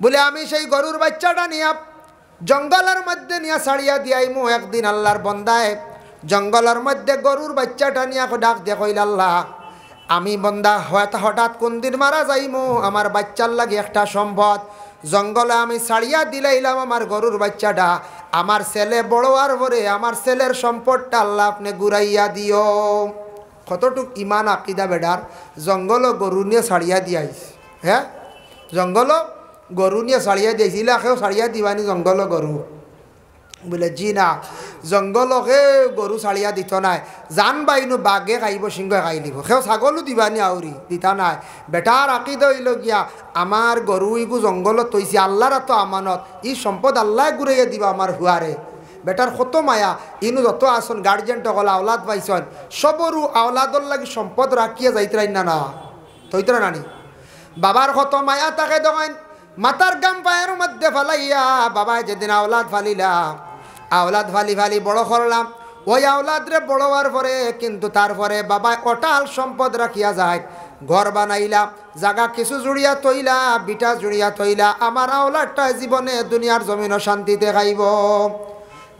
বলে আমি সেই গরুর বাচ্চাটা নিয়া জঙ্গলের মধ্যে নিয়ে ছাড়িয়া দিয়াইমু। একদিন আল্লাহর বন্দায় জঙ্গলের মধ্যে গরুর বাচ্চাটা নিয়ে ডাক দিয়ে কইল, আল্লাহ আমি বন্দা হঠাৎ কোন দিন মারা যাইমু, আমার বাচ্চার লাগে একটা সম্পদ, জঙ্গলে আমি ছাড়িয়া দিলাইলাম আমার গরুর বাচ্চাটা, আমার ছেলে বড় আর পরে আমার ছেলের সম্পদটা আল্লাহ আপনি ঘুরাইয়া দিও। কতটুক ইমান আকিদা বেডার, জঙ্গল গরু নিয়ে ছাড়িয়া দিয়াইস, হ্যাঁ জঙ্গল গরু নিয়ে ছাড়িয়া দিয়েছি, ইলাকেও ছাড়িয়া দিবানি জঙ্গল গরু? বলে জি না, জঙ্গলকে গরু ছাড়িয়া দিত নাই, জান বাইনু বাঘে খাইব, সিংহে খাই দিব, সেও ছাগলো দিবানি আউরি দিতা নাই। বেটার আকিদ হইল গিয়া আমার গরু ইগু জঙ্গলত তৈছি, আল্লাহর তো আমানত, ই সম্পদ আল্লাহ ঘুরাইয়া দিবা আমার হুয়ারে। বেটার কত মায়া, ইনু যত আসন গার্জেন টকল আওলাদ পাইছন, সবরু আওলাদর লাগি সম্পদ রাখিয়া যাইতরাই না তৈতরা নানি। বাবার কত মায়া তাকে দোকান মাতার গাম পায়ের মধ্যে ফালাইয়া, বাবায় যেদিন আওলাদ ফালিলা, আওলাদ ফালি বড় করলাম, ওই আওলাদরে বড় হওয়ার পরে কিন্তু তারপরে বাবায় অটাল সম্পদ রাখিয়া যায়, ঘর বানাইলা, জাগা কিছু জুড়িয়া তৈলা, বিটা জুড়িয়া তৈলা, আমার আওলাদটা জীবনে দুনিয়ার জমিন শান্তিতে খাইব।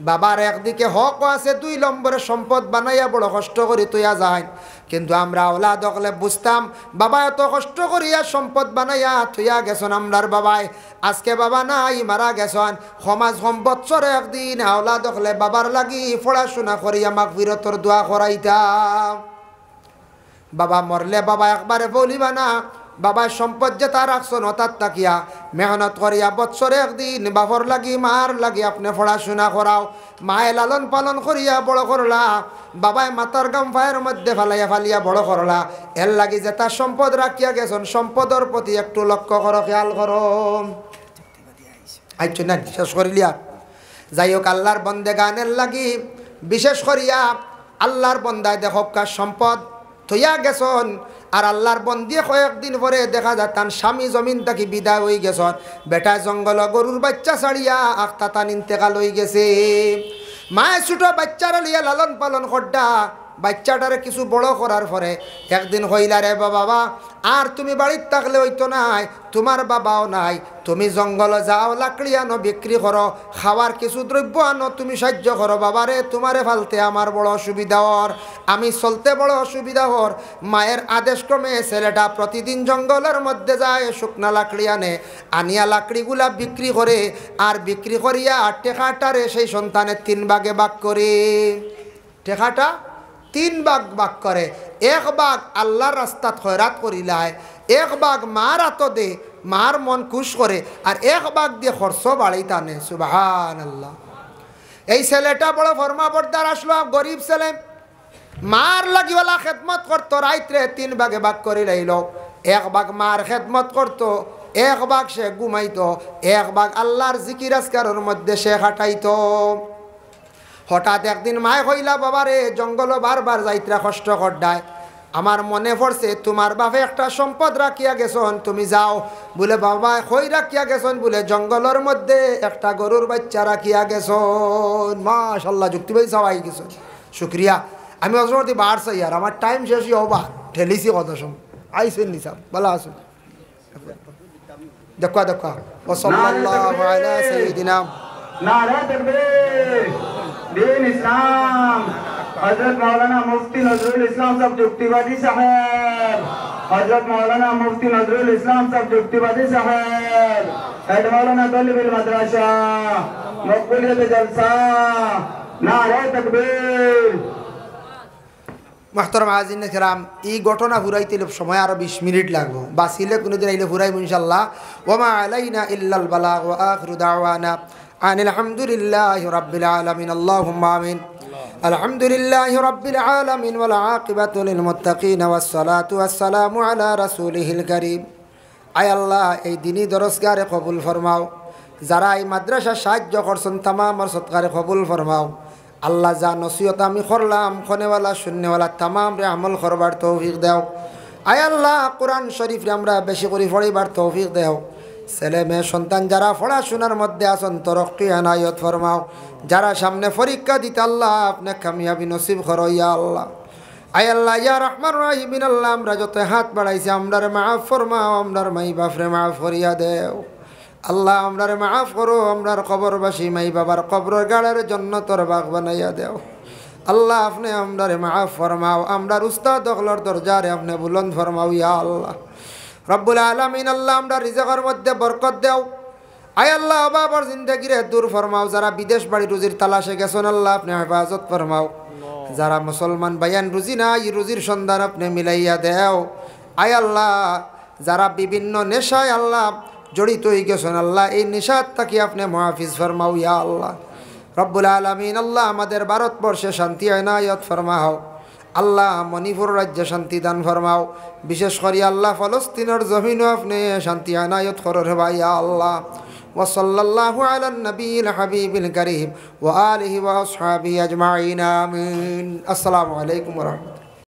বাবার একদিকে হক আছে, 2 নম্বরে সম্পদ বানাইয়া বড় কষ্ট করি তৈয়া যায়। কিন্তু আমরা আওলাদ হলে বুঝতাম বাবা এত কষ্ট করিয়া সম্পদ বানাইয়া থইয়া গেছেন আমরার বাবাই, আজকে বাবা নাই মারা গেছেন। সমাজ বৎসরে একদিন আওলাদ হলে বাবার লাগি পড়াশোনা করিয়া মাগফিরতর দোয়া করাইতাম। বাবা মরলে বাবা একবারে বলিবা না, বাবা সম্পদ যে তার রাখছেন হঠাৎ তাকিয়া মেহনত করিয়া বৎসরে একদিন বাবর লাগি মার লাগি আপনি পড়াশোনা করাও, মায়ে লালন পালন করিয়া বড় করলা, বাবায় মাতার গাম ফায়ের মধ্যে ফালাইয়া ফালিয়া বড় করলা। এর লাগি যে তার সম্পদ রাখিয়া গেছেন, সম্পদের প্রতি একটু লক্ষ্য করো, খেয়াল করো। আইছো না শেষ করিলিয়া। যাই হোক, আল্লাহর বন্দে গানের লাগি বিশেষ করিয়া আল্লাহর বন্দায় দেখকা সম্পদ থইয়া গেছন, আর আল্লাহর বন্দি কয়েকদিন পরে দেখা যায় তার স্বামী জমিন থাকি বিদায় হয়ে গেছন, বেটা জঙ্গল গরুর বাচ্চা ছাড়িয়া আখতা তান ইন্তেকাল হয়ে গেছে। মায়ে ছোট বাচ্চারা লিয়া লালন পালন করডা, বাচ্চাটারে কিছু বড় করার পরে একদিন হইলা রে বাবা, আর তুমি বাড়ির থাকলে হইতো নাই, তোমার বাবাও নাই, তুমি জঙ্গলে যাও, লাকড়ি আনো বিক্রি করো, খাওয়ার কিছু দ্রব্য আনো, তুমি সাহায্য করো বাবারে, তোমারে ফালতে আমার বড় অসুবিধা হর, আমি চলতে বড় অসুবিধা হর। মায়ের আদেশ ক্রমে ছেলেটা প্রতিদিন জঙ্গলের মধ্যে যায়, শুকনা লাকড়ি আনে, আনিয়া লাকড়িগুলা বিক্রি করে, আর বিক্রি করিয়া টেকাটারে সেই সন্তানের 3 ভাগে ভাগ করে, টেকাটা 3 ভাগ করে। 1 ভাগ আল্লাহর রাস্তাত খয়রাত করিলায়, 1 ভাগ মার হাত দে, মার মন খুশ করে, আর 1 ভাগ দিয়ে খরচ বাড়ি টানে। সুবহানাল্লাহ। এই ছেলেটা বড় ফরমা বর্দার আসলো, গরিব ছেলে, মার লাগিওয়ালা খেদমত করতো, রাইত্রে 3 ভাগে ভাগ করে লাইল। 1 ভাগ মার খেদমত করতো, 1 ভাগ সে ঘুমাইতো, 1 ভাগ আল্লাহর জিকির আজকারের মধ্যে সে খাটাইতো। হঠাৎ একদিন মায় কইলা, বাবারে জঙ্গল বারবার যাইত্রা কষ্ট করডায়, আমার মনে পড়ছে তোমার বাপে একটা সম্পদ রাখিয়া গেছন, তুমি যাও। বলে বাবা কই রাখিয়া গেছন? বলে জঙ্গলের মধ্যে একটা গরুর বাচ্চা রাখিয়া গেছন। মাশাআল্লাহ, যুক্তি ভাই সবাই গেছন, শুক্রিয়া। আমি অজরতি বার চাই, আর আমার টাইম শেষই হবা, ঠেলিছি কত সময় আইসেন নিসাব, ভালো আসুন। দেখা দেখা ও সাল্লাল্লাহু আলা সাইয়্যিদিনা नारे तकबीर दीन इस्लाम हजरत मौलाना मुफ्ती नजरुल इस्लाम साहब जुक्तिवादी साहब, हजरत मौलाना मुफ्ती नजरुल इस्लाम साहब जुक्तिवादी साहब, हेड मौलाना तलबिल मदरसा मकबूलियत जलसा, नारे तकबीर। মাহতারাম আজিন কেরাম, এই ঘটনা ফুরাইতে সময় আরো 20 মিনিট লাগবো, বাসিলে কোনোদিন আইলে ফুরাইব ইনশাআল্লাহ। ওমা আলাইনা ইল্লাল বালাগ ওয়া আখিরু দাওয়ানা আনিল হামদুলিল্লাহি রাব্বিল আলামিন। আল্লাহুম্মা আমিন। আলহামদুলিল্লাহি রাব্বিল আলামিন ওয়াল আকিবাতু লিল মুত্তাকিন ওয়াস সালাতু ওয়াস সালামু আলা রাসূলিহিল কারীম। আয় আল্লাহ, এই দিনী দরসগারে কবুল ফরমাও, যারা এই মাদ্রাসা সাহায্য করছেন তামামর সৎকারে কবুল ফরমাও। আল্লাহ যা নসিহত আমি করলাম, খনেওয়ালা শূন্যওয়ালা তামাম রে আমল করবার তৌফিক দেও। আয় আল্লাহ, কোরআন শরীফ রে আমরা বেশি করে পড়িবার তৌফিক দেও। ছেলে মেয়ে সন্তান যারা পড়াশোনার মধ্যে আছেন তরক্কি আনায়ত ফরমাও। যারা সামনে পরীক্ষা দিতে আল্লাহ আপনি কামিয়াবি নসিব করো ইয়া আল্লাহ। আয় আল্লাহ ইয়া রহমান রহিমিন, আল্লাহ আমরা যত হাত বাড়াইছি আমরার মাফ ফরমাও, আমরার মাই বাপরে মাফ করিয়া দেও। আল্লাহ আমরার মাফ করো, আমরার কবরবাসী মাই বাবার কবরের গাড়ের জন্য তোর বাগ বানাইয়া দেও। আল্লাহ আপনি আমরারে মাফ ফরমাও, আমরার উস্তাদ হলর দরজারে আপনি বুলন্দ ফরমাও ইয়া আল্লাহ রব্বুল আলামিন। আল্লাহ আমরা রিজকের মধ্যে বরকত দেও। আয় আল্লাহ বাবার জিন্দেগিরে দূর ফরমাও। যারা বিদেশ বাড়ি রুজির তালাশে গেছেন আল্লাহ আপনি হেফাজত ফরমাও। যারা মুসলমান ভাইয়ান রুজি নাই, রুজির সন্ধান আপনি মিলাইয়া দেও। আয় আল্লাহ, যারা বিভিন্ন নেশায় আল্লাহ জড়িত হয়ে গেছেন আল্লাহ এই নেশাত থাকি আপনি মুহাফিজ ফরমাও ইয়া আল্লাহ রব্বুল আলামিন। আল্লাহ আমাদের ভারতবর্ষে শান্তি এনায়ত ফরমাও। আল্লাহ মণিপুর রাজ্যে শান্তি দান ফরমাও। বিশেষ করে আল্লাহ ফলস্তিনের জমিনও আপনি শান্তি এনায়ত করো রে ভাই আল্লাহ। ওয়া সাল্লাল্লাহু আলান নবিয়িল হাবিবিল কারীম ওয়া আলিহি ওয়া আসহাবিহি আজমাইন, আমিন। আসসালামু আলাইকুম ওয়া রাহমাতুল্লাহ।